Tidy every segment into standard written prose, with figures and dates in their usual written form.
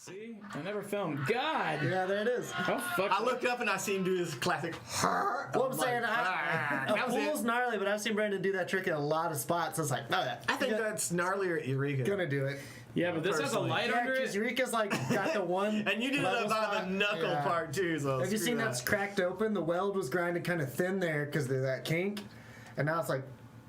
See? I never filmed. God! Yeah, there it is. Oh, fuck. I look up and I see him do this classic. Well, I'm saying, a pool's gnarly, but I've seen Brandon do that trick in a lot of spots. I was like, oh, I think that's gnarlier at Eureka. gonna do it. Yeah, but this has a light under it. Eureka's like got the one. And you did it about the knuckle part too. So have you seen that's cracked open? The weld was grinded kind of thin there because of that kink, and now it's like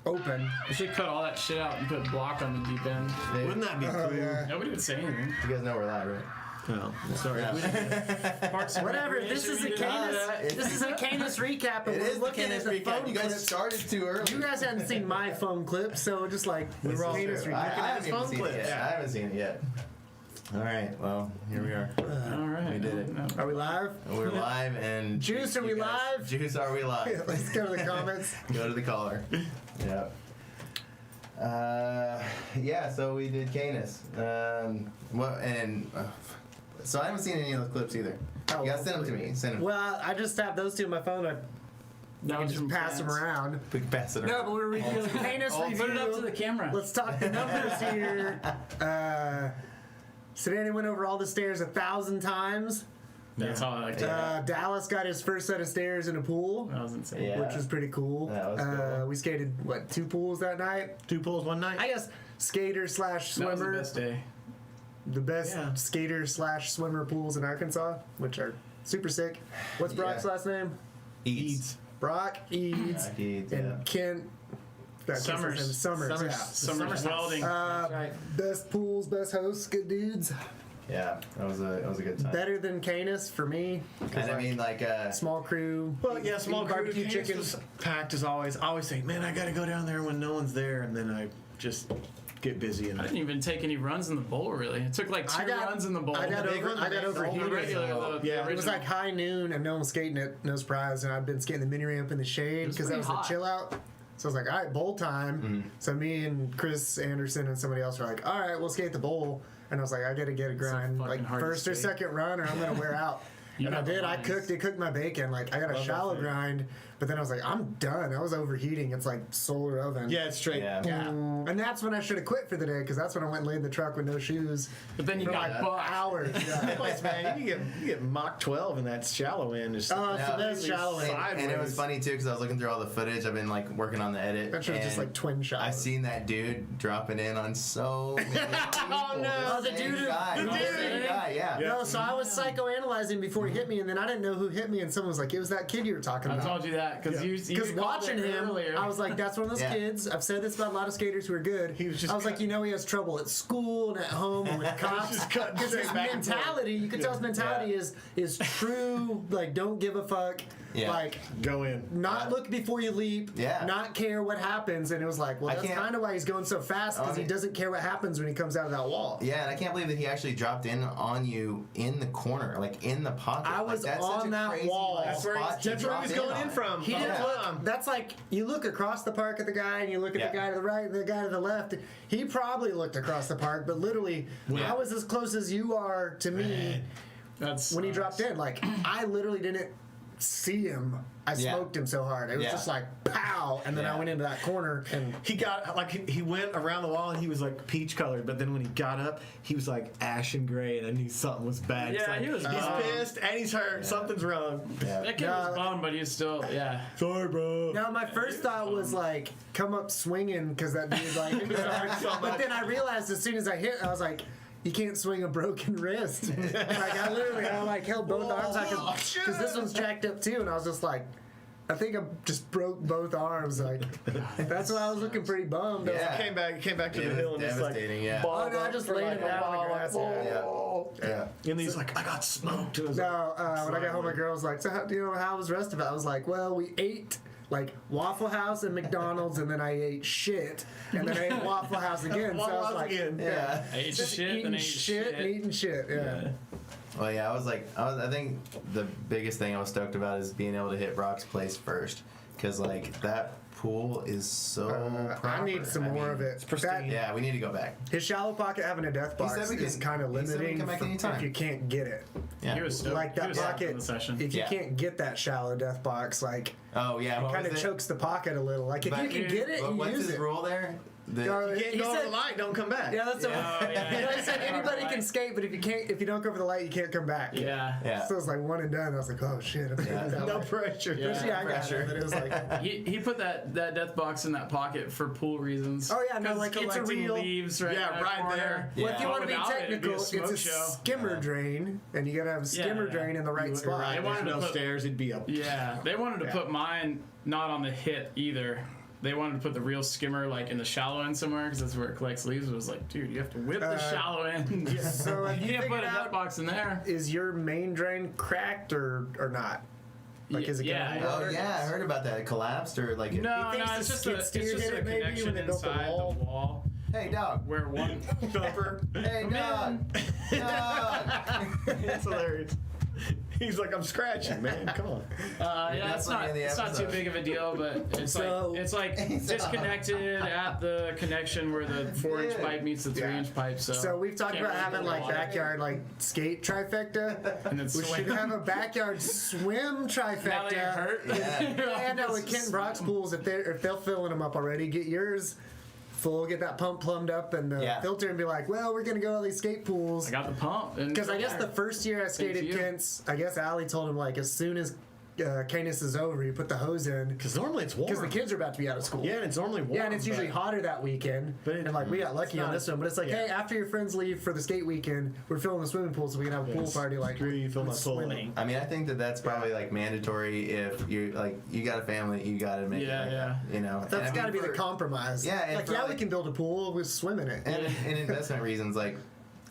open. We should cut all that shit out and put block on the deep end. Wouldn't that be cool? Yeah. Nobody would say anything. You guys know we're live, right? No, sorry. Whatever. This is a Canis. This is a Canis recap. It And is we're looking Canis at the recap. phone You guys clips. started too early. You guys hadn't seen my phone clip, so just like This we're all is Canis true. recap. I haven't even seen it yet. Yeah. I haven't seen it yet. All right. Well, here we are. All right. We did it. Are we live? We're live and Juice, are we live? Juice, are we live? Let's go to the comments. Go to the caller. Yep. Yeah. So we did Canis. So I haven't seen any of those clips either. Oh, You gotta send them to me. Send them. Well, I just have those two on my phone. I That can was just from pass them France. around. We can pass it No, around. but we're reviewing Canis Oh, review. put it up to the camera. Let's talk the numbers here. Sidani went over all the stairs 1,000 times. That's all I like to Dallas got his first set of stairs in a pool, That was insane. Yeah. which was pretty cool. That was cool. We skated, 2 pools that night? 2 pulls one night. I guess skater slash That was the swimmer. best day. The best Yeah. skater slash swimmer pools in Arkansas, which are super sick. What's Brock's Yeah. last name? Eats. Brock Eads Brock Eads, and yeah. Kent Summers. Summers. Yeah. Summer's welding. Best pools, best hosts, good dudes. Yeah, that was a good time. Better than Canis for me. 'cause, And I mean, like, small crew. Well, yeah, small eat barbecue barbecue chicken chicken. packed as always. I always think, man, I got to go down there when no one's there, and then I just get busy and I didn't even take any runs in the bowl, really. It took like 2 runs in the bowl. I got big one, the big one. overheated. The regular, the Yeah. It was original. like high noon and no one skating it, no surprise. And I've been skating the mini ramp in the shade was because that was pretty the hot. chill out. So I was like, all right, bowl time. So me and Chris Anderson and somebody else were like, all right, we'll skate the bowl. And I was like, I got to get a grind, fucking like hard to first or skate. second run, or I'm gonna wear out. You And I got the did. I lines. cooked. It cooked my bacon. Like I got a Love that shallow thing. grind, but then I was like, I'm done. I was overheating. It's like solar oven. yeah, it's straight. Yeah. Yeah. And that's when I should have quit for the day because that's when I went and laid in the truck with no shoes But then you for got like bucked. hours. Yeah. Place, man, you get Mach 12 in that shallow end. Just Oh, it's the Yeah. best shallow end. And it was funny too because I was looking through all the footage. I've been like working on the edit. That shit was just and like twin shots. I seen that dude dropping in on so many people. Oh, no. Oh, the Same dude- guy. the The dude. same guy, yeah. No, so I was psychoanalyzing before he hit me, and then I didn't know who hit me, and someone was like, it was that kid you were talking I about. told you that because you Because called watching it him, earlier. I was like, that's one of those Yeah. kids. I've said this about a lot of skaters who are good. He was just I was like, you know, he has trouble at school and at home and with cops. just cutting Because his straight back and forth. mentality, you can tell his mentality is true, like, don't give a fuck. Yeah. Like, go in. not look before you leap, Yeah. not care what happens. And it was like, well, I that's can't- kind of why he's going so fast, because he mean- doesn't care what happens when he comes out of that wall. Yeah, and I can't believe that he actually dropped in on you in the corner, like in the pocket. I was like, that's such on a that crazy, wall. Like, That's where he- spot to that's where he drop was going in on. from. He didn't Yeah. look. That's like you look across the park at the guy, and you look at the Yeah. guy to the right and the guy to the left. He probably looked across the park, but literally, Yeah. I was as close as you are to me That's when he dropped in. Like I literally didn't see him. I Yeah. smoked him so hard. It was Yeah. just like pow, and then I Yeah. went into that corner and. He got like he went around the wall and he was like peach colored, but then when he got up, he was like ashen gray, and I knew something was bad. It's Yeah, like, he was He's bummed. pissed and he's hurt. Something's wrong. Yeah. that kid No. was bummed, but he was still Sorry, bro. Now my first thought was like, come up swinging because that dude like. But then I realized as soon as I hit, I was like. You can't swing a broken wrist. Like I like held both arms because this one's jacked up too, and I was just like, I think I just broke both arms. Like that's why I was looking pretty bummed. I was Yeah. like, Came back to It the was hill and just like devastating, yeah. oh no, I just laid him down on the grass. Yeah. And he's like, I got smoked. And I was No, when I got home, my girl was like, so how was the rest of it? I was like, well, we ate like Waffle House and McDonald's, and then I ate shit, and then I ate Waffle House again. So I was like, again. I ate just shit eating and ate shit and eating shit. Yeah. Well, yeah, I think the biggest thing I was stoked about is being able to hit Brock's place first, because like that pool is so proper. I need some more of it. pristine. Yeah, we need to go back. His shallow pocket having a death box said we is can- kind of he said we limiting can come back for- anytime. if you can't get it. Yeah. He was stoked. Like He that was stoked for pocket, the session. if you Yeah. can't get that shallow death box, like Oh yeah. it what kind was of it? chokes the pocket a little. Like if But- you can get it, But you what's use his it. rule there? You can't He go over said- the light, don't come back. Yeah, that's yeah. He said anybody can skate, but if you don't go over the light, you can't come back. Yeah. Yeah. So it was like one and done. I was like, oh shit. Okay, Yeah. that No way. pressure. Yeah. Yeah, I got Pressure. it, but it was like, He put that death box in that pocket for pool reasons. Oh, yeah, no, 'Cause like, it's it's a collecting real- leaves right, Yeah, in that right corner. there. well, if you Yeah. want to be Without it, it'd be a technical, smoke it's a show. skimmer Yeah. drain, and you gotta have a skimmer Yeah. drain in the right You're spot. right. They wanted There's to no put- stairs. It'd be up. Yeah, they wanted to Yeah. put mine not on the hit either. They wanted to put the real skimmer like in the shallow end somewhere because that's where it collects leaves. It was like, dude, you have to whip the shallow end. So have you you can't put a figured death out, box in there. is your main drain cracked or not? Like, is it Yeah. gonna Oh yeah, I heard about that. It collapsed or like. No, thinks no, the it's just skid a steer hit a it maybe connection when they built the inside wall? the wall Hey dog. where one. Thumper. Hey dog. Dog. It's hilarious. He's like, I'm scratching, man. Come on. Yeah, it's not definitely in the it's not too episode. big of a deal, but it's So- like disconnected at the connection where the 4-inch Yeah. pipe meets the 3-inch pipe. So we've talked can't about really having go like water. backyard like skate trifecta. And then We swim. should have a backyard swim trifecta. Now that you're hurt. Yeah. And with Kent and Brock's pools, if they're filling them up already, get yours full, get that pump plumbed up and the Yeah. filter, and be like, well, we're gonna go to all these skate pools. I got the pump. Because I guess the first year I skated you. Kent's, I guess Allie told him like as soon as Canis is over, you put the hose in Because normally it's warm. because the kids are about to be out of school. Yeah, and it's normally warm. Yeah, and it's usually but- hotter that weekend. But it- and like we got lucky it's on not- this one, but it's like, yeah. hey, after your friends leave for the skate weekend, we're filling the swimming pool so we can have a pool Yes. party. Like, Screw you, fill my with pool. swimming. I mean, I think that's probably like mandatory if you like you got a family, you got to make Yeah, it. Like yeah. that, you know, That's And I mean, got to be the for- compromise. Yeah, and like for, yeah, we like- can build a pool with swim in it. And investment reasons, like,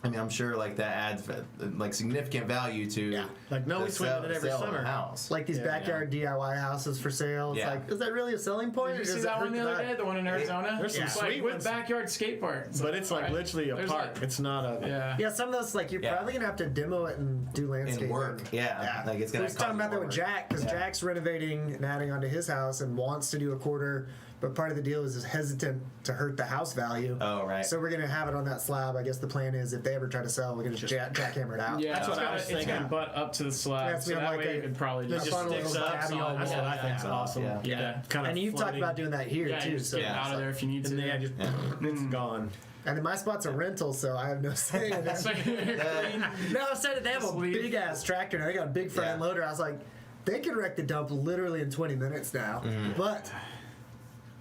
I mean, I'm sure like that adds like significant value to. Yeah. Like, no, the we swim in it every sale of a summer. house. Like these Yeah, backyard DIY houses for sale. It's Yeah. like, is that really a selling point? Did you or see does it that hurt one the other vibe? day? The one in Arizona? There's some It's sweet like with ones. backyard skate park. But it's like alright. literally a There's park. like- It's not a. Yeah. Yeah, some of those like you're Yeah. probably gonna have to demo it and do landscaping. And work, yeah. Like it's We gonna. was talking cost about that more with work. Jack because Yeah. Jack's renovating and adding onto his house and wants to do a quarter, but part of the deal is hesitant to hurt the house value. Oh right. So we're gonna have it on that slab. I guess the plan is if they ever try to sell, we're gonna jackhammer it out. Yeah, That's what it's I was It's thinking. gonna butt up to the slab, Yeah, it's so gonna that like way a- you could probably It just just Up on a sticks little up. tabby So on that's the what I wall. think's Yeah. awesome. Yeah. Yeah. Kind of And you've talked about doing that here Yeah, too. you just So get it out of there if you need And to. then I just, it's gone. and then my spot's a rental, so I have no say in it. So you're clean. No, I said it. They have Just a leave. big ass tractor. Now they got a big front end Yeah. loader. I was like, they could wreck the dump literally in 20 minutes now. But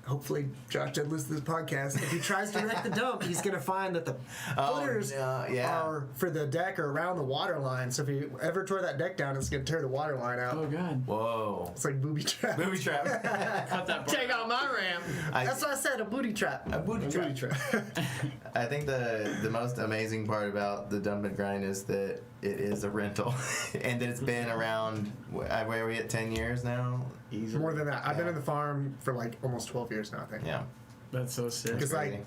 hopefully Josh did listen to this podcast. If he tries to wreck the dump, he's gonna find that the footers no, yeah. are for the deck or around the water line. So if you ever tore that deck down, it's gonna tear the water line out. Oh god. Whoa. It's like booby trap. Booby trap. Cut that part. Take out my ramp. That's what I said, a booty trap. A booty trap. Booty trap. I think the most amazing part about the dump and grind is that it is a rental, and that it's been around. Where are we at? 10 years now. Easy. More than that. I've been Yeah. in the farm for like almost 12 years now, I think. Yeah. That's so sick. Because Crazy.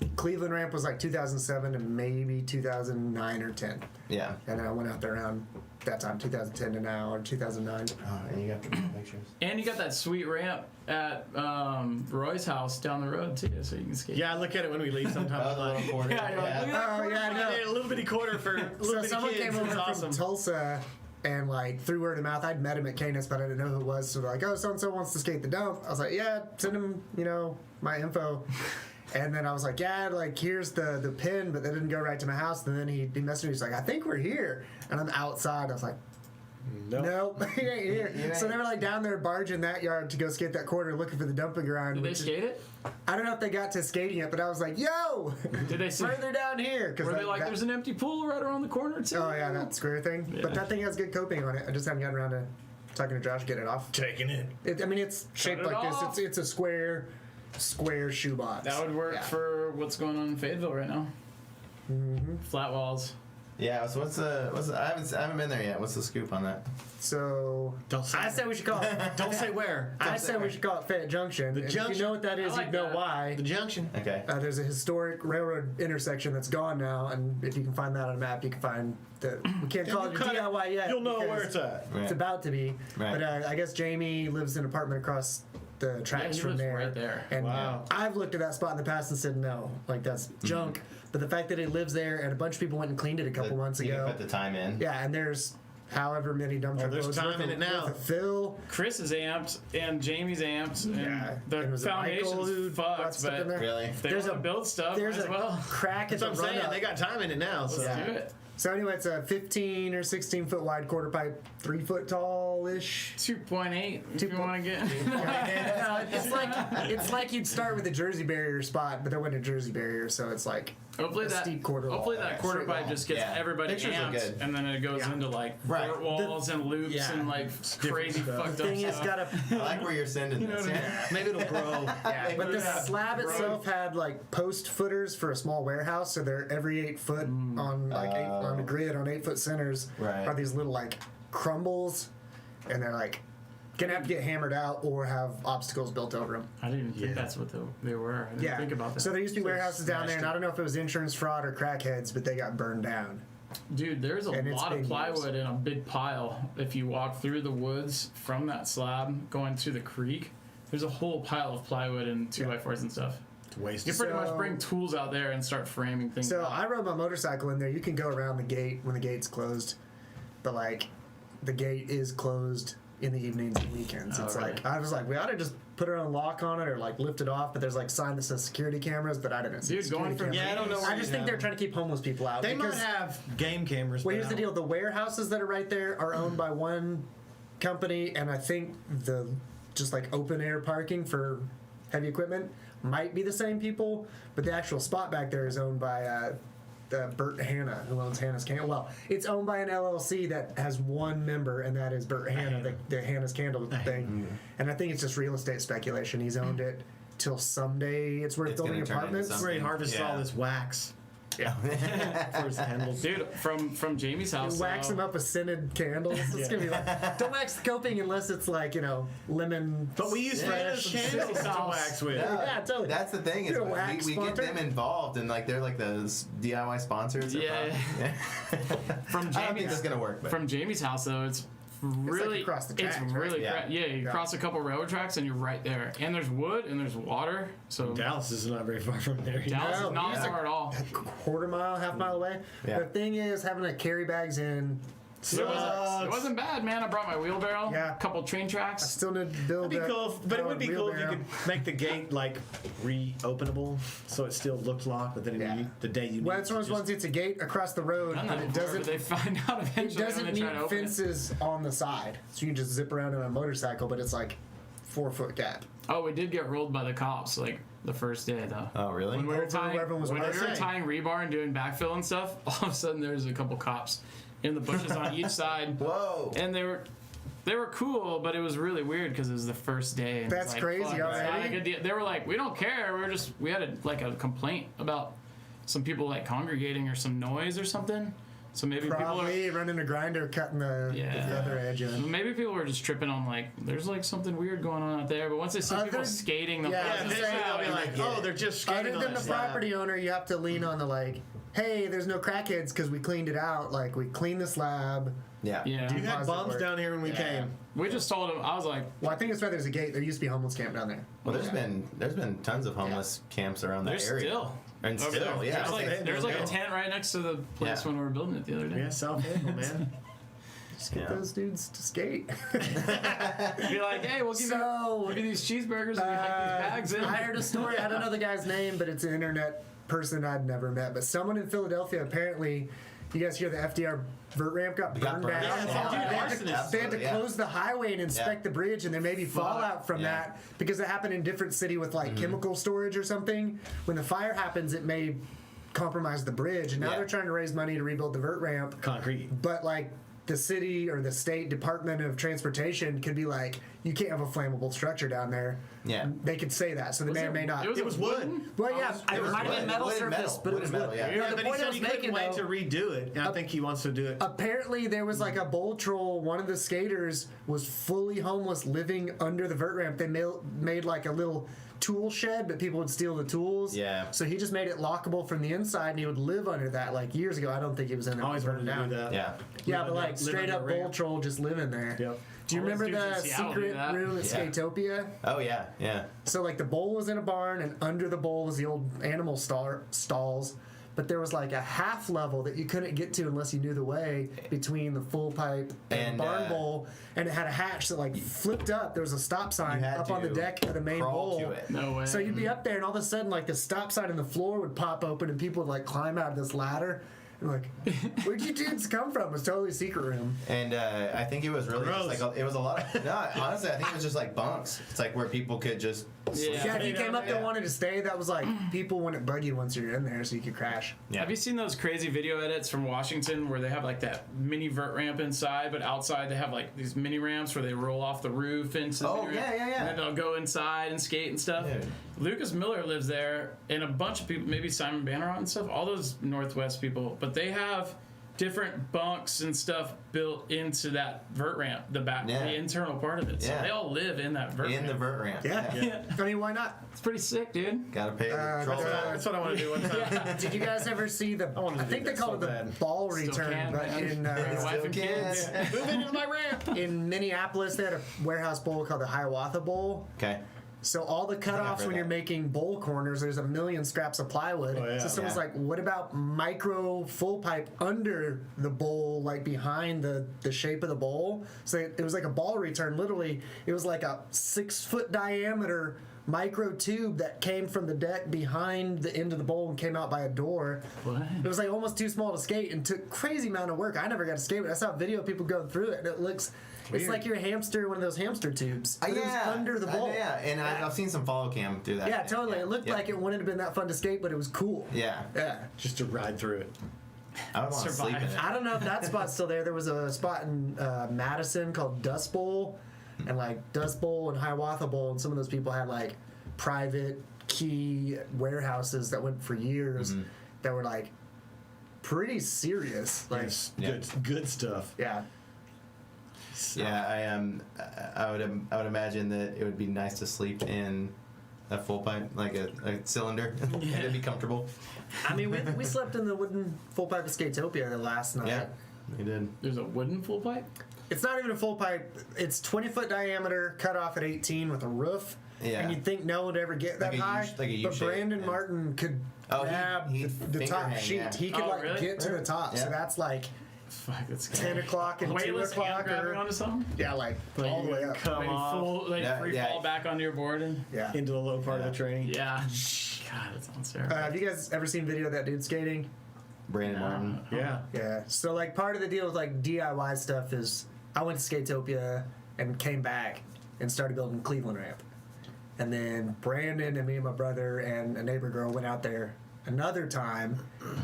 like Cleveland ramp was like 2007 to maybe 2009 or 10. Yeah. And then I went out there around that time, 2010 to now, or 2009. Oh, and you got the pictures. And you got that sweet ramp at Roy's house down the road too, so you can skate. Yeah, I look at it when we leave sometimes. Oh, the little quarter. Yeah, you're like, look at that Oh, quarter yeah, I pipe. know. I did a little bitty quarter for little So bitty someone kids. came over It's from awesome. Tulsa and like through word of mouth, I'd met him at Canis, but I didn't know who it was. So they're like, oh, so-and-so wants to skate the dump. I was like, yeah, send him, my info. And then I was like, yeah, like here's the pin, but that didn't go right to my house. And then he messaged me, he's like, I think we're here. And I'm outside. I was like, nope, he ain't here. You ain't. So they were like down there barging that yard to go skate that quarter looking for the dumping ground. Did they which is- skate it? I don't know if they got to skating it, but I was like, yo, Did they see? further down here. Were they like, there's an empty pool right around the corner too? Oh yeah, that square thing. Yeah. But that thing has good coping on it. I just haven't gotten around to talking to Josh to get it off. Taking it. I mean, it's shaped it like off. this. It's a square shoebox. That would work Yeah. for what's going on in Fayetteville right now. Flat walls. Yeah. So what's the? I haven't been there yet. What's the scoop on that? So Don't say I said we should call it. Don't say where. I said we should call it Fayette Junction. The And junction. If you know what that is, I like you'd know that. why. The junction. Okay. There's a historic railroad intersection that's gone now, and if you can find that on a map, you can find the. We can't call it a Cut it. DIY yet. You'll know because where it's at. Right. It's about to be. Right. But I guess Jamie lives in an apartment across the tracks he from lives there. right there. And Wow. I've looked at that spot in the past and said no, like that's junk. But the fact that it lives there and a bunch of people went and cleaned it a couple months You can ago. put the time in. Yeah, and there's however many dump truck there's loads time in it now. with a fill. Chris is amped and Jamie's amped and Yeah. the And was it Michael who foundation's brought fucked, stuff in but there? Really? if they There's want to build stuff, There's might as a well. crack at That's the what I'm saying. run They got time in it now. So Let's do it. So anyway, it's a 15 or 16 foot wide quarter pipe, 3 foot tall ish. 2.8 if you want to get. It's like you'd start with a Jersey barrier spot, but there wasn't a Jersey barrier, so it's like Hopefully a that steep quarter wall. hopefully that quarter Straight pipe wall. just gets Yeah. everybody Pictures are amped, good. and then it goes into like Right. vert walls and loops yeah. and like crazy stuff. fucked up Thing is, stuff. gotta. I like where you're sending this. Yeah. maybe it'll grow. Yeah, but the Yeah. slab itself had like post footers for a small warehouse, so they're every 8 foot on like on the grid on 8 foot centers Right. are these little like crumbles, and they're like gonna have to get hammered out or have obstacles built over them. I didn't even think Yeah. that's what they were. I didn't Yeah, think about that. so there used to be warehouses down there, and smashed I don't know if it was insurance fraud or crackheads, but they got burned down. Dude, there's a And it's lot of been plywood in a big pile. If you walk through the woods from that slab going to the creek, there's a whole pile of plywood and 2x4s and stuff. It's wasted. You pretty much So- bring tools out there and start framing things. So out. I rode my motorcycle in there. You can go around the gate when the gate's closed, but like the gate is closed in the evenings and weekends. Oh, It's really? like I was like, we ought to just put our own lock on it or like lift it off. But there's like sign that says security cameras, but I didn't see Dude, security going from cameras. Yeah, I don't know where I just you think have they're them. trying to keep homeless people out. They might because, have game cameras. well, but here's I the don't- deal: the warehouses that are right there are owned by one company, and I think the just like open air parking for heavy equipment might be the same people, but the actual spot back there is owned by Bert Hanna, who owns Hanna's Candle. Well, it's owned by an LLC that has one member, and that is Bert Hanna, the Hanna's Candle thing. And I think it's just real estate speculation. He's owned it till someday it's worth It's building gonna turn into apartments. something. Where he harvests Yeah. all this wax Yeah. for his candles. Dude, from Jamie's house. You wax them up with scented candles. It's gonna be like, don't wax the coping unless it's like, lemon. But we use fresh French candles to sauce. wax with. No, Yeah, totally. That's the thing is You're a wax we get sponsor? them involved and like they're like the DIY sponsors. Yeah. From I don't think Jamie's that's gonna work. But from Jamie's house though, it's really across the it's tracks, really right? yeah. You cross a couple railroad tracks and you're right there. And there's wood and there's water. So Dallas is not very far from there. Dallas No, is not yeah. far at all. quarter mile, half mile away. Yeah. The thing is, having to carry bags in. It wasn't bad, man. I brought my wheelbarrow. Yeah. A couple train tracks. Still need to build. It'd be that cool, but it would be cool if you wheelbarrow. could make the gate like reopenable, so it still looked locked. But then Yeah. the day you Well, need it's to one of those ones. It's a gate across the road, Done but that it before, but doesn't. they find out It eventually doesn't when they need try to open it. fences on the side, so you can just zip around on a motorcycle. But it's like 4 foot gap. Oh, we did get rolled by the cops like the first day though. oh really? When we were Over tying, where everyone was when we were parking. tying rebar and doing backfill and stuff, all of a sudden there's a couple cops in the bushes on each side, Whoa. and they were cool, but it was really weird because it was the first day. And That's it's like, crazy fuck, it's not already. a good deal. They were like, we don't care. We had a complaint about some people like congregating or some noise or something. So maybe Probably running a grinder, cutting the Yeah. other edge people in. maybe people were just tripping on like there's like something weird going on out there. But once they see people Other- skating, yeah, Yeah, I'm eventually they'll be like, get oh, it. they're just skating Other on than the that slab. property owner, you have to lean on the like, hey, there's no crackheads because we cleaned it out. Like we cleaned the slab. Yeah. yeah. You had Positive bums work. down here when we Yeah. came. We just told him. I was like, Well, I think it's why there's a gate. There used to be a homeless camp down there. Well, there's been tons of homeless camps around that there's area. still. And Over still, there. yeah. There's like, Okay. there's like a tent right next to the place Yeah. when we were building it the other day. Yeah, South End, man. Just get Yeah. those dudes to skate. Be like, hey, we'll give you these cheeseburgers and we hike these bags in. I heard a story. I don't know the guy's name, but it's an internet person I'd never met. But someone in Philadelphia apparently, you guys hear the FDR vert ramp got burned down. Yeah, it's all Dude, they had to- arsonists. they had to Absolutely, yeah. close the highway and inspect Yeah. the bridge, and there may be fallout from Yeah. that because it happened in different city with like chemical storage or something. When the fire happens, it may compromise the bridge, and now Yeah. they're trying to raise money to rebuild the vert ramp. Concrete. But like the city or the state Department of Transportation could be like, you can't have a flammable structure down there. Yeah. They could say that, so they may or may not. It was wood. Well, yeah, It it was might have wood. been metal Wood and surface, metal. but it Wood was and metal, wood. yeah. No, Yeah, the but he point I said was he couldn't making, wait though, to redo it, and I think he wants to do it. apparently there was like a bowl troll. One of the skaters was fully homeless, living under the vert ramp. They made like a little tool shed, but people would steal the tools. Yeah. So he just made it lockable from the inside, and he would live under that like years ago. I don't think he was in there. I always burned wanted to down. do that. Yeah. Yeah, Live but like live straight under up the bowl ramp. troll just living there. Yep. Do you All those remember dudes in the Seattle do secret that. room at Yeah. Skatopia? Oh yeah. Yeah. So like the bowl was in a barn, and under the bowl was the old animal stalls. but there was like a half level that you couldn't get to unless you knew the way between the full pipe and the barn bowl, and it had a hatch that like flipped up. There was a stop sign up on the deck of the main crawl bowl. to it. No way. So you'd be up there, and all of a sudden, like the stop sign in the floor would pop open, and people would like climb out of this ladder. And like, where'd you dudes come from? It was totally a secret room. And I think it was really just like it was a lot of. No, honestly, I think it was just like bunks. It's like where people could just. Sleep. Yeah, if you came up there Yeah. wanted to stay, that was like people wouldn't bug you once you're in there, so you could crash. Yeah. Have you seen those crazy video edits from Washington where they have like that mini vert ramp inside, but outside they have like these mini ramps where they roll off the roof into the Oh, mini ramp, yeah. and then they'll go inside and skate and stuff. Yeah. Lucas Miller lives there, and a bunch of people, maybe Simon Bannerot and stuff, all those Northwest people, but they have different bunks and stuff built into that vert ramp, the back, the internal part of it. So Yeah. they all live in that vert ramp. In the vert ramp. Yeah. I mean, why not? It's pretty sick, dude. Gotta pay the troll. That's what I want to do one time. Did you guys ever see the? wanted to I think do they that call it so the bad. ball Still return, can, but man. in Your wife and kids. Move into my ramp. in Minneapolis they had a warehouse bowl called the Hiawatha Bowl. Okay. So all the cutoffs heard when you're that. making bowl corners, there's a million scraps of plywood. Oh, yeah. So someone's Yeah. like, what about micro full pipe under the bowl, like behind the shape of the bowl? So it was like a ball return. Literally, it was like a 6-foot diameter micro tube that came from the deck behind the end of the bowl and came out by a door. What? It was like almost too small to skate and took crazy amount of work. I never got to skate, but I saw a video of people going through it, and it looks. It's like your hamster, one of those hamster tubes. But it was under the bowl. Yeah, and I've seen some follow cam do that. Yeah, totally. It looked like it wouldn't have been that fun to skate, but it was cool. Yeah. Yeah. Just to ride through it. I would want to sleep in Survive. it. I don't know if that spot's still there. There was a spot in Madison called Dust Bowl, and like Dust Bowl and Hiawatha Bowl, and some of those people had like private key warehouses that went for years that were like pretty serious. Like, Yes. Yeah. Good stuff. yeah. Yeah, I would imagine that it would be nice to sleep in a full pipe, like a cylinder, and it'd be comfortable. I mean, we slept in the wooden full pipe of Skatopia last night. Yeah, you did. There's a wooden full pipe? It's not even a full pipe. It's 20-foot diameter, cut off at 18 with a roof. Yeah. And you'd think no one would ever get that Like a U- high. like a U but shape, Brandon yeah. Martin could Oh, grab he'd the finger top hang, sheet. yeah. He could Oh, like really? get to the top. So Yeah. that's like Fuck, that's 10 o'clock and 2 weightless hand o'clock. grabbing Or, onto something? yeah, like all the way up. Come Like off full, like Yeah, free yeah. fall back onto your board and Yeah. into the low part of the training. yeah. God, that sounds terrible. Have you guys ever seen video of that dude skating? Brandon Martin. Yeah. Yeah. So like part of the deal with like DIY stuff is I went to Skatopia and came back and started building Cleveland ramp. And then Brandon and me and my brother and a neighbor girl went out there another time,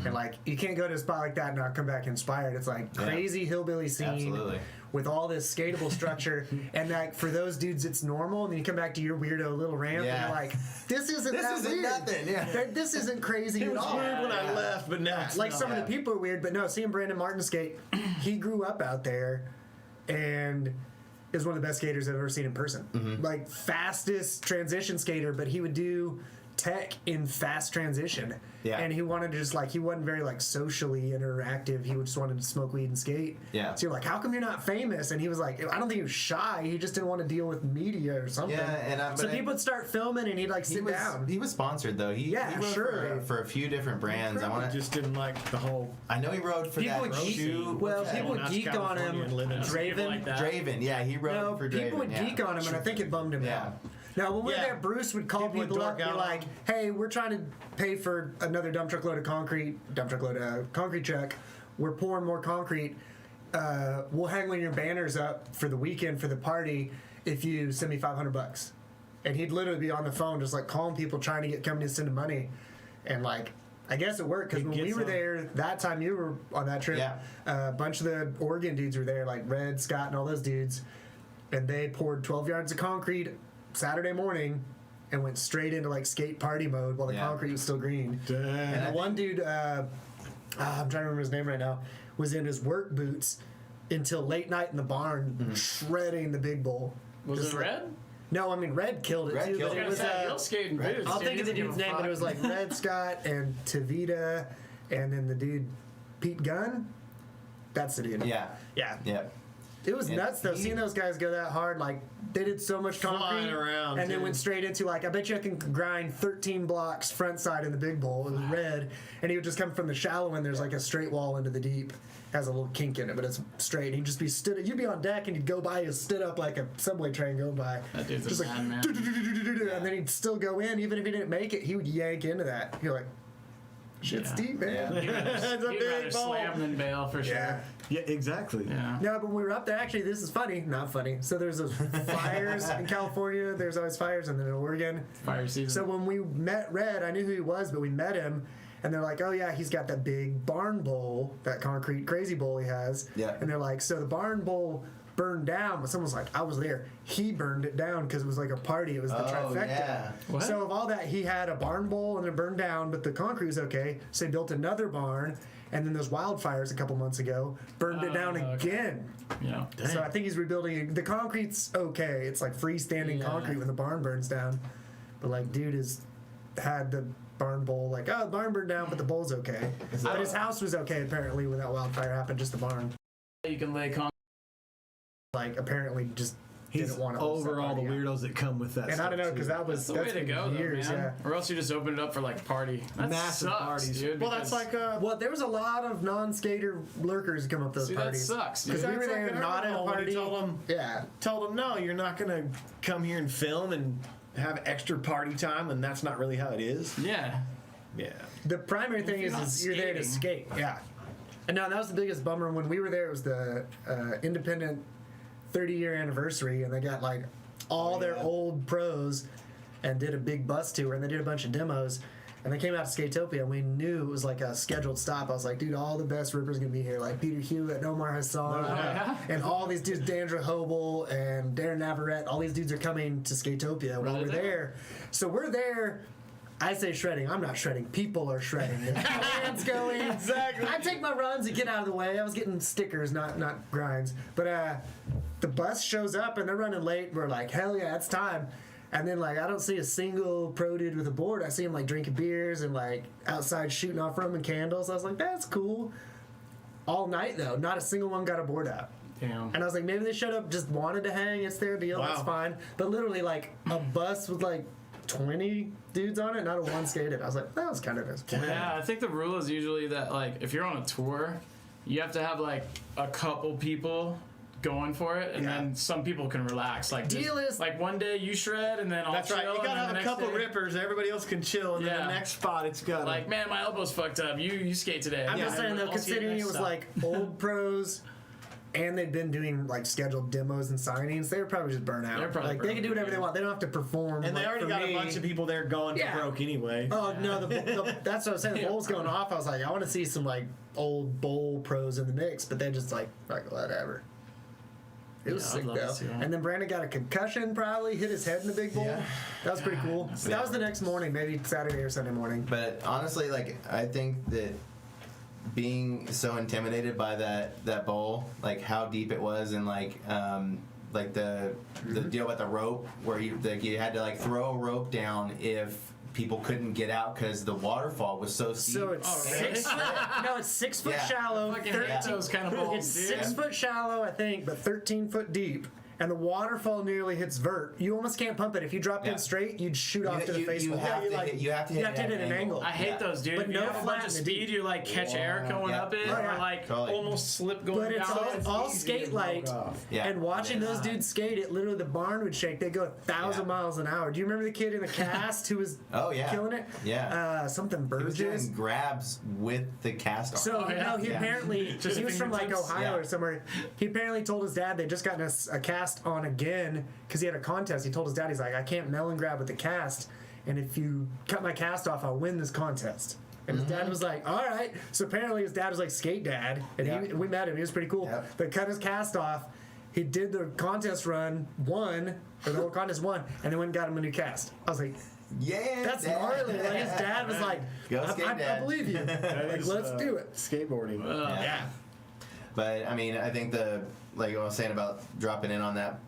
and like you can't go to a spot like that and not come back inspired. It's like Yeah. crazy hillbilly scene Absolutely. with all this skatable structure, and like for those dudes it's normal, and then you come back to your weirdo little ramp and Yeah. you're like, this isn't This that isn't weird. nothing, yeah. This isn't crazy It at was all. weird when I Yeah. left, but now it's Like not. some of Yeah. the people are weird, but no, seeing Brandon Martin skate, he grew up out there and is one of the best skaters I've ever seen in person. Mm-hmm. Like fastest transition skater, but he would do tech in fast transition. Yeah. And he wanted to just like, he wasn't very like socially interactive. He just wanted to smoke weed and skate. Yeah. So you're like, how come you're not famous? And he was like, I don't think he was shy. He just didn't want to deal with media or something. Yeah, and so people would start filming and he'd like sit down. He was sponsored though. He Yeah, rode sure. for a few different brands. I I want to. just didn't like the whole. I know he rode for People that would geek, shoe. well, what's that people one? would Out geek on California him. and live in- People Draven. like that. Draven, yeah, he rode No, for Draven. people would yeah. geek on him, and I think it bummed him Yeah. out. Now, when we were Yeah. there, Bruce would call People would people up dork and be out on like, him. hey, we're trying to pay for another dump truck concrete truck. We're pouring more concrete. We'll hang one of your banners up for the weekend for the party if you send me $500. And he'd literally be on the phone just like calling people trying to get companies to send him money. And like, I guess it worked because He'd when get we were some. there, that time you were on that trip, Yeah. a bunch of the Oregon dudes were there, like Red, Scott, and all those dudes. And they poured 12 yards of concrete Saturday morning and went straight into like skate party mode while the Yeah. concrete was still green. Damn. And the one dude, I'm trying to remember his name right now, was in his work boots until late night in the barn, shredding the big bowl. Was Just it like- red? No, I mean Red killed it Red too. killed But it. it was He'll skate in boots. I'll dude. think He of the doesn't give dude's a name, but it was fuck. like Red Scott and Tavita, and then the dude Pete Gunn. That's the dude. Yeah, Yeah. yeah. It was nuts though, seeing those guys go that hard. Like they did so much concrete Flying around, and then too. went straight into like I bet you I can grind 13 blocks front side in the big bowl. It was red, and he would just come from the shallow end. There's like a straight wall into the deep, has a little kink in it, but it's straight. He'd just be stood. You'd be on deck and he'd go by. He stood up like a subway train go by. That dude's just a madman. and then he'd still go in even if he didn't make it. He would yank into that. You're like, shit's deep, man. He'd rather big ball. slam than bail for sure. Yeah. Yeah, exactly. Yeah. No, but when we were up there, actually, this is funny. Not funny. So there's those fires in California. There's always fires, and then in Oregon. Fire season. So when we met Red, I knew who he was, but we met him, and they're like, oh, yeah, he's got that big barn bowl, that concrete crazy bowl he has. Yeah. And they're like, so the barn bowl burned down, but someone's like, I was there. He burned it down because it was like a party. It was the trifecta. Yeah. What? So of all that, he had a barn bowl, and it burned down, but the concrete was okay. So he built another barn. And then those wildfires a couple months ago burned it down okay. again. Yeah. So I think he's rebuilding. The concrete's okay. It's like freestanding Yeah. concrete when the barn burns down. But like, dude has had the barn bowl. Like, oh, the barn burned down, but the bowl's okay. But his house was okay apparently when that wildfire happened. Just the barn. You can lay concrete. Like apparently just He's didn't want to over all the weirdos that come with that. And stuff I don't know too. because that was That's the way that's to been go, years, though, man. yeah. Or else you just open it up for like party. That Massive sucks, parties. dude. Well, that's because- like Well, there was a lot of non-skater lurkers that come up those See, that parties. sucks, dude. Because we were That's there like an not at a Herbert when party. he told them no, you're not gonna come here and film and have extra party time, and that's not really how it is. Yeah. Yeah. The primary thing you're not is you're there to skate. Yeah. And now that was the biggest bummer when we were there. It was the independent 30-year anniversary, and they got like all their old pros and did a big bus tour, and they did a bunch of demos. And they came out to Skatopia, and we knew it was like a scheduled stop. I was like, dude, all the best rippers gonna be here, like Peter Hewitt, Omar Hassan, yeah. and all these dudes, Dandra Hobel and Darren Navarrete. All these dudes are coming to Skatopia while Right we're there. there. So we're there. I say shredding. I'm not shredding. People are shredding. The band's going. Exactly. I take my runs and get out of the way. I was getting stickers, not grinds. But the bus shows up and they're running late. We're like, hell yeah, it's time. And then like I don't see a single pro dude with a board. I see him like drinking beers and like outside shooting off Roman candles. I was like, that's cool. All night though, not a single one got a board out. Damn. And I was like, maybe they showed up, just wanted to hang. It's their deal. That's Wow. fine. But literally like a bus with like 20 dudes on it, not a one skated. I was like, that was kind of disappointing. Yeah, I think the rule is usually that like if you're on a tour, you have to have like a couple people going for it, and Yeah. then some people can relax. Like Deal just- is- like one day you shred, and then I'll That's chill, right. You and gotta then have the a next couple day- rippers. Everybody else can chill, and then Yeah. the next spot it's got. Like, man, my elbow's fucked up. You skate today. I'm Yeah, just saying though, I'll see you considering it next was stop. like old pros and they'd been doing like scheduled demos and signings, they were probably just burnt out. They're probably Like they can burnt do whatever out, they want. They don't have to perform. and they like, already for got me. a bunch of people there going Yeah. for broke anyway. Oh no, that's what I was saying. The bowl's going off. I was like, I want to see some like old bowl pros in the mix, but they just like whatever. It was Yeah, I'd sick love to though. see that. And then Brandon got a concussion, probably hit his head in the big bowl. Yeah. That was pretty cool. That was the next morning, maybe Saturday or Sunday morning. But honestly, like I think that being so intimidated by that bowl, like how deep it was, and like the deal with the rope where you had to like throw a rope down if people couldn't get out because the waterfall was so steep. So it's Oh, really? 6 foot. No, it's 6 foot Yeah. shallow. Fucking 13 hate those kind of balls, It's dude. 6 foot shallow, I think, but 13 foot deep. And the waterfall nearly hits vert. You almost can't pump it. If you dropped Yeah. in straight, you'd shoot off to the face. you wall. have to hit, you have to hit have to hit at it at an angle. I hate Yeah. those, dude. But If you no have a flat bunch of in the speed, deep. you like catch air going Yeah. up it, Oh, yeah. or like Totally. almost slip going But it's down. all skate light. Yeah. And watching those dudes skate, it literally the barn would shake. They go 1,000 Yeah. miles an hour. Do you remember the kid in the cast who was Oh, yeah. killing it? Yeah. Something He was Burgess. doing grabs with the cast on. So Oh, yeah. no, he Yeah. apparently Just he was from like fingertips? Ohio Yeah. or somewhere. He apparently told his dad they just gotten a cast on again because he had a contest. He told his dad, he's like, I can't melon grab with the cast, and if you cut my cast off, I'll win this contest. And his dad was like, all right. So apparently his dad was like skate dad, and Yeah. we met him. He was pretty cool. Yep. They cut his cast off. He did the contest run, won, or the whole contest won, and then went and got him a new cast. I was like, Yeah, that's Dad. nosy. Like his dad was like, Go skate, I Dad. believe you. Like, let's do it. Skateboarding. Yeah. But I mean, I think like I was saying about dropping in on that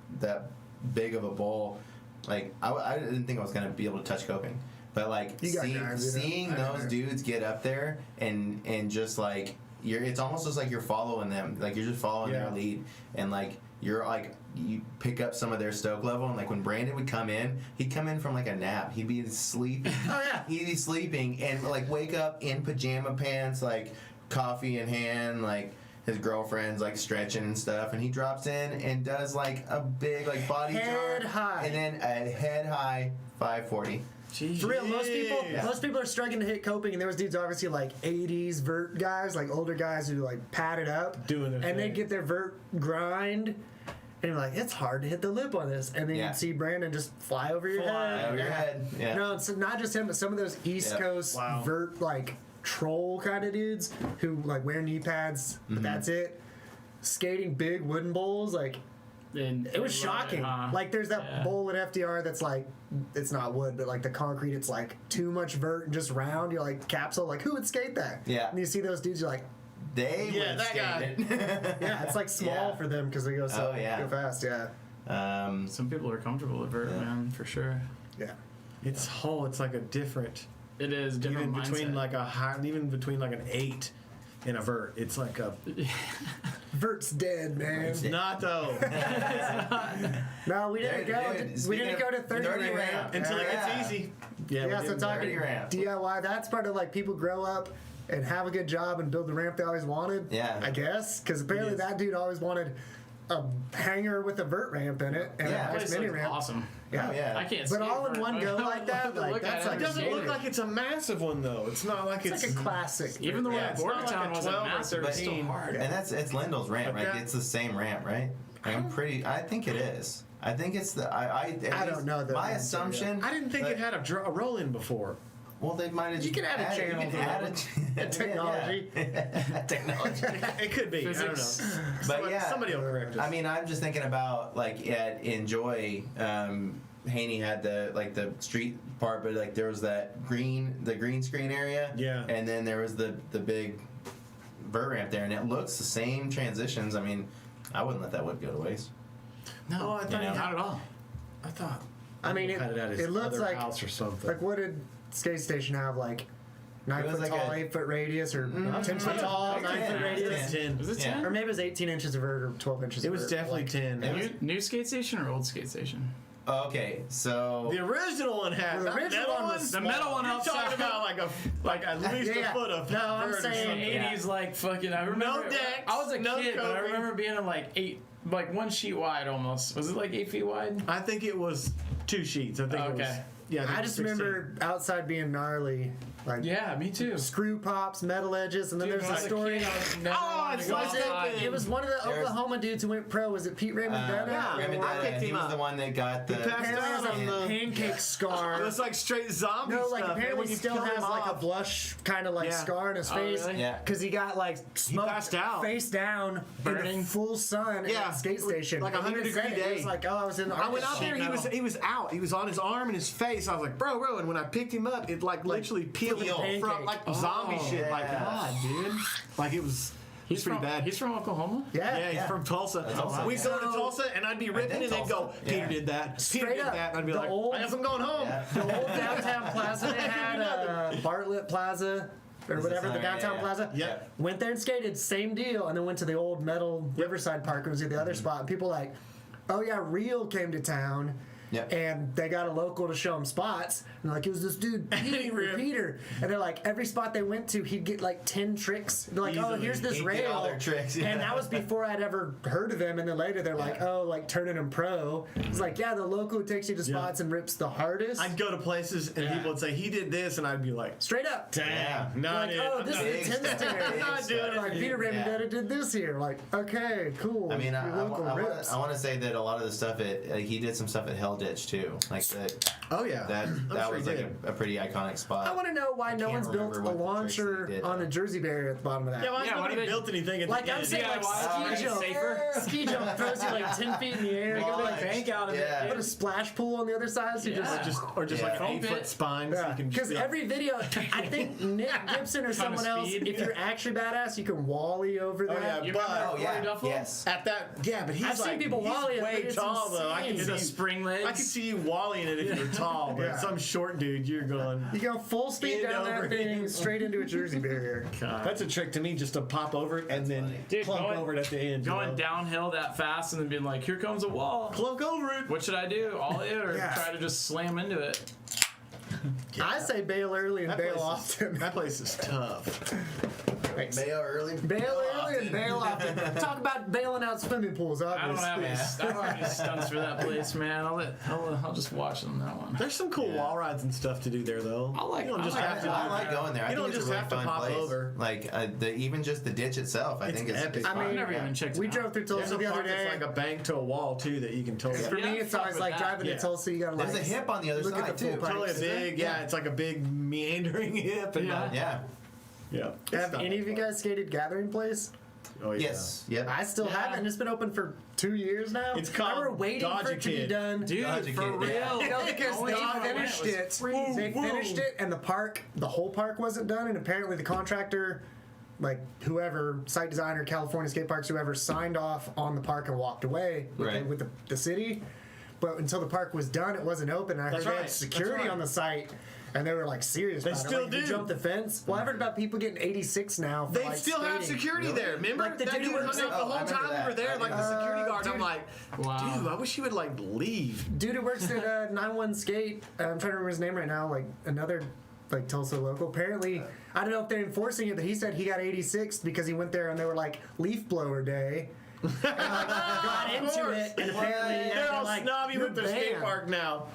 big of a bowl, like I didn't think I was gonna be able to touch coping, but like You got knives, you know. seeing I know. those dudes get up there and just like it's almost just like you're following them, like you're just following their lead, and like you're like you pick up some of their stoke level, and like when Brandon would come in, he'd come in from like a nap, he'd be sleeping. Oh yeah, He'd be sleeping and like wake up in pajama pants, like coffee in hand, like his girlfriend's like stretching and stuff, and he drops in and does like a big like body head jump, high, and then a head high 540. Jeez. For real, most people are struggling to hit coping, and there was dudes obviously like 80s vert guys, like older guys who like padded up, doing their and they thing. get their vert grind, and you're like, it's hard to hit the lip on this, and then you'd see Brandon just fly over your head. Over your head. Yeah. No, it's not just him, but some of those East Coast vert like troll kind of dudes who like wear knee pads, but that's it. Skating big wooden bowls, like. And It was shocking. Like, there's that bowl at FDR that's like, it's not wood, but like the concrete, it's like too much vert and just round. You're like, capsule, like, who would skate that? Yeah. And you see those dudes, you're like, They would that guy. skate it. yeah, it's like small for them because they go so go fast. Yeah. Some people are comfortable with vert, man, for sure. Yeah. It's like a different. It is different Even between mindset. like a high, even between like an 8 and a vert, it's like a. Vert's dead, man. It's not though. No, we didn't go. We didn't go to 30 ramp Until it gets easy. Yeah, so talking 30 ramp. DIY, that's part of like people grow up and have a good job and build the ramp they always wanted. Yeah. I guess because apparently that dude always wanted a hanger with a vert ramp in it and Yeah. a nice Place mini looks ramp. awesome. Yeah. Oh, yeah. I can't. But skate all in vert, one but go I like that, love to like, look that's at like It doesn't skating. look like it's a massive one though. It's not like It's like a classic. Even the one Yeah, at it's not Bordertown like a wasn't 12 or massive, but still 13. hard. And it's Lindell's ramp, right? Okay. It's the same ramp, right? I think it is. I think it's the. I don't know the My answer, assumption. I didn't think it had a roll in before. Well, they might have. You can add a channel You for can add that. a Technology. Technology. It could be. Physics. I don't know. But yeah, somebody will correct us. I mean, I'm just thinking about like at Enjoy. Haney had the street part, but like there was the green screen area. Yeah. And then there was the big vert ramp there, and it looks the same transitions. I mean, I wouldn't let that wood go to waste. No, I thought not at all. I thought. I mean, had it at his it looks other like house or something. like what did Skate Station have? Like 9 It was foot like tall, a- 8 foot radius, or 10 foot tall, 9 foot radius, 10. Was it Yeah. 10? or maybe it was 18 inches of vert or 12 inches. It of was vert. definitely Like, 10. New skate station or old skate station? Okay, so The original one had. The original one was The metal one You're outside. talking about like at least Yeah. a foot of. No, I'm vert or saying something. 80s, like fucking. I remember. decks, I was a no kid, but I coping. remember being in like 1 sheet wide almost. Was it like 8 feet wide? I think it was 2 sheets. I think it was. Okay. Yeah, think I it was just 16. remember outside being gnarly, like Yeah, me too. screw pops, metal edges, and then Dude, there's when I a was story. kid, I was never Oh, wanted it's to go like outside. It was one of the There's- Oklahoma dudes who went pro. Was it Pete Raymond? yeah. Raymond I Dada, picked he him was up. the one that got the. passed Apparently out has on a the- pancake scar. It was like straight zombie No, stuff. like man. apparently When you still kill him has like a off. blush kind of like Yeah. scar on his Oh, face. really? Yeah. Because he got like smoked passed out. face down in Burning. the full sun Yeah. at a skate station. Like a And he 100 said degree it. He day. was like, oh, I was in the I went out sheet there. metal. He was out. He was on his arm and his face. I was like, bro. And when I picked him up, it like literally peeled pancake. from like zombie shit. Like, yeah. God, dude. Like it was. He's pretty from, bad. He's from Oklahoma? Yeah. Yeah, he's from Tulsa. Tulsa. We'd go to So- Tulsa, and I'd be ripping, think and they'd go, Tulsa. Peter Yeah. did that. Peter Straight did up, that. And I'd be the like, old- I guess I'm going home. Yeah. The old downtown plaza they had, Bartlett Plaza, or Is whatever, this the on- downtown yeah. plaza. Yep. Went there and skated, same deal, and then went to the old metal Riverside Park, and was at the other spot. And people like, oh yeah, Real came to town. Yep. And they got a local to show him spots. And they're like, it was this dude, Peter. And they're like, every spot they went to, he'd get like 10 tricks. They're like, oh, Easily. here's this He'd rail. get all their tricks, yeah. And that was before I'd ever heard of him. And then later they're like, oh, like turning him pro. It's like, yeah, the local who takes you to spots and rips the hardest. I'd go to places, and Yeah. people would say, he did this, and I'd be like, Straight up. dang, Yeah. not Like, it. oh, I'm this not is it. a 10 sticker. I'm not doing it. Like Peter Raymond Yeah. did this here. Like, okay, cool. I mean, Your local rips. I want to say that a lot of the stuff he did some stuff at Hell Ditch too. Like Oh, yeah. that sure was he like did. a pretty iconic spot. I want to know why no can't one's built remember a what the tricks launcher they did. on a Jersey barrier at the bottom of that. Yeah, well, Yeah, why nobody do they- built anything. At Like the I'm end. saying, like DIY, ski jump, safer? ski jump throws you like 10 feet in the air. Make a Like, big bank out of Yeah. it. put a dude. splash pool on the other side, so you Yeah. just. or just like an Foam 8-foot pit. spine, so you can just Because be like, every video, I think Nick Gibson or someone else, speed. if you're actually badass, you can wally over that. yeah, You but remember Oh yeah. Corey Duffel? Yes. at that, yeah, but he's I've seen like, people he's volley it, way but it's tall though. I can insane. Is see it a spring leg? I could see you walling it if you're tall, but Yeah. some short dude, you're going. You go full speed End down over that thing, straight into a Jersey barrier. That's a trick to me, just to pop over it and then Dude, plunk going- over it at the end. you Going know? downhill that fast and then being like, here comes a wall. Plunk over it. What should I do? All in or Yeah. try to just slam into it? I say bail early and bail place often. That place is tough. Mayo early. Bail early and bail often. Talk about bailing out swimming pools, I don't obviously. have any stunts for that place, man. I'll just watch on that one. There's some cool wall rides and stuff to do there, though. You don't just have to. I like going there. I You think don't it's just a really have to fun pop place. over. Like even just the ditch itself, I It's think is epic. I mean, I've never even checked it we out. drove through There's Tulsa a the other part that's day. like a bank to a wall too that you can totally. For Yeah, me, it's fuck always with like that. driving Yeah. to Tulsa. You gotta like There's a hip on the other look at side the full too. pike. Totally a big, yeah. It's like a big meandering hip. And Yeah. Yeah. yeah. Have any of you guys skated Gathering Place? Oh yeah. Yes. Yep. I still Yeah. haven't. It's been open for 2 years now. It's called I were waiting Dodge for a it to be Kid. done. Dude, Dodge a for kid, yeah. real. No, because Only they time I went finished was it. freezing. They finished it, and the whole park wasn't done. And apparently, the contractor, like whoever, site designer, California Skate Parks, whoever, signed off on the park and walked away Right. with the city. But until the park was done, it wasn't open. I heard That's they right. had That's security right. on the site, and they were like serious. They about still it. Like, if you do. jump the fence. Well, I've heard about people getting 86 now. For, They like, still have skating. security there. Remember Like the that dude dude who hung works up at- the I whole remember time we that. were there, like the security guard. dude. I'm like, Wow. dude, I wish he would like leave. Dude who works at 91 Skate, I'm trying to remember his name right now, like another like Tulsa local. Apparently, I don't know if they're enforcing it, but he said he got 86 because he went there and they were like leaf blower day. And like got into it, and apparently yeah, They're all like, snobby "You're with their skate banned." park now.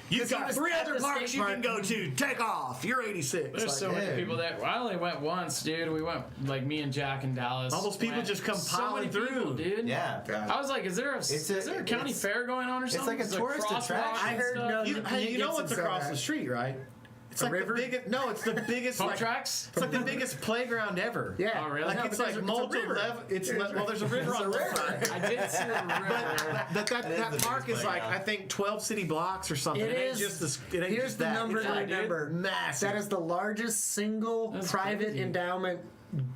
You've 'Cause he got was 3 at other the parks skate you can park. go to. Take off. You're 86. There's so many dude. people there. I only went once, dude. We went like me and Jack in Dallas. All those people went. just come so piling many people, through. dude. Yeah. I was like, is there a county it's- fair going on or something? like a Is there tourist crosswalks attraction. I and heard stuff? no. You know what's across the street, right? It's A like river? the biggest. No, it's the biggest. Pump like, tracks? It's like the biggest playground ever. Yeah. Oh, really? Like No, it's but like there's a multiple river. level. Well, there's a river on the side. I did see the river. That the park biggest is like playground. I think 12 city blocks or something. It It ain't is. just the. It ain't Here's just the that. number It's to like, dude, remember. massive. That is the largest single That's private crazy. endowment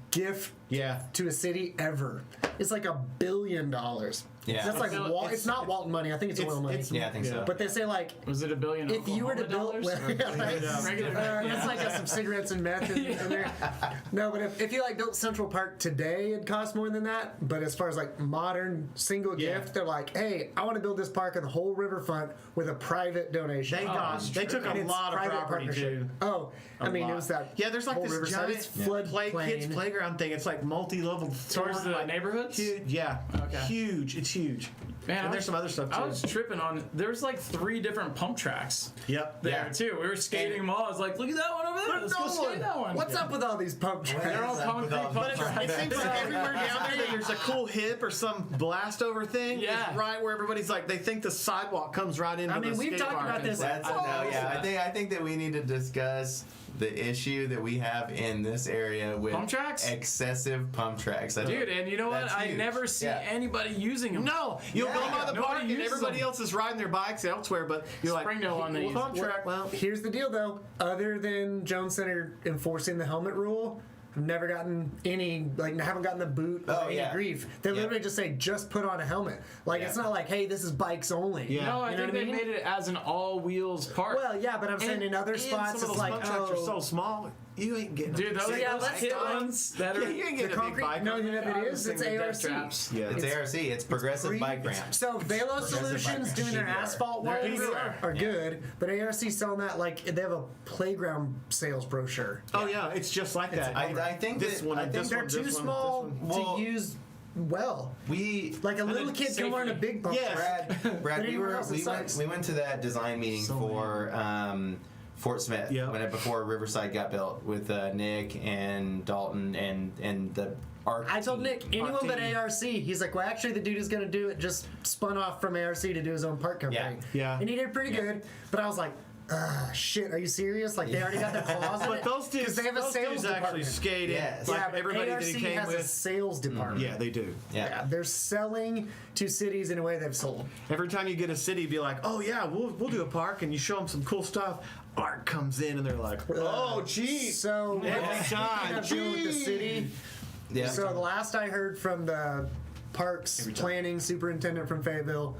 gift Yeah. to a city ever. It's like $1 billion. Yeah. That's like It's- it's not Walton money. I think it's oil money. Yeah, I think so. But they say like Was it $1 billion? if you were to build, Oklahoma dollars? Regular. that's like got some cigarettes and meth in there. No, but if you like built Central Park today, it'd cost more than that. But as far as like modern single Yeah. gift, they're like, hey, I want to build this park in the whole riverfront with a private donation. They took a And it's lot of private property partnership. too. Oh, I mean, lot. it was that. Yeah, there's like whole this riverside. giant It's flood kids plain. playground thing. It's like multi-level Towards the like, neighborhoods? Huge, yeah, Okay. huge. It's huge. Man, and there's some other stuff too. I was tripping on. There's like 3 different pump tracks Yep. there Yeah. too. We were skating them all. I was like, look at that one over there. Let's go skate that one. What's up with all these pump tracks? They're all concrete pump But it tracks. seems like everywhere down there that there's a cool hip or some blast over thing. Yeah. Is right where everybody's like they think the sidewalk comes right into I mean, the we've skate talked park about and this. it's like, That's no, yeah. I think that we need to discuss the issue that we have in this area with Pump tracks? excessive pump tracks. Dude, and you know what? That's I huge. never see Yeah. anybody using them. no, you'll go by the Nobody park and uses everybody them. else is riding their bikes elsewhere, but you're like, Springdale one they well, use pump it. track. Well, Here's the deal, though. Other than Jones Center enforcing the helmet rule, I've never gotten any, like, haven't gotten the boot or Oh, any yeah. grief. They Yeah. literally just say, just put on a helmet. Like, Yeah. it's not like, hey, this is bikes only. Yeah. No, I You know think what I they mean? made it as an all-wheels park. Well, yeah, but I'm saying in other spots, some of it's those like, pump tracks are so oh, small, you ain't getting Dude, those, Yeah, those let's hit go. ones that are Yeah, you ain't the getting a big concrete, bike. no, you know what it is? Thing It's with death ARC. traps. Yeah. It's ARC. It's progressive free- bike ramp. So Velo Progressive Solutions bike doing their ramp. asphalt They're ones everywhere. are good, but ARC selling that like they have a playground sales brochure. Oh yeah, it's just like that. I think this that- one, I think this They're one, too this one, small this one. Well- to use well. We Like a little then kid can learn a safely. big pump Yes. track. Brad, But we anywhere were else, it sucks. we went to that design meeting for Fort Smith Yeah. before Riverside got built with Nick and Dalton and the ARC. I told team. Nick, anyone but team. ARC. He's like, well, actually, the dude who's going to do it just spun off from ARC to do his own park company. Yeah. And he did pretty good. But I was like, shit, are you serious? Like, they already got their claws in But it? those 'Cause dudes, they have a those sales dudes actually department. skated. Yes. Like Yeah, but everybody ARC that he came has a with. sales department. Yeah, they do. Yeah, they're selling to cities in a way they've sold. Every time you get a city, be like, oh yeah, we'll do a park, and you show them some cool stuff. Art comes in, and they're like, oh geez. So, Every time. I'm dealing with the city. Yeah. So the last I heard from the parks planning superintendent from Fayetteville,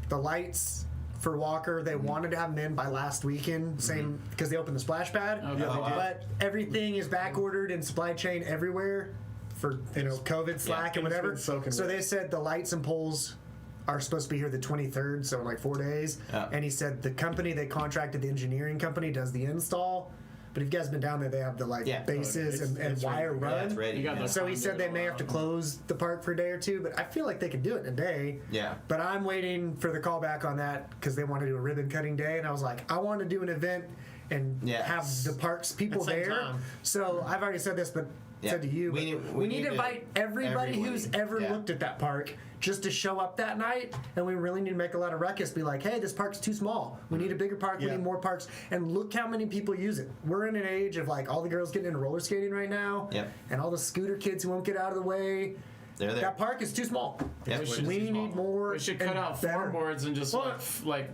the lights for Walker. They wanted to have them in by last weekend, same because they opened the splash pad. Okay. But everything is back ordered in supply chain everywhere for COVID slack and whatever. So they said the lights and poles are supposed to be here the 23rd, so in like 4 days. And he said the company they contracted, the engineering company, does the install. But if you guys have been down there, they have the bases and wire run. Yeah, it's ready. So he said they may have to close the park for a day or two, but I feel like they could do it in a day. Yeah. But I'm waiting for the callback on that because they want to do a ribbon cutting day, and I was like, I want to do an event and have the park's people there. Time. So I've already said this, but said to you, we need to invite everybody who's ever looked at that park just to show up that night, and we really need to make a lot of ruckus. Be like, hey, this park's too small. We need a bigger park. We need more parks. And look how many people use it. We're in an age of like all the girls getting into roller skating right now, and all the scooter kids who won't get out of the way. They're there. That park is too small. Yeah, We need more. We should cut out floorboards and just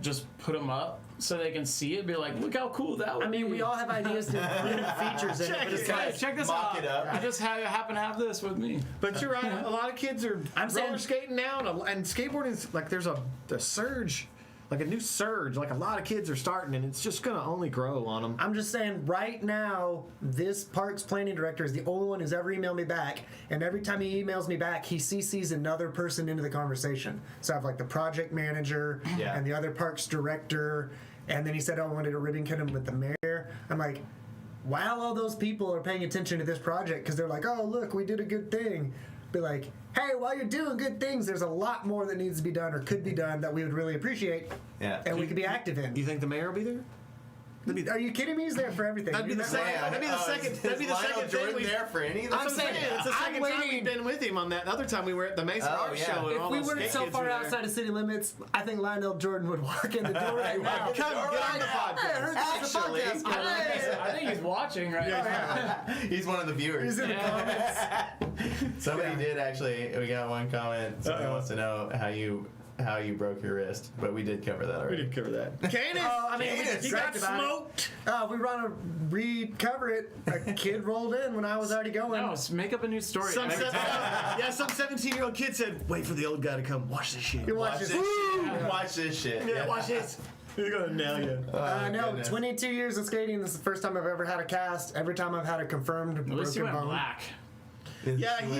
just put them up so they can see it. Be like, look how cool that would be. I mean, we all have ideas to put features in it, but it's like, check this mock out. it up. I just happen to have this with me. But you're right. A lot of kids are roller skating now, and skateboarding is like there's a surge, like a new surge. Like a lot of kids are starting, and it's just gonna only grow on them. I'm just saying, right now, this park's planning director is the only one who's ever emailed me back, and every time he emails me back, he CCs another person into the conversation. So I have like the project manager and the other parks director, and then he said, I wanted to ribbon cut him with the mayor. I'm like, wow, all those people are paying attention to this project because they're like, oh, look, we did a good thing. Be like, hey, while you're doing good things, there's a lot more that needs to be done or could be done that we would really appreciate and we could be active in. Do you think the mayor will be there? Are you kidding me? He's there for everything. That'd be the second. That'd be the second. That'd be the second thing we. there for any of That's this? what I'm saying. It's the second time we've been with him on that. The other time we were at the Mason Art Show. And If all we those weren't skate so kids far were there. outside of city limits, I think Lionel Jordan would walk in the door right now. Come get on the podcast. Actually, I think he's watching right now. he's one of the viewers. He's in the comments. Somebody did actually. We got one comment. Somebody wants to know how you broke your wrist, but we did cover that already. We did cover that. Canis! Canis. He got smoked! We want to recover it. A kid rolled in when I was already going. No, make up a new story. Some 17-year-old kid said, wait for the old guy to come. Watch this shit. You watch Watch this. this shit. Watch this shit. Yeah, watch this. He's going to nail you. No, goodness. 22 years of skating. This is the first time I've ever had a cast. Every time I've had a confirmed At least you broken went bone. black. Yeah, he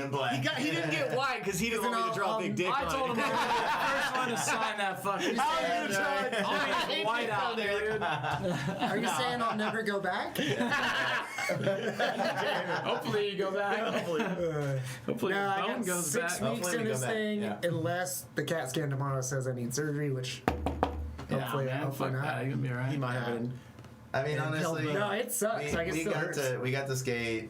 didn't get white because he didn't want me to draw a big dick I on told him it. I was the first one to sign that fucking I'll be white out there, dude. Are you saying I'll never go back? Hopefully you go back. Hopefully No, your I bone got goes 6 back. weeks Hopefully in we go this back, thing, yeah. unless the CAT scan tomorrow says I need surgery, which hopefully, man, hopefully fuck not. that. You're gonna be alright. He might have it. I mean, honestly, No, it sucks. Like, it still hurts. we got to skate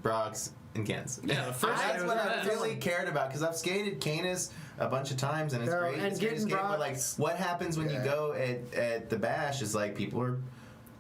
Brock's and Kansas. Yeah, the first That's day what was I best. really cared about because I've skated Canis a bunch of times and it's No, great. and It's great to getting skate, but like, Brock's- what happens when you go at the bash is like people are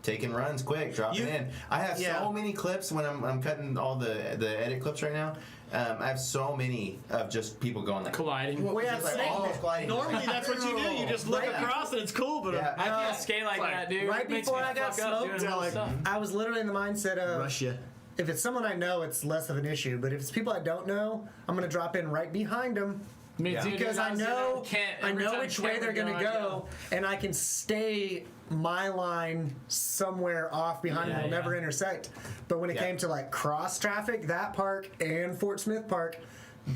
taking runs quick, dropping in. I have so many clips when I'm cutting all the edit clips right now. I have so many of just people going like colliding. We have just like snake almost bit. colliding. Normally that's what you do. You just look Right. across and it's cool, but Yeah. I can't skate like that, dude. right It makes before me I got fuck up smoked, doing all like- stuff. I was literally in the mindset of rush you. if it's someone I know, it's less of an issue. But if it's people I don't know, I'm gonna drop in right behind them Me too, because dude. I was know doing that. I Every know time which way Kent they're would gonna go, and I can stay my line somewhere off behind them. Yeah, Will yeah. never intersect. But when it came to like cross traffic, that park and Fort Smith Park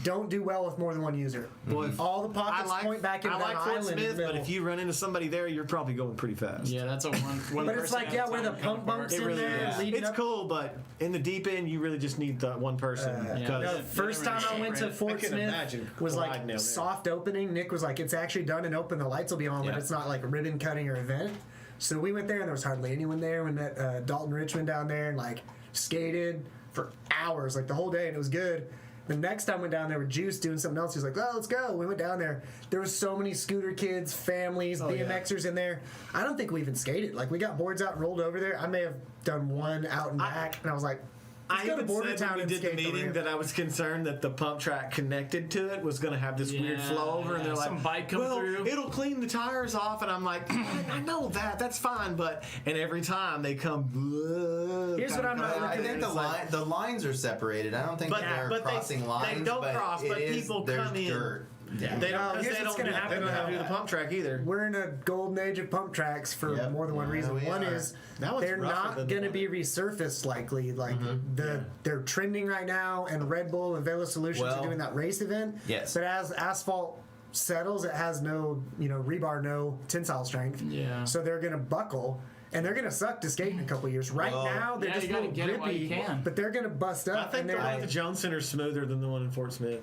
don't do well with more than one user. Boy, All the pockets point back into I that like Fort island. in the Smith, but middle. if you run into somebody there, you're probably going pretty fast. Yeah, that's a one. But it's like, yeah, where the pump bumps It in really there, is. leading It's up. cool, but in the deep end, you really just need the one person. Yeah. because No, Yeah. first They time never I went to separate. Fort I can Smith imagine was colliding like down there. soft opening. Nick was like, it's actually done and open. The lights will be on, but Yeah. it's not like a ribbon cutting or event. So we went there and there was hardly anyone there. We met Dalton Richmond down there and like skated for hours, like the whole day, and it was good. The next time we went down there with Juice doing something else, he was like, oh, let's go. We went down there. There was so many scooter kids, families, BMXers in there. I don't think we even skated. Like, we got boards out and rolled over there. I may have done one out and back, and I was like, let's I go to even said Bordertown when we and did the skate the meeting ramp. that I was concerned that the pump track connected to it was going to have this weird Yeah, flow over, and they're yeah, like, some bike come well, through." it'll clean the tires off, and I'm like, I know that's fine, but and every time they come, Here's what I'm not I looking think at. the lines are separated. I don't think But- they're but they- crossing they lines. don't but cross, it but is- people there's come in. dirt. Yeah. They don't. here's They what's don't, gonna do, they happen don't have to do now. the pump track either. We're in a golden age of pump tracks for Yep. more than one Yeah, reason. we One are. is That one's they're rougher not than going to the be resurfaced likely. Like Mm-hmm. they're trending right now, and Red Bull and Velo Solutions Well, are doing that race event. yes. But as asphalt settles, it has no rebar, no tensile strength. Yeah. So they're going to buckle. And they're going to suck to skate in a couple years. Right Well, now, they're yeah, just you gotta little get it while you grippy, can. but they're going to bust up. I think and the they're one at the Jones Center is smoother than the one in Fort Smith.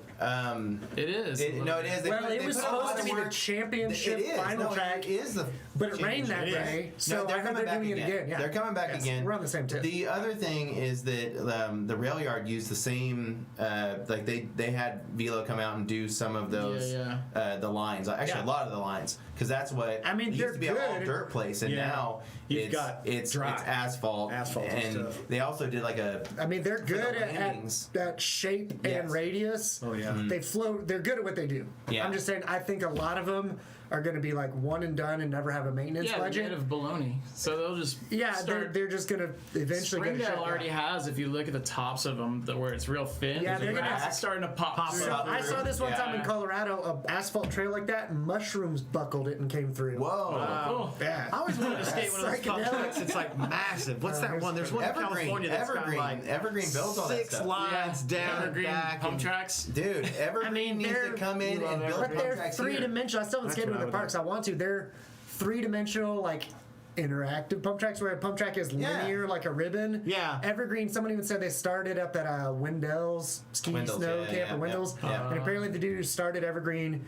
It is. No, it is. They well, put- it they was put a lot supposed to of be the work- championship It is. final No, track, It is the. but it rained that championship. day. It is. So they're I heard coming they're back doing it again. Yeah. They're coming back again. We're on the same tip. The other thing is that the rail yard used the same, like they had Velo come out and do some of those, the lines. Actually, Yeah. a lot of the lines, because that's what. I mean, it they're used to be an all good. dirt place, and Yeah. now You've got it's dry. asphalt. Asphalt and and stuff. they also did like a. I mean, they're the good at landings. that shape Yes. and radius. Oh, yeah. They float. They're good at what they do. Yeah. I'm just saying. I think a lot of them are going to be like one and done and never have a maintenance Yeah, budget. made of baloney. So they'll just Yeah, start. they're just going to eventually get a Springdale shit. already has. If you look at the tops of them, where it's real thin, Yeah, the they're gonna grass have- is starting to pop. through. So I saw this one time in Yeah. Colorado, a asphalt trail like that, and mushrooms buckled it and came through. Whoa. Cool. Yeah. I always wanted to skate one of those pump Psychedelic. tracks. It's like massive. What's that one? There's one in California that's Evergreen. got like Evergreen builds all that 6 stuff. lines down Evergreen and back. pump and- tracks. Dude, Evergreen I mean, needs to they're- come in we love and build But pump they're tracks three here. dimensional. I still haven't That's skated what in I the would parks. do. I want to. They're three-dimensional, like interactive pump tracks, where a pump track is Yeah. linear, like a ribbon. Yeah. Evergreen. Someone even said they started up at Wendell's ski Wendell's, snow yeah, camp yeah, or Wendell's, yeah. and apparently the dude who started Evergreen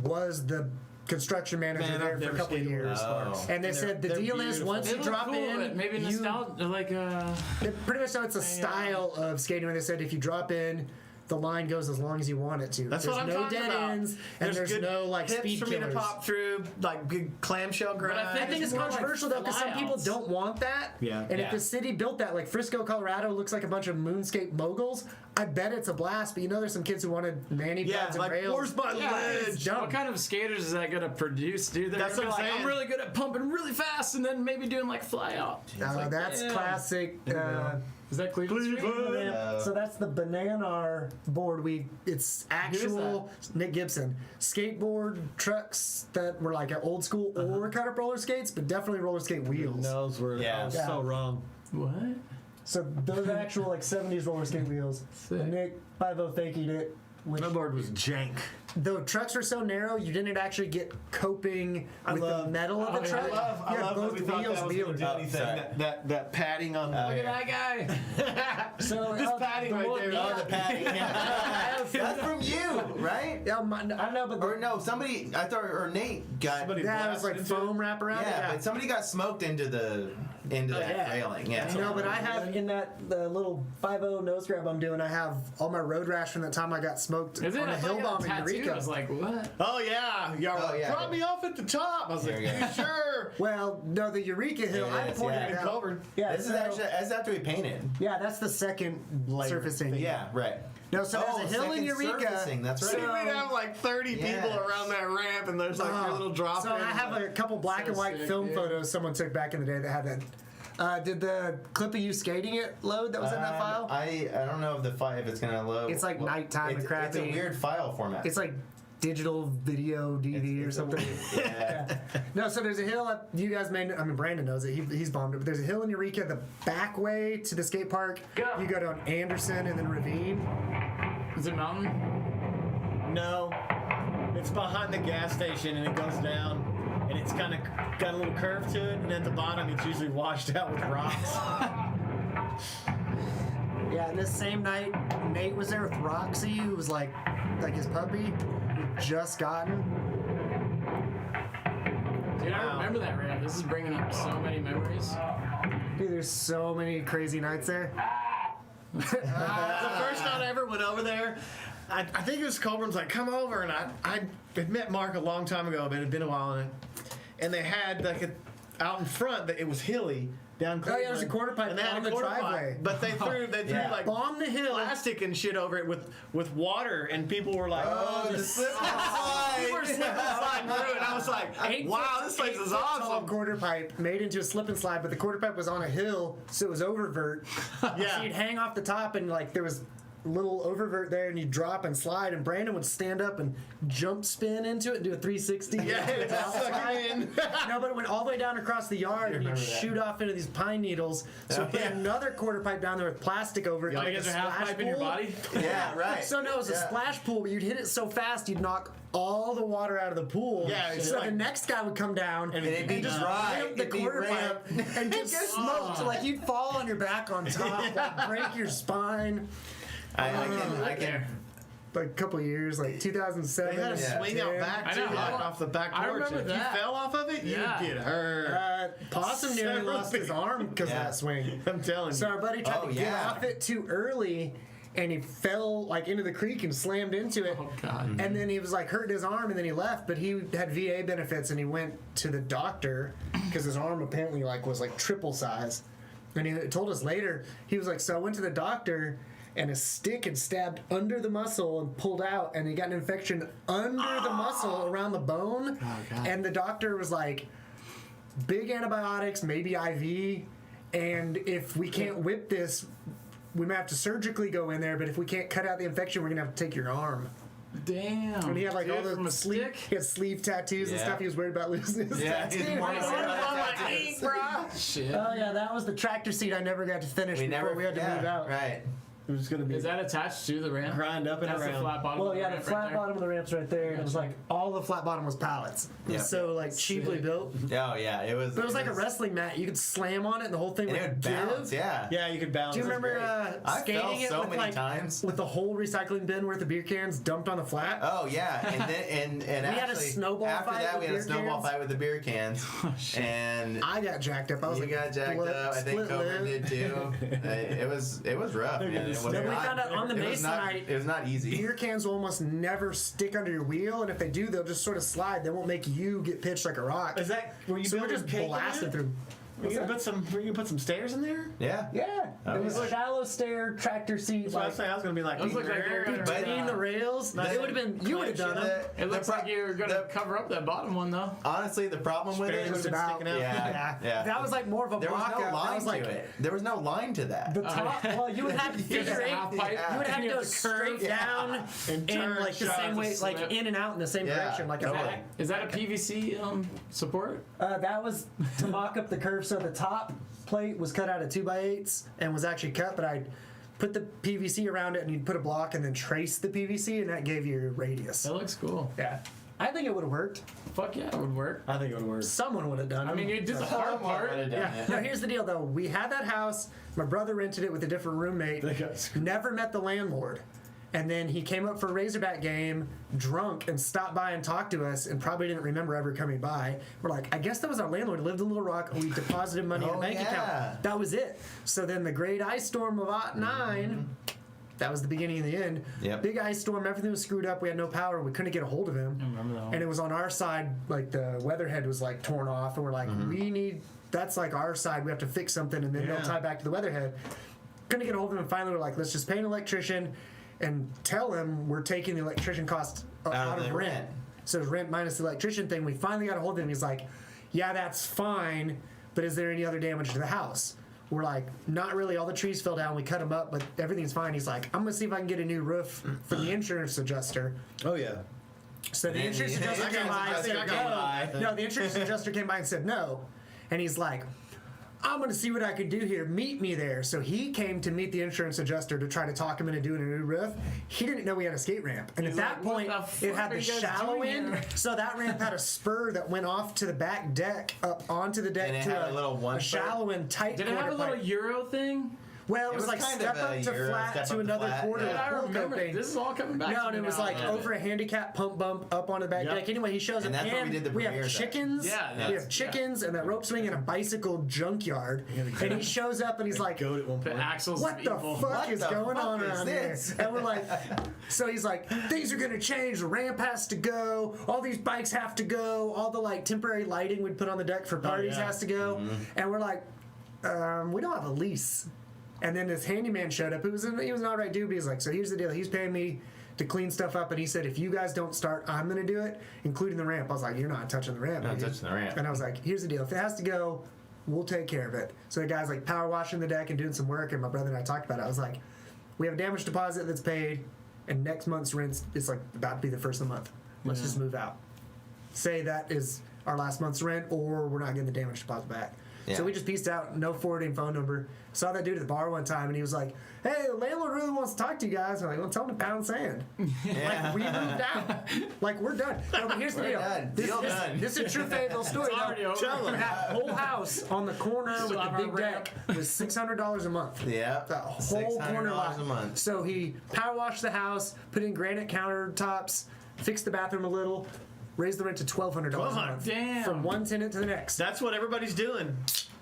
was the construction manager Man, there I've for a never couple of skated one of years. those parks. And they said the they're deal is beautiful. once They you look drop cool, in, but maybe you, nostalgia, like it pretty much know it's a style of skating where they said if you drop in, the line goes as long as you want it to. That's there's what I'm no talking dead about. ends, and there's good no like hips speed for me killers. to pop through, like good clamshell grind. I think it's more like controversial though because some people flyouts. don't want that. Yeah. And if Yeah. the city built that, like Frisco, Colorado, looks like a bunch of moonscape moguls, I bet it's a blast. But you know, there's some kids who wanted mani Yeah, pads and like rails. where's my yeah, ledge? it's dumb. what kind of skaters is that gonna produce, dude? They're That's gonna be what I'm like, saying. I'm really good at pumping really fast, and then maybe doing like fly out. That's damn. classic. Is that Cleveland? Street? So that's the Bananar board. It's actual Nick Gibson skateboard trucks that were like an old school or cut up roller skates, but definitely roller skate wheels. Those were Yeah. I was Yeah. so wrong. What? So those are actual like 70s roller skate wheels. Sick. Nick 5-0 faking it. Which My board was jank. the trucks were so narrow, you didn't actually get coping with the metal of the truck. I You had love that both we thought wheels that was wheeling. gonna do anything. sorry. That padding on the Look at that guy. So this padding right there. Oh, the patty. That's from you, right? Yeah, I know, but Or no, somebody. I thought, or Nate got. Somebody- yeah, it was like blasted into foam wrap around. Yeah, but somebody got smoked into that yeah. railing. Yeah. No, but I have in the little 5-0 nose grab I'm doing, I have all my road rash from the time I got smoked Is it? on a I thought hill you got bomb in tattooed. Eureka. I was like, what? Oh yeah, Oh, yeah. drop me off at the top. I was There like, you go. you sure? Well, no, the Eureka hill, There it I is, pointed yeah. it out. Covered. Yeah, This is so- actually that's after we painted. Yeah, that's the second surfacing. Yeah, right. No, so there's a hill in second Eureka. surfacing, that's So right. we'd have like 30 people Yes. around that ramp, and there's like your little drop. So in. I have a couple black and white sick, film dude. photos someone took back in the day that had that. Did the clip of you skating it load that was in that file? I don't know if if it's gonna load. It's like nighttime and It's a crappy. weird file format. It's like digital video DV or It's a something. weird- yeah. No, so there's a hill. You guys may. I mean, Brandon knows it. He's bombed it. But there's a hill in Eureka. The back way to the skate park. You go down Anderson and then Ravine. Is it mountain? No, it's behind the gas station, and it goes down, and it's kind of got a little curve to it, and at the bottom it's usually washed out with rocks. Yeah, and this same night, Nate was there with Roxy, who was like his puppy, who just gotten. Dude, I remember that ramp. This is bringing up so many memories. Dude, there's so many crazy nights there. The first night I ever went over there, I think it was Colburn's like, come over, and I had met Mark a long time ago, but it had been a while, and they had like out in front that it was hilly down. Oh, yeah, there's a quarter pipe and they had on a the quarter driveway. pipe, but they threw Yeah. like Bomb the hill. plastic and shit over it with water, and people were like, Oh, the slip and People were slide. slipping and sliding through it, and I was like, wow, this place is awesome. Quarter pipe made into a slip and slide, but the quarter pipe was on a hill, so it was oververt. So Yeah. you'd hang off the top, and like there was little oververt there, and you drop and slide, and Brandon would stand up and jump spin into it and do a 360. Yeah, it's suck it in. No, but it went all the way down across the yard, and you'd shoot off into these pine needles. So we put another quarter pipe down there with plastic over it. You like guys a are half splash pipe in your pool. body? Yeah, right. So no, it was a splash pool, but you'd hit it so fast you'd knock all the water out of the pool. Yeah, it's so like- the next guy would come down And it'd be just dry. ramp the It'd be quarter pipe ramp. and just smoke. So like you'd fall on your back on top, like break your spine. I can. Like a couple of years, like 2007. They had a Yeah. swing out back I too, know. like off the back porch. I remember If that. you fell off of it, Yeah. you'd get hurt. Possum nearly Several lost his people. arm because Yeah. of that swing. I'm telling So you. our buddy tried Oh, to get yeah. off it too early, and he fell like into the creek and slammed into it. Oh, God. And then he was like hurting his arm, and then he left. But he had VA benefits, and he went to the doctor because his arm apparently like was like triple size. And he told us later, he was like, so I went to the doctor, and a stick had stabbed under the muscle and pulled out, and he got an infection under the muscle around the bone. God. And the doctor was like, big antibiotics, maybe IV, and if we can't whip this, we might have to surgically go in there, but if we can't cut out the infection, we're gonna have to take your arm. Damn. And he had like Dude, all from a the sleeve, stick? he had sleeve tattoos and Yeah. stuff. He was worried about losing his Yeah, tattoos. he's more It's worried on about my tattoos. ink, bro. Shit. Oh yeah, that was the tractor seat I never got to finish We before never. we had to move out. Right. It was gonna be Is that attached to the ramp? grind up and That's the around. flat bottom. Well, of the yeah, the ramp flat right there? bottom of the ramp's right there, and it was like all the flat bottom was pallets. It was Yep. so like cheaply Sick. built. Oh yeah, it was. But it was like a wrestling mat. You could slam on it, and the whole thing And it would would bounce. give. Yeah. Yeah, you could balance. Do you it. remember I skating fell it so with many like times. with the whole recycling bin worth of beer cans dumped on the flat? Oh yeah, and then and We had a actually snowball after fight that with we had a beer snowball cans. fight with the beer cans, and I got jacked up. I was you like, got jacked up. I think split Coburn lip. did tue. It was rough. Man. It was Then we not- found out on the it was not- Masonite, It was not easy. beer cans will almost never stick under your wheel, and if they do, they'll just sort of slide. They won't make you get pitched like a rock. Is that were you So we're building just cake in blasting there? through. Were you gonna put some stairs in there? Yeah. Yeah, Oh, it was yeah. a shallow stair tractor seat, That's what I like was saying. I was gonna be like, Those look like they're gonna- between the rails. It would have been. You would have done it. It looks like you're gonna cover up that bottom one though. Honestly, the problem with Spares it would was have been about- sticking out. Yeah. That was like more of a There was block no out. That line was like to it. There was no line to that. the top. Well, you would have to Just figure a eight. half pipe. You would have to You go have to curve. straight down and turn, like the shove, same way, just like slip. in and out in the same Yeah, direction, like a totally. bag. Is that a PVC support? That was to mock up the curve. So the top plate was cut out of 2x8s and was actually cut, but I put the PVC around it and you'd put a block and then trace the PVC, and that gave you your radius. That looks cool. Yeah, I think it would have worked. Fuck yeah, it would work. I think it would work. Someone would have done it. I mean, you did the hard part. Yeah. Now here's the deal, though. We had that house. My brother rented it with a different roommate. They got screwed. Never met the landlord. And then he came up for a Razorback game, drunk, and stopped by and talked to us, and probably didn't remember ever coming by. We're like, I guess that was our landlord. He lived in Little Rock. We deposited money in a Oh, bank yeah. account. That was it. So then the great ice storm of '09. That was the beginning and the end. Yep. Big ice storm. Everything was screwed up. We had no power. We couldn't get a hold of him. I remember that one. And it was on our side, like the weatherhead was like torn off, and we're like, we need, that's like our side, we have to fix something, and then Yeah. they'll tie back to the weatherhead. Couldn't get a hold of him, and finally we're like, let's just pay an electrician and tell him we're taking the electrician cost out of of the rent. rent. So it's rent minus the electrician thing. We finally got a hold of him. He's like, yeah, that's fine, but is there any other damage to the house? We're like, not really. All the trees fell down. We cut them up, but everything's fine. He's like, I'm going to see if I can get a new roof from the insurance adjuster. Oh yeah. So the And insurance the- adjuster I came got- by I and think said I got no. No, the insurance adjuster came by and said no. And he's like, I'm going to see what I can do here. Meet me there. So he came to meet the insurance adjuster to try to talk him into doing a new roof. He didn't know we had a skate ramp. And He's at that like, "What point, the it had fuck are the you guys shallow doing end. here?" So that ramp had a spur that went off to the back deck, up onto the deck And it to had a little one spur? shallow end tight Did it have a quarter little pipe. Euro thing? Well, it was was like kind step of up a to Euro, flat step to up to another flat, quarter. yeah. I pool remember. coping. This is all coming back. No, to and me it was now. like Yeah. over a handicap pump bump up on the back Yep. deck. Anyway, he shows And up, that's what we did the we have premieres at. chickens. Yeah, we that's- have chickens and that rope swing and a bicycle junkyard. the And he shows up and he's like, Goat at one The point. axles. "What the evil. fuck What is the going fuck on is around this?" here?" And we're like, so he's like, "Things are gonna change. The ramp has to go. All these bikes have to go. All the like temporary lighting we'd put on the deck for parties yeah. has to go." And we're like, "We don't have a lease." And then this handyman showed up. He was an alright dude, but he's like, "So here's the deal. He's paying me to clean stuff up," and he said, "If you guys don't start, I'm gonna do it, including the ramp." I was like, "You're not touching the ramp." Not dude." touching the ramp. And I was like, "Here's the deal. If it has to go, we'll take care of it." So the guy's like power washing the deck and doing some work, and my brother and I talked about it. I was like, we have a damage deposit that's paid, and next month's rent is like about to be the first of the month. Let's just move out. Say that is our last month's rent, or we're not getting the damage deposit back. Yeah. So we just pieced out, no forwarding phone number. Saw that dude at the bar one time, and he was like, "Hey, the landlord really wants to talk to you guys." I'm like, "Well, tell him to pound sand." Like, we moved out. Like, we're done. No, but here's the deal. Done. This, Deal this, done. this is a true Fayetteville story. It's already though. over. That whole house on the corner with the big deck was $600 a month. Yeah. The whole corner lot. $600 a month. So he power washed the house, put in granite countertops, fixed the bathroom a little, raised the rent to $1,200 a month. Damn. From one tenant to the next. That's what everybody's doing.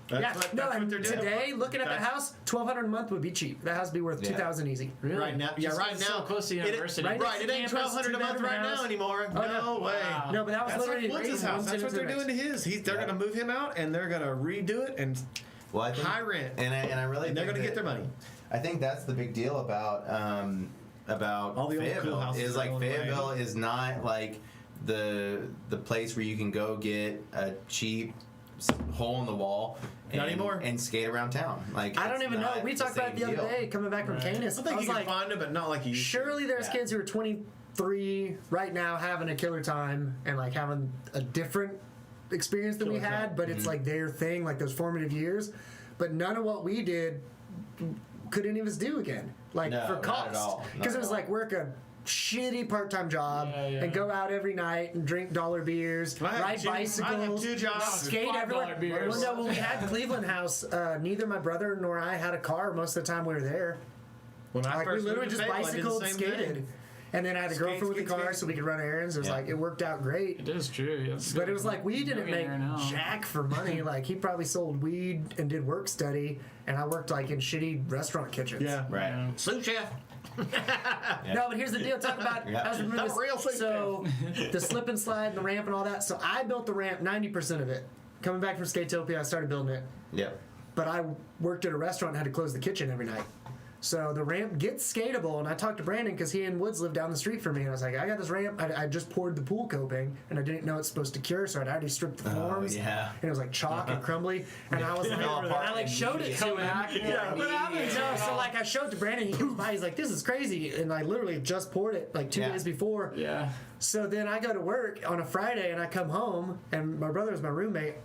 That's what and they're doing. today, looking at the house, $1,200 a month would be cheap. That house would be worth $2,000 easy. Really? Right now, yeah, Just right 'cause it's now. so close to It- university. right Right, it ain't Campus, 1,200 a month right two-bedroom now house. anymore. Oh, no way. No, but that was That's like literally Woods' raised house. one That's what tenant they're to the doing to next. his. They're gonna move him out, and they're gonna redo it, and Well, I think, high rent. and I really and they're think gonna get that- their money. I think that's the big deal about All the old Fayetteville cool houses is are like going away. Fayetteville is not like the place where you can go get a cheap hole in the wall Not anymore. and skate around town. Like I don't it's even know. not We talked about it the same other deal. day coming back from Right. Canis. I I think was you like, can find them, but not like you used to. surely there's Yeah. kids who are 23 right now having a killer time and like having a different experience than we Killer had, time. but it's like their thing, like those formative years. But none of what we did could any of us do again, like No, for not cost, at all. Not because it at was all. like work a shitty part-time job Yeah, yeah. and go out every night and drink dollar beers, I had ride two- I had bicycles, two jobs. skate $5 everywhere. beers. Well, no, when we had Cleveland House, neither my brother nor I had a car most of the time we were there. When I Like we first literally moved to just Fayetteville, I did the bicycled and same skated. thing. And then I had a Skate, girlfriend with skate, a car skate. so we could run errands. It was Yeah. like, it worked out great. It is true. Yes. But it was like we didn't make Millionaire now. jack for money. Like he probably sold weed and did work study, and I worked like in shitty restaurant kitchens. Yeah. Right. Yeah. Sous chef. No, but here's the deal. Talk about Yeah. I was remembering Not real food so the slip and slide and the ramp and all that. So I built the ramp 90% of it. Coming back from Skatopia, I started building it. Yep. But I worked at a restaurant and had to close the kitchen every night. So the ramp gets skatable, and I talked to Brandon because he and Woods lived down the street from me, and I was like, I got this ramp. I just poured the pool coping, and I didn't know it's supposed to cure, so I'd already stripped the forms. yeah. And it was like chalk and crumbly, and I was like, fell apart I like showed it to him. Yeah, what happened? No, so like I showed it to Brandon, he comes by, he's like, this is crazy, and I literally just poured it like 2 Yeah. days before. Yeah. So then I go to work on a Friday, and I come home, and my brother was my roommate,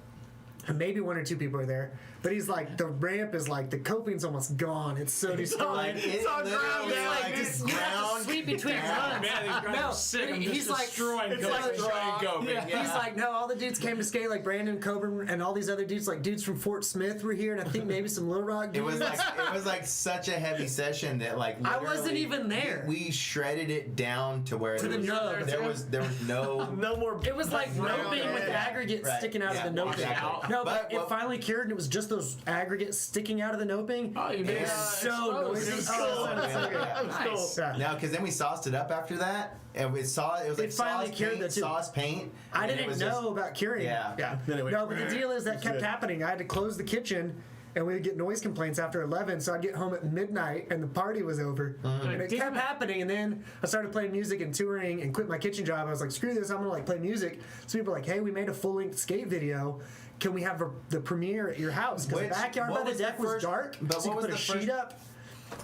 and maybe 1 or 2 people are there. But he's like, the ramp is like, the coping's almost gone. It's so destroyed. Like, It's it on literally, ground. It's like, like, this, you have to ground sweep between runs. Man, these guys No, are sick. I'm he's just like, destroying it's coping. like Destroying coping. Yeah. He's like, no, all the dudes came to skate, like Brandon, Coburn, and all these other dudes, like dudes from Fort Smith were here, and I think maybe some Little Rock dudes. It was like such a heavy session that like I wasn't literally even there. We shredded it down to where To the nub. there was no No more. It was like noping with yeah. aggregate Right. sticking out Yeah, of the noping. exactly. No, but But it finally cured, and it was just those aggregates sticking out of the noping. Oh, you It made was so noisy. It was Oh, cool. it was so good. That was cool. Nice. Yeah. No, because then we sauced it up after that, and it was like It finally sauce cured paint, the two. sauce paint. I and it didn't was know just- about curing. Yeah. Anyway. No, but the deal is that It's kept good. happening. I had to close the kitchen, and we would get noise complaints after 11. So I'd get home at midnight, and the party was over. And it Damn kept it. happening. And then I started playing music and touring, and quit my kitchen job. I was like, screw this. I'm gonna like play music. So people were like, hey, we made a full length skate video. Can we have the premiere at your house? Because the Which- backyard what by the was the deck was first- dark. but so you what could was put a the sheet first- up.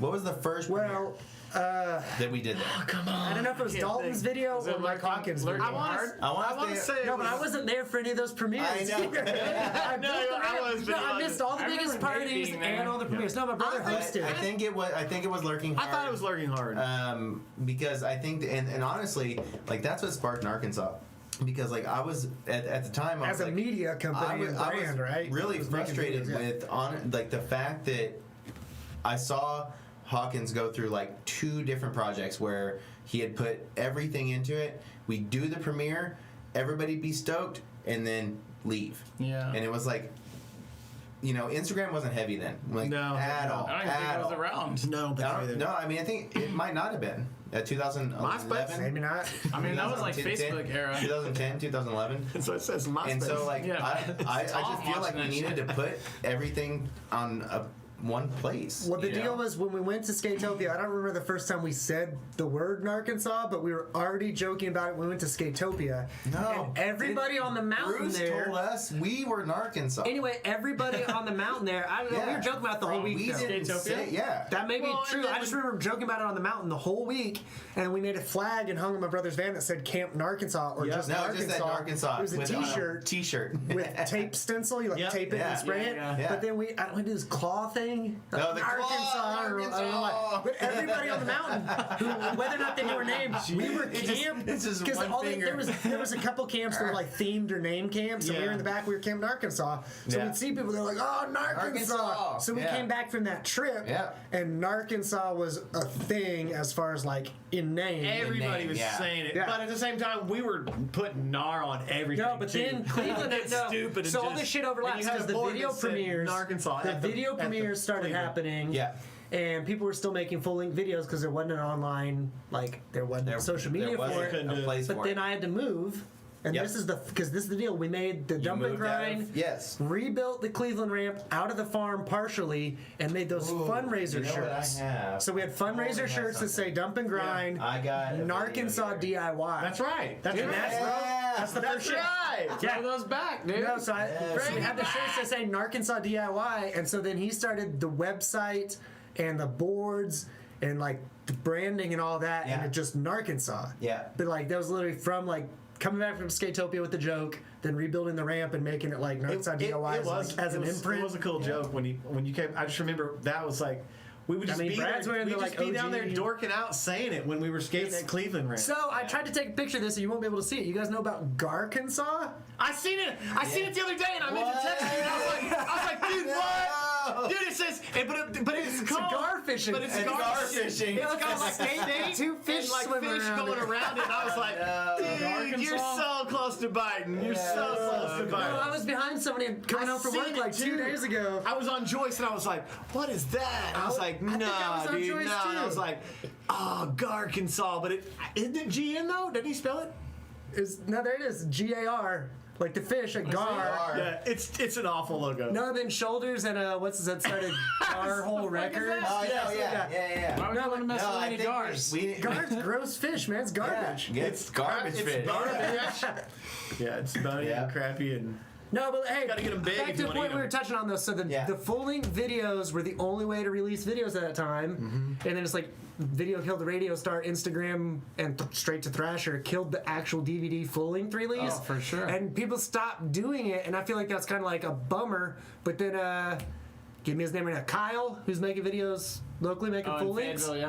What was the first Well, that we did there? I don't know if it was can't Dalton's think. video Was it or Mike Lurking- Hawkins' Lurking video. Hard? I I want want to say. No, it but I was- wasn't there for any of those premieres. I know. either. I No, built the I ramp. was, No, but I you missed all the I biggest remember Nate parties being there. and all the premieres. No, my brother hosted. I think it was lurking. I thought Hard. it was lurking hard. Because I think, and honestly, like that's what sparked Gnarkansas. Because like I was at the time, I As was a like, media company and I was brand, right? really It was making frustrated videos, yeah. with like the fact that I saw Hawkins go through like 2 different projects where he had put everything into it. We do the premiere, everybody be stoked, and then leave. Yeah. And it was like, Instagram wasn't heavy then, like No, at no. all. I don't even think at it was all. around. no, but I don't- No, I mean I think it might not have been 2011. MySpace? Maybe not. I mean, that was like 2010, Facebook era. 2010, 2011. So it says MySpace. And so, like, Yeah. I Tom just feel like watching we that needed shit. to put everything on one place. Well, the you deal know? was when we went to Skatopia, I don't remember the first time we said the word Gnarkansas, but we were already joking about it when we went to Skatopia. No. And everybody on the mountain Bruce there. told us we were Gnarkansas. Anyway, everybody on the mountain there, I don't know, we were joking about it the whole week. We though. didn't say, yeah. That may be Well, true. and then I just remember joking about it on the mountain the whole week, and we made a flag and hung on my brother's van that said Camp Gnarkansas or just No, Gnarkansas. just that Gnarkansas. It was a with, T-shirt. T-shirt. With tape stencil, you like Yep. tape it Yeah. and spray it. Yeah, yeah. But then I don't do this claw thing. No, the claw, I don't know why. Arkansas. But everybody on the mountain, whether or not they knew our name, we were camped. It's just Because one finger. there was a couple camps that were like themed or named camps, and we were in the back. We were Camp Gnarkansas, so Yeah. we'd see people. They're like, "Oh, Gnarkansas!" Arkansas. So we Yeah. came back from that trip, Yeah. and Gnarkansas was a thing as far as like in name. Everybody was Yeah. saying it, Yeah. but at the same time, we were putting gnar on everything. No, but too. then Cleveland, It's no. stupid. So and all just- this shit and overlaps you had because a the board video that said premieres, Gnarkansas the at video at premieres started Cleveland. happening. Yeah. And people were still making full length videos because there wasn't an online, like there wasn't social media there for wasn't it. Couldn't do a it. place But for then it. I had to move, and Yep. this is the deal. We made the dump and moved out of- grind. yes. Rebuilt the Cleveland ramp out of the farm partially, and made those Ooh, fundraiser you know what I shirts. have? So we had fundraiser have shirts that say something. dump and grind. I got a video Gnarkansas here. DIY. That's right. That's Dude, right. that's, bro, that's the first That's shit. right. Throw those back, dude. No, so we had the shirts that say Gnarkansas DIY, and so then he started the website and the boards and like the branding and all that, and Yeah. it just Gnarkansas. Yeah. But like that was literally from like coming back from Skatopia with the joke, then rebuilding the ramp and making it like Gnarkansas DIY It was as an it was, imprint. It was a cool joke when you came. I just remember that was like we would just mean, be Brad's there. wearing We'd the, just like, be down there OG. dorking out saying it when we were skating at Cleveland Ramp. So I tried to take a picture of this, and you won't be able to see it. You guys know about Gnarkansas? I seen it. I seen it the other day, and I meant to text you. And I was like, dude, what? Dude, it says, but it's called Cigar fishing. But it's And cigar cigar fishing. fishing. It's got like Skate, two fish and like swimming fish around going it. around it. And I was like, dude, you're so close to biting. You're so close to No, biting. I was behind somebody coming home from seen work it like 2 too. days ago. I was on Joyce and I was like, what is that? And I was like, I think I was nah, on dude, Joyce no. And I too. was like, oh, Gnarkansas. But isn't it GN though? Didn't he spell it? No, there it is. GAR. Like the fish at Gar. Yeah, it's an awful logo. No, then shoulders and what's that started? Gar hole records. Oh, Yes, yeah. Why would you want to mess No, with I any think Gars? we Gar's gross fish, man. It's garbage. it's garbage It's fish. garbage. Yeah, it's bony Yeah. and crappy and. No, but hey, Gotta get 'em big back if to you the wanna point eat we were 'em. touching on though. So the full length videos were the only way to release videos at that time, and then it's like video killed the radio star, Instagram, and straight to Thrasher killed the actual DVD full length release. Oh, for sure. And people stopped doing it, and I feel like that's kind of like a bummer. But then, give me his name right now, Kyle, who's making videos locally, making Oh, full in lengths. Fayetteville,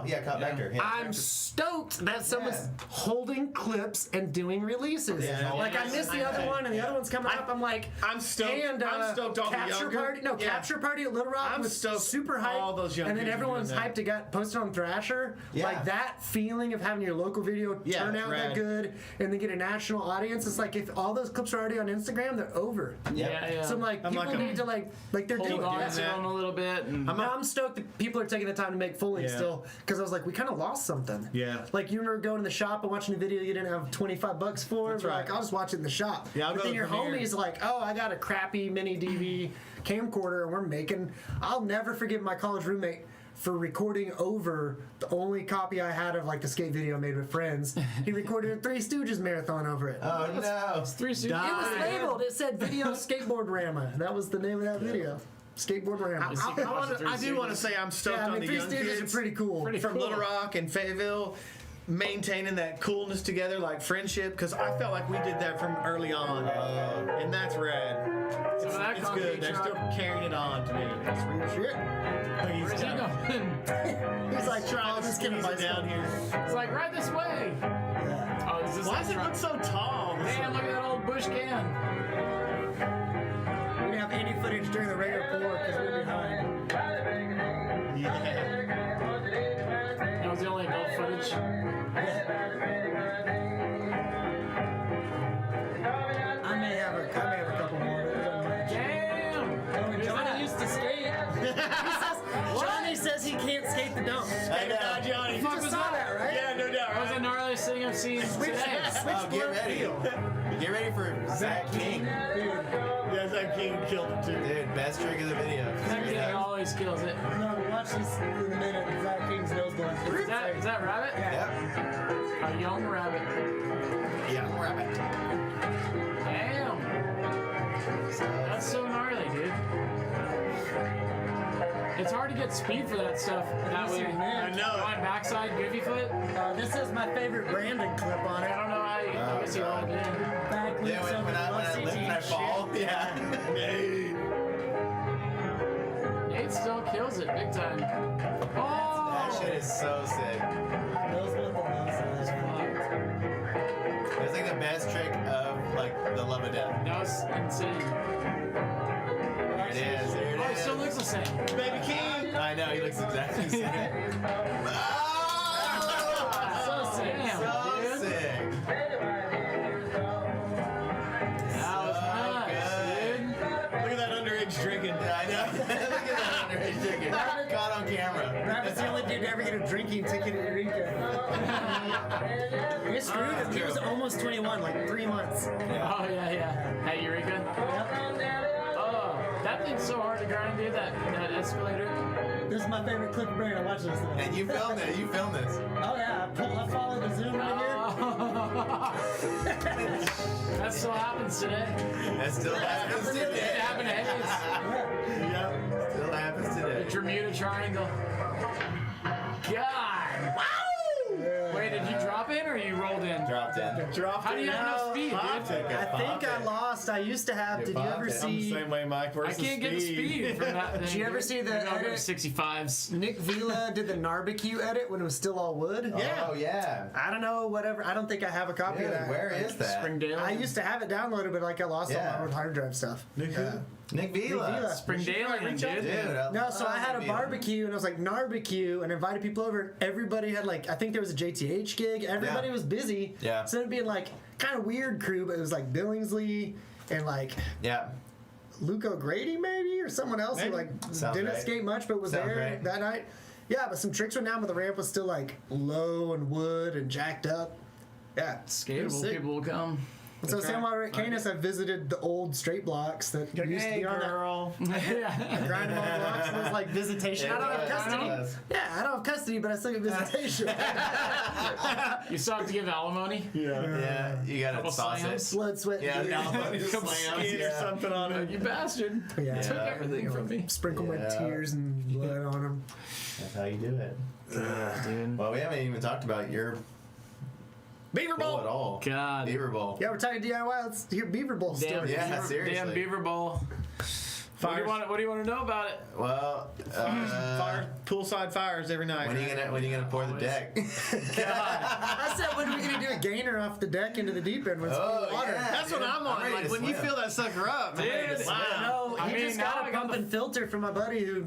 yeah. Kyle Vector. Yeah, I'm stoked that someone's holding clips and doing releases. Yeah. Like I missed the other one, and the other one's coming up. I'm like, I'm stoked. And I'm stoked all the Capture younger- Party. No, Yeah. Capture Party at Little Rock I'm was stoked super hyped. all those young and then kids are everyone's doing that. hyped. It got posted on Thrasher. Yeah. Like that feeling of having your local video Yeah, turn it's out rad. that good, and then get a national audience. It's like if all those clips are already on Instagram, they're over. Yeah. So I'm like, I'm people like, need to like they're Hold doing on that. to them a little bit. And Now I'm stoked that people are taking the time to make full length Yeah. still, because I was like, we kind of lost something. Yeah. Like you remember going to the shop and watching a video you didn't have $25 for. That's but right. Like I'll just watch it in the shop. Yeah, I'll but go then to your Premiere. homie's like, oh, I got a crappy mini DV camcorder, and we're making. I'll never forgive my college roommate for recording over the only copy I had of like the skate video I made with friends. He recorded a Three Stooges marathon over it. Oh no. Three suits. It was Damn. labeled. It said Video Skateboard Rama. That was the name of that video. Skateboard Rama. I do want to say I'm stoked Yeah, I on mean, the Three young Stooges kids are pretty cool. from Little Rock and Fayetteville maintaining that coolness together, like friendship, because I felt like we did that from early on, and that's rad. It's, that it's concrete good. They're truck- still carrying it on to me. That's real shit. Where's he going? He's like Trying to skinny down here. It's like, right this way. Oh, is this Why that does it truck? look so tall? Damn, look at that old bush can. We didn't have any footage during the regular pour because we were behind. Yeah. That was the only adult footage. I may have a couple more. But it doesn't matter. Damn. When Johnny used to skate, Johnny says he can't skate the dump. I know. Johnny. You just saw that, right? Yeah, no doubt. That was the gnarliest thing I've seen today. Oh, get ready. Get ready for Zach King. Yeah, Zach King killed it too. Dude, best trick of the video. That kid always kills it. No, watch this in a minute. Zach King's nose going. Is that rabbit? Yep. A young rabbit. Yeah, rabbit. Damn. That's so gnarly, dude. It's hard to get speed for that stuff that way. I know. On backside, goofy foot. This is my favorite Brandon clip on I it. don't know how you. I guess you God. rolled in. Back Yeah, when I lift and I fall. Yeah. Nate still kills it big time. Oh! That shit is so sick. Knows what the nose is. It's like the best trick of like the love of death. That was insane. There it is. There it Oh, he is. still looks the same. Baby King. I know, he looks exactly the same. So sick. So Damn, dude. sick. That was nice, dude. Look at that underage drinking. I know. Look at that underage drinking. Caught on camera. Rabbit's the only dude to ever get a drinking ticket at Eureka. They screwed him. He was almost 21, like 3 months. Oh, yeah. Hey, Eureka. Oh, that thing's so hard to grind, dude, that escalator. This is my favorite clip of Brandon. Watch this. And you filmed it. You filmed this. Oh yeah, I followed the zoom right here. That still happens today. That still happens It today. happened to Hayes. Yep. Still happens The today. Bermuda Triangle. God. Wow! Wait, did you drop in or you rolled in? Dropped in. Dropped How do you it. have enough speed, Popped dude? it. I think I lost. I used to have. Did you ever I'm the see same way, Mike. I Where's the can't get the speed from that thing. Did you ever see the Maybe I'll go to edit? 65s. Nick Vila did the Narbecue edit when it was still all wood? Yeah. Oh, yeah. I don't know, whatever. I don't think I have a copy of Dude, that. where is that? Springdale. I used to have it downloaded, but like I lost all Yeah. my old hard drive stuff. Nick who? Nick Vila. Vila. Springdalian, dude. Dude. No, so I had a Nick Vila. barbecue and I was like Narbecue and invited people over. Everybody had like, I think there was a JTH gig. Everybody Yeah. was busy. Yeah. So it'd be like kind of weird crew, but it was like Billingsley and like Yeah. Luke O'Grady maybe or someone else who Maybe. like Sounds didn't right. skate much but was Sounds there right. that night. Yeah, but some tricks went down, but the ramp was still like low and wood and jacked up. Yeah, it was Skatable sick. people will come. So Sam, while we were at Canis, I visited the old straight blocks that used to Hey, be on that. girl. Yeah. Grind them on blocks. It was like visitation. I don't have custody. Yeah, I don't have custody, but I still get visitation. You still have to give alimony? Yeah. You got to Couple sauce slams. it. Blood, sweat, Yeah. tears. Alimony Couple slams. Skin or Yeah. something on it. You bastard. Yeah. Took Yeah. everything from me. Sprinkle my Yeah. tears and blood on them. That's how you do it. Dude. Well, we haven't even talked about your Beaver bowl at Bowl. all. God. Beaver Bowl. Yeah, we're talking DIY. Let's hear Beaver Bowl Damn, stories. Yeah, Beaver, seriously. damn Beaver Bowl. What do you want to know about it? Well, Fire, poolside fires every night. when are you gonna pour the deck? I said, when are we going to do a gainer off the deck into the deep end with Oh, water? yeah. That's what I'm on. ready Like to when you swim. fill that sucker up, Dude, man. No, I he mean, just now got I a got pump the- and filter from my buddy who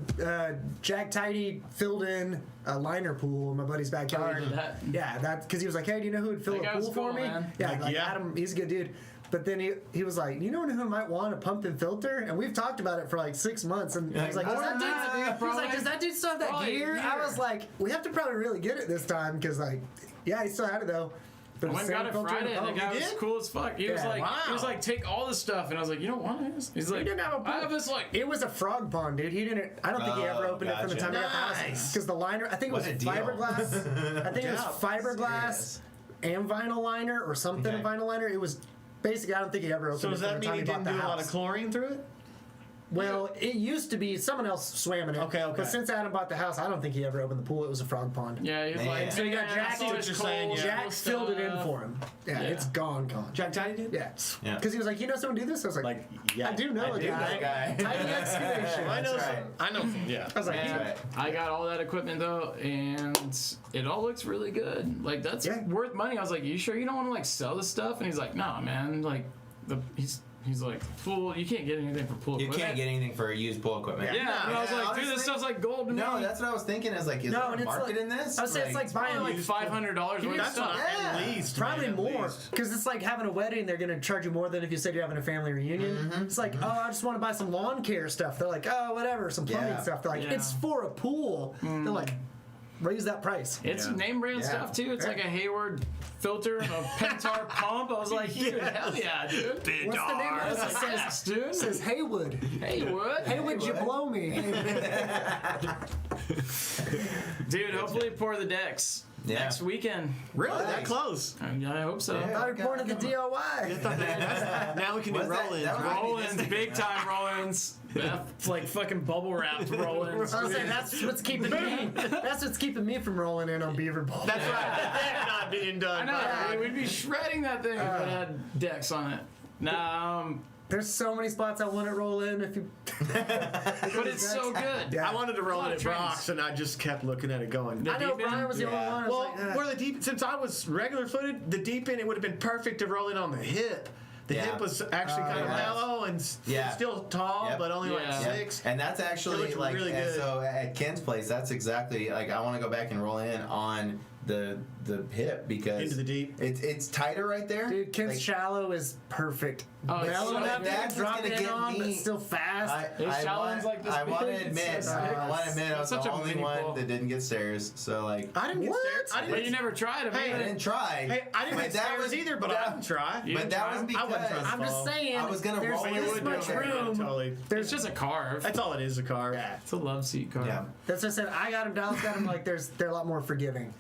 Jack Tidy filled in a liner pool in my buddy's backyard. did that? Yeah, that because he was like, hey, do you know who would fill That a guy was pool for cool, me? man. Yeah, Like, like yeah. Adam, he's a good dude. But then he was like, you know who might want a pump and filter? And we've talked about it for like 6 months. And I was like, More does that than that, dude, dude, he was like, probably. does that dude still have that Probably a gear? I year. was like, we have to probably really get it this time because like, yeah, he still had it though. But I went the and got same it filter Friday, and the pump. guy You was did? cool as fuck. He was Yeah. like, Wow. take all this stuff, and I was like, you don't want this? He's like, He didn't have a pool. I have this like. It was a frog pond, dude. He didn't. I don't think he ever Oh, opened it from the gotcha. time he got the house Nice. because the liner. I think it was What a deal. fiberglass. I think it was Yeah. fiberglass and vinyl liner or something Okay. vinyl liner. It was basically. I don't think he ever opened So it does from that the mean time you he bought didn't the do a lot house. of chlorine through it? Well, it used to be someone else swam in it. Okay. But since Adam bought the house, I don't think he ever opened the pool. It was a frog pond. Yeah, he was Man. like, So you got "Man, Jack- I saw I see this what you're saying, cold yeah. Jack filled it in stuff." for him. Yeah, Yeah. it's gone. Jack Tidy did? Yeah. Yeah. Because he was like, you know someone do this? I was like, yeah. I do know I a do know guy. a guy. Tiny excavation. I know. That's right. I know. Yeah. I was like, Man, yeah. right. I got all that equipment though, and it all looks really good. Like that's Yeah. worth money. I was like, "You sure you don't want to like sell this stuff?" And he's like, "Nah, man. Like he's like, pool. You can't get anything for pool You equipment." can't get anything for used pool equipment. Yeah, and I was like, "Dude, honestly, this stuff's like gold to me." No, that's what I was thinking. Is like, is No, there and a it's market like- in this? I would say it's like buying Probably like $500 worth of That's what stuff. I, at least. Probably man, at more, least. because it's like having a wedding. They're gonna charge you more than if you said you're having a family reunion. It's like, oh, I just want to buy some lawn care stuff. They're like, oh, whatever, some plumbing Yeah. stuff. They're like, Yeah. it's for a pool. They're like, raise that price. It's name brand stuff too. It's like a Hayward filter and a Pentar pump. I was like, dude, hell yeah, dude. What's the name of That's it? a gas, dude. It says Haywood. Haywood. Hey, would you blow me? Dude, hopefully pour the decks next weekend. Really? Nice. That close? I hope so. I reported the DIY. Now we can do What's that? roll-ins, That was right? Roll-ins, big time roll-ins. Like fucking bubble wrapped roll-ins. I was saying that's what's keeping me. That's what's keeping me from rolling in on Beaver Bowl. That's right. That's not being done. I know, right? we'd be shredding that thing if it had decks on it. Nah, There's so many spots I want to roll in. If you, but it's so good. Yeah. I wanted to roll A lot it of at trains. Brock's, and I just kept looking at it going. The I know deep end? Brian was the only Yeah. one. I Well, was like, where the deep, since I was regular footed, the deep end, it would have been perfect to roll it on the hip. The Yeah. hip was actually kind of yeah. mellow and still tall, Yep. but only like Yeah. 6. And that's actually It looked like, really and good. so at Ken's place, that's exactly like I want to go back and roll in on the hip because Into the deep. It's tighter right there. dude, Kent's Like, shallow is perfect. Oh, it's Mellow so enough good. that That's you what's drop gonna in get on, but me. still fast. His shallow one's like this I want to big. admit, It's so I want to sick. admit, I was Such the a only mini one pool. that didn't get stairs. So like, I didn't get What? stairs. I But didn't, you never tried it, Hey, I man. didn't try. hey, I didn't But get that stairs was- either, but that- I would try. You But didn't that try was them? I wouldn't try because them. I'm just saying. I was gonna there's roll this it. much Okay. room. Totally. It's just a carve. That's all it is, a car. It's a love seat carve. Yeah. That's what I said. I got him. Dallas got him. Like they're a lot more forgiving.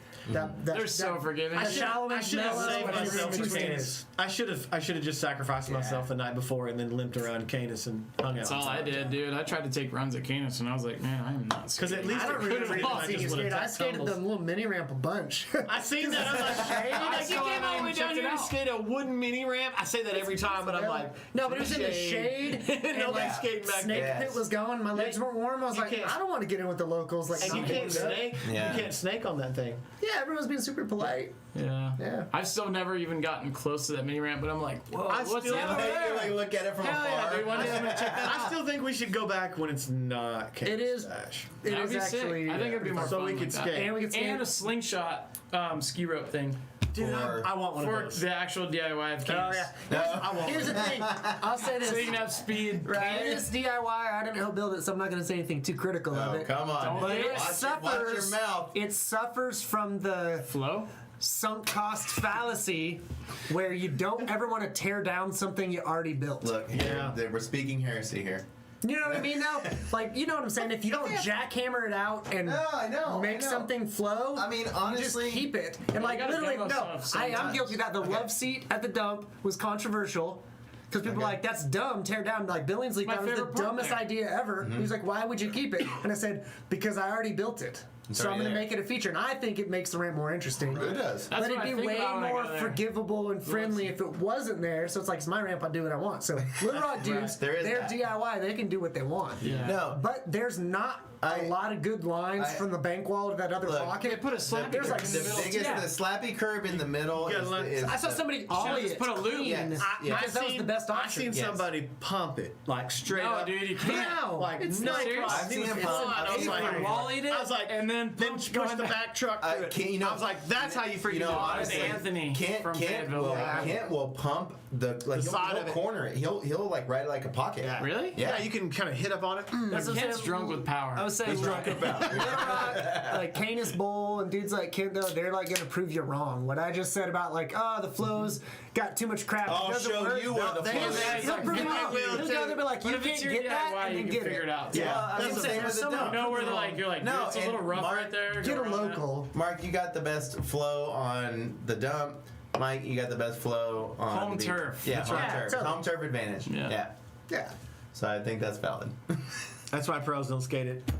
They're so forgiving. I shallow I and should have mellow saved and myself two for stairs. Canis. I should have just sacrificed myself the night before and then limped around Canis and hung out. That's all I did, dude. I tried to take runs at Canis, and I was like, man, I am not Because at skating. least I don't it could've remember been, even I seeing just you would've skate. I took skated tumbles. the little mini ramp a bunch. I seen that. I was like, Shade. I'm like, you came all the way down here to skate a wooden mini ramp. I say that every time, but I'm like, no, but it was in the shade. and Nobody's like, skating back Snake there. pit was going. My legs weren't warm. I was You like, can't- I don't want to get in with the locals. Like, And you not can't doing that. snake. Yeah. You can't snake on that thing. Yeah, everyone's being super polite. Yeah. Yeah. I've still never even gotten close to that mini ramp, but I'm like, whoa, I what's still- over You there? like look at it from Hell yeah, afar. dude. One day I'm gonna check that I out. still think we should go back when it's not Canis. It is. Dash. It That'd is be sick. actually. I think it'd be more So fun we like could that. skate. And we could skate. And a slingshot ski rope thing Dude, Or- I want one for of those. the actual DIY of Oh Canis. yeah. No. I want Here's one. the thing. I'll say this. So you can have speed. Right. This DIY, I didn't help build it, so I'm not going to say anything too critical of Oh, it. come on. But it Watch your mouth. It suffers from the Flow? sunk cost fallacy, where you don't ever want to tear down something you already built. Look, we're speaking heresy here. You know what I mean? Now, like, you know what I'm saying? If you don't jackhammer it out and No, I know. make something flow, I mean, you honestly, just keep it. And like, gotta literally, demo no, stuff I'm sometimes. guilty of that. The love seat at the dump was controversial. Because people were like, that's dumb, tear down. Like, Billingsley My thought it was the favorite part dumbest there. idea ever. He was like, why would you keep it? And I said, because I already built it. So I'm already going to there. make it a feature. And I think it makes the ramp more interesting. It does. That's But what it'd I be think way about when I more go there. forgivable and friendly if it wasn't there. So it's like, it's my ramp, I do what I want. So Little Rock dudes, There is they're that. DIY, they can do what they want. Yeah. No. But there's not a lot of good lines from the bank wall to that other Look, pocket. They put a slap There's curb like in The the middle. biggest, Yeah. the slappy curb in the middle Yeah, is, look, is I saw somebody ollie just it put a loop. clean, Yes. because that was the best I option. seen Yes. somebody pump it like straight No, up. dude, you can't. How? Like It's no not- problem. I've He seen was him fine. pump. I was He like, wallied it I was like, and then push going the back. back truck through it. you know, I was like, that's how you freaking you know, do it. honestly, Anthony from Kent Fayetteville. will, Yeah. Kent will pump the side he'll of it. corner it. He'll like ride it like a pocket. Yeah. Really? Yeah. Yeah, you can kind of hit up on it. That's what I'm Kent's saying. drunk with power. I was saying, Drunk about. Little Rock, like Canis Bowl and dudes like Kent, though, they're like gonna prove you wrong. What I just said about like, the flows got too much crap. I'll it doesn't show work. you where the they- flow they- is. He'll prove you wrong. will, He'll too. go there, be like, But you if it's can't your get that, DIY, and you then can get figure it out. Yeah, That's I'm the saying same there's with the some dump. You know where they're like, you're like, No, dude, it's a little and rough Mark- right there. Get go a around that. local. Mark, you got the best flow on the dump. Mike, you got the best flow on Home the turf. Yeah, That's home right. turf. Totally. Home turf advantage. Yeah. Yeah. Yeah. So I think that's valid. That's why pros don't skate it.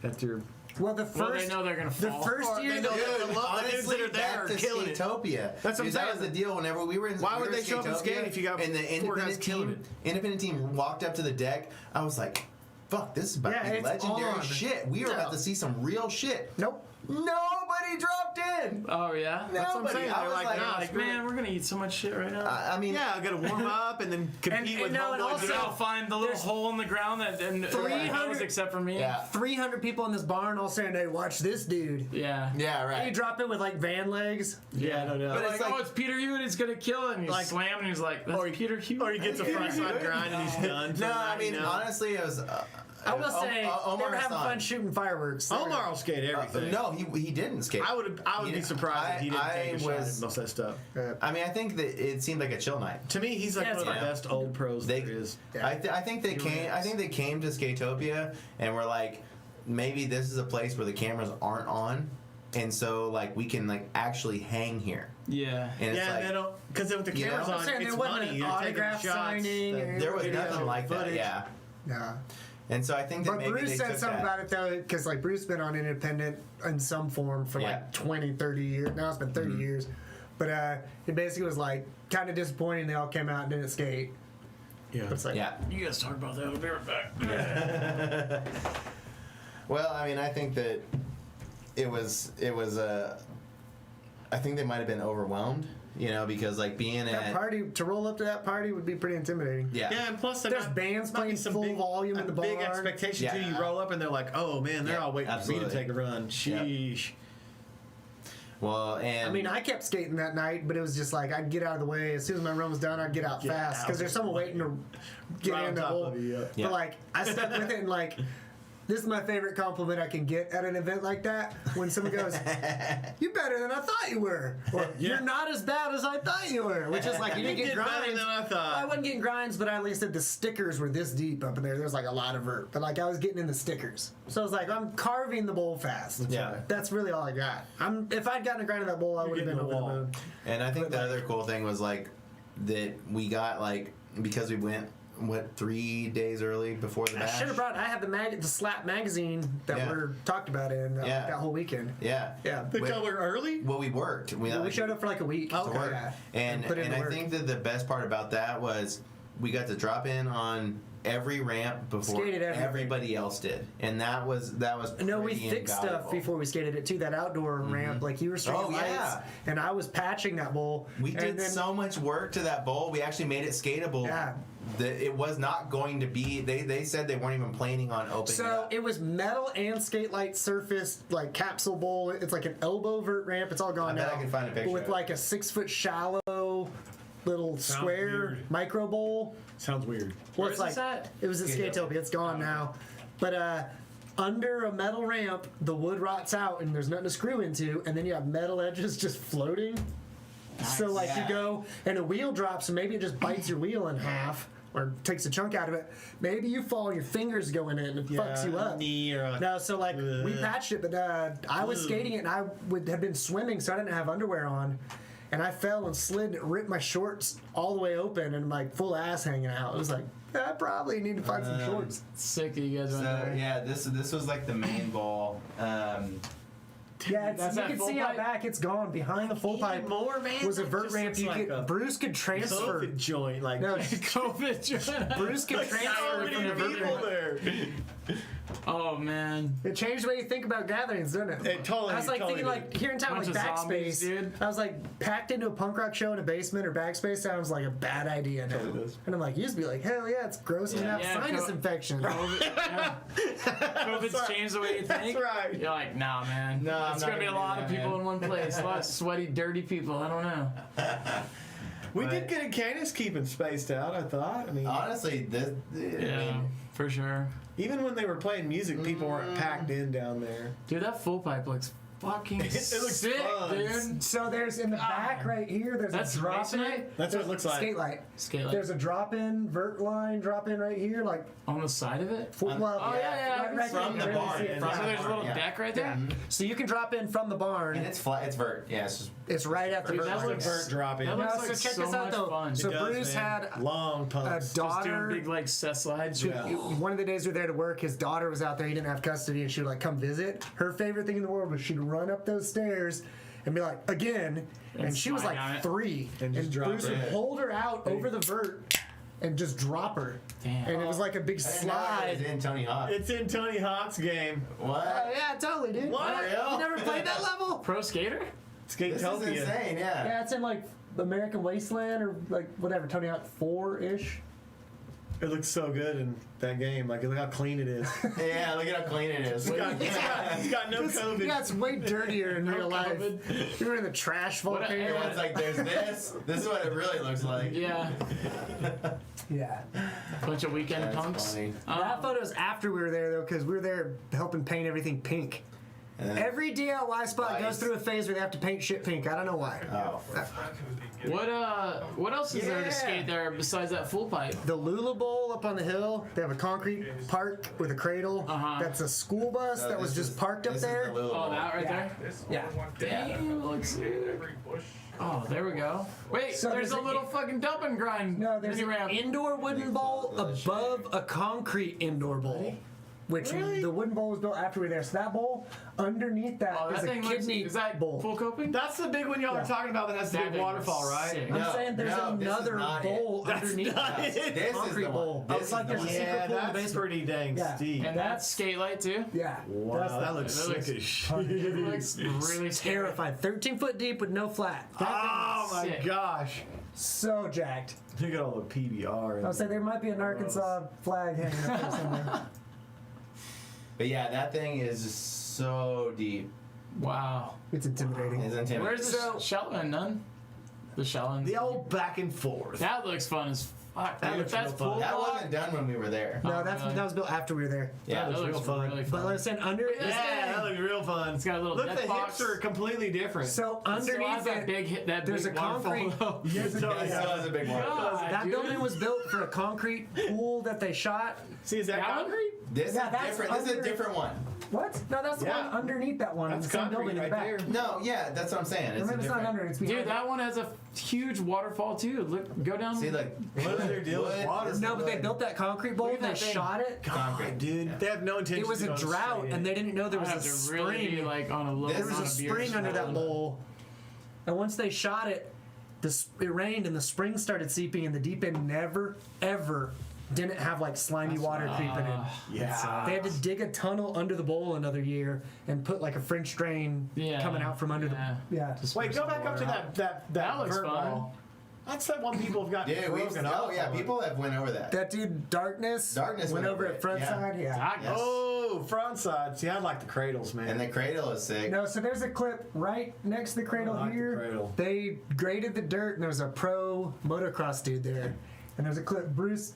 That's your. Well, the Well, they first, know they're gonna the fall. first year, know- that- the honestly, dudes that are there that's are the killing it. Skatopia. That's what I'm Dude, that saying. was the deal. Whenever we were in, Why we would were they show up and Skatopia, skate if you got and the four guys independent killing team, independent team walked up to the deck? I was like, "Fuck, this is about Yeah, to be it's legendary on. shit. We are about to see some real shit." nope. Nobody dropped in. Oh yeah. That's what I'm Nobody. saying. I They're was like, like, nah, Like, man, we're gonna eat so much shit right now. I mean, Yeah, I got to warm up and then compete And with no, and homeboys. also- Then I'll find the little There's hole in the ground that and 300 knows except for me. yeah, 300 people in this barn all saying, "Hey, watch this dude." Yeah. yeah, And you right. drop it with like van legs. Yeah, I don't know. But But like, it's like- oh, it's Peter Hewitt. He's gonna kill it. And he's Like- slam, and he's like, that's Peter Hewitt. Or he gets a front side grind and he's done. No, I mean, honestly, it was. I will say they Omar were having Hassan. fun shooting fireworks. Omar will skate everything. No, he didn't skate. I would be surprised if he didn't take a shot at most of that stuff. I mean, I think that it seemed like a chill night. To me, he's like one of the Yeah. best old pros there is. I think they came. I think they came to Skatopia and were like, maybe this is a place where the cameras aren't on, and so like we can like actually hang here. Yeah. And it's Yeah, like, they don't because with the You cameras know? on, I'm saying it's there wasn't money. an You're taking autograph shots. signing or there was video nothing like that. footage. Yeah. Yeah. And so I think that But maybe Bruce they said took something that. about it though, because like Bruce been on Independent in some form for Yeah. like 20, 30 years. Now it's been 30 years. But it basically was like kind of disappointing they all came out and didn't skate. Yeah. It's like, Yeah. You guys talk about that. I'll be right back. Well, I mean, I think that it was I think they might have been overwhelmed, you know, because like being that at party, to roll up to that party would be pretty intimidating. yeah. Yeah, and plus There's bands might be playing some full volume in the big barn. expectation too. Yeah. You roll up and they're like, "Oh man, they're Yeah, all waiting for absolutely. me to take a run." Sheesh. Well, and I mean, I kept skating that night, but it was just like I'd get out of the way as soon as my run was done. I'd get out Get fast out because there's of the someone way. waiting to get Right on in the top hole. of you, yeah. But like I stuck with it and like. This is my favorite compliment I can get at an event like that. When someone goes, "You're better than I thought you were," or "You're not as bad as I thought you were," which is like you didn't get did better grinds. than I thought. Well, I wasn't getting grinds, but I at least said the stickers were this deep up in there. There's like a lot of vert, but like I was getting in the stickers. So I was like, I'm carving the bowl fast. Yeah. That's really all I got. If I'd gotten a grind of that bowl, I would have been getting over the the wall. moon. And I think the other cool thing was like that we got like because we went 3 days early before the I bash. should have brought. I had the Slap magazine that Yeah. we talked about in Yeah. that whole weekend. Yeah. Yeah. They Wait. come early. Well, we worked. We showed up for like a week. to work. Yeah. And put in the I work. think that the best part about that was we got to drop in on every ramp before Skated everything. everybody else did, and that was No, we pretty fixed stuff invaluable. before we skated it too. That outdoor ramp, like you were stringing Oh, lights, yeah. and I was patching that bowl. We and did then- so much work to that bowl. We actually made it skatable. Yeah. That it was not going to be. They said they weren't even planning on opening it So up. it was metal and skate light surface, like capsule bowl. It's like an elbow vert ramp. It's all gone I bet now. I can find a picture With of it. like a 6 foot shallow little square weird. micro bowl. Sounds weird. Well, Where it's is this like at? it was at Skatopia. It's gone now, but under a metal ramp, the wood rots out and there's nothing to screw into, and then you have metal edges just floating. So like Yeah. you go and a wheel drops, and maybe it just bites your wheel in half or takes a chunk out of it. Maybe you fall, your fingers go in it, and it fucks you up. Knee or a- No, so like we patched it, but I was skating it and I had been swimming, so I didn't have underwear on, and I fell and slid and it ripped my shorts all the way open and my full ass hanging out. It was like I probably need to find some shorts. Sick that you guys went So there. yeah, this was like the main ball. Yeah, That's you that can full see pipe? out back. It's gone behind the full pipe. more, man. Was a That vert just ramp looks you like could a Bruce could transfer. COVID joint, like No, COVID. Bruce could transfer from the vert ramp. there. Oh man. It changed the way you think about gatherings, doesn't it? It totally- I was like totally thinking did. like here in town Bunch like of zombies, backspace. dude. I was like packed into a punk rock show in a basement or backspace sounds like a bad idea now. Totally does. And I'm like, used to be like, hell yeah, it's gross and have Yeah, sinus infection. COVID's changed the way you think. That's right. You're like, nah, man. No, I'm it's not gonna be a gonna do lot that, of people man. in one place. A lot of sweaty, dirty people. I don't know. We did good at Candace keeping spaced out. I thought. I mean, Honestly, this. I Yeah, mean, for sure. even when they were playing music, people weren't packed in down there. Dude, that full pipe looks fucking looks sick, fun. dude. So there's in the back right here, there's That's a drop in. masonite? That's what it looks like. Skate light. Skate light. There's a drop in, vert line, drop in right here, like On the side of it? well, Oh, yeah, right, right from there, the you really barn. see it. From So the there's a barn, little yeah. deck right there? So you can drop in from the barn. And it's flat. It's vert. Yeah, it's just. It's right at the Dude, vert that line. looks- Vert drop in. that No, looks so like check so this out much though. fun. So It does, Bruce man. had long a pumps. Just doing daughter. big like set slides. Yeah. One of the days we were there to work, his daughter was out there. He didn't have custody, and she would like come visit. Her favorite thing in the world was she'd run up those stairs and be like, again. And she was slide down like it. 3, And just drop Bruce would it. hold her out over the vert and just drop her. Damn. And it was like a big It's slide. in Tony Hawk. It's in Tony Hawk's game. What? Oh yeah, totally, dude. What? You never played that level? Pro skater? This is Skatopia. insane. Yeah. Yeah, it's in like American Wasteland or like whatever, Tony Hawk 4-ish. It looks so good in that game. Like, look how clean it is. Yeah, look at how clean it is. It's got no COVID. Yeah, it's way dirtier in real life. You were in the trash volcano. Everyone's like, there's this. This is what it really looks like. Yeah. Yeah. Bunch of weekend That's punks. funny. That photo's after we were there, though, because we were there helping paint everything pink. Every DIY spot goes through a phase where they have to paint shit pink. I don't know why. Oh. What else is there to skate there besides that full pipe? The Lula Bowl up on the hill, they have a concrete park with a cradle. That's a school bus that was just parked up there. Oh, that right there? Yeah. Damn, looks Oh, there we go. Wait, So there's a there's little fucking dump and grind. No, there's mini an ramp. indoor wooden bowl above a concrete indoor bowl. Which the wooden bowl was built after we were there. So that bowl, underneath that Oh, is that a thing kidney is that bowl. full coping? That's the big one y'all are talking about that has the That big thing waterfall, was right? sick. I'm saying there's no, this is another not bowl That's underneath not that. it. This is Concrete the bowl. one. Oh, This it's like is the there's a one. secret Yeah, pool in the that's basement. pretty dang Yeah. steep. And that's skate light too? Yeah. Wow, That's that looks that looks sick as shit. It looks really scary. terrified. 13 foot deep with no flat. Oh my sick. gosh. So jacked. Look at all the PBR. I would say there might be a Gnarkansas flag hanging up there somewhere. But yeah, that thing is just so deep. Wow. It's intimidating. It's intimidating. Where's the Shelton? None? The Shelton. The old back and forth. That looks fun as fuck. That Dude. looks If that's real fun. full That block, wasn't done when we were there. No, Oh, really? that was built after we were there. Yeah, that looks looks real fun. really But fun. like I said, under Yeah. Yeah, that looks real fun. It's got a little Look, death the box. hips are completely different. So Still underneath has that it, big hit, that there's big a concrete- waterfall. Yes, It still has a big one. God, that dude. building was built for a concrete pool that they shot. See, is that That one? concrete? This Yeah, is that's different. This is a under- different one. What? No, that's the Yeah. one underneath that one. That's in the same concrete building in the right back. there. No, yeah, that's what I'm saying. It's Remember, a it's not different. under. It's behind. Dude, that one has a huge waterfall too. Look, go down. See, like, What is their deal with wood water? is No, but they wood. built that concrete bowl. Look at They that thing. shot it. concrete, Dude, Yeah. they have no intention. It was to a go drought, straight and in. they didn't know there I was a have to really be spring. like on a low This There is was a amount of beer spring under that smelling. bowl. And once they shot it, it rained and the spring started seeping, and the deep end never, ever didn't have like slimy water creeping in. Yeah. They had to dig a tunnel under the bowl another year and put like a French drain Yeah. coming out from under Yeah. the. Yeah. Just Wait, pour go some back up to water out. that looks vert fun. wall. That's that one people have got Yeah, broken up. oh yeah, people have went over that. That dude, Darkness Darkness went went over over at it, front yeah. side. Yeah. Darkness. Oh, front side. See, I like the cradles, man. And the cradle is sick. No, so there's a clip right next to the cradle I like the here. cradle. They graded the dirt, and there's a pro motocross dude there. And there's a clip. Bruce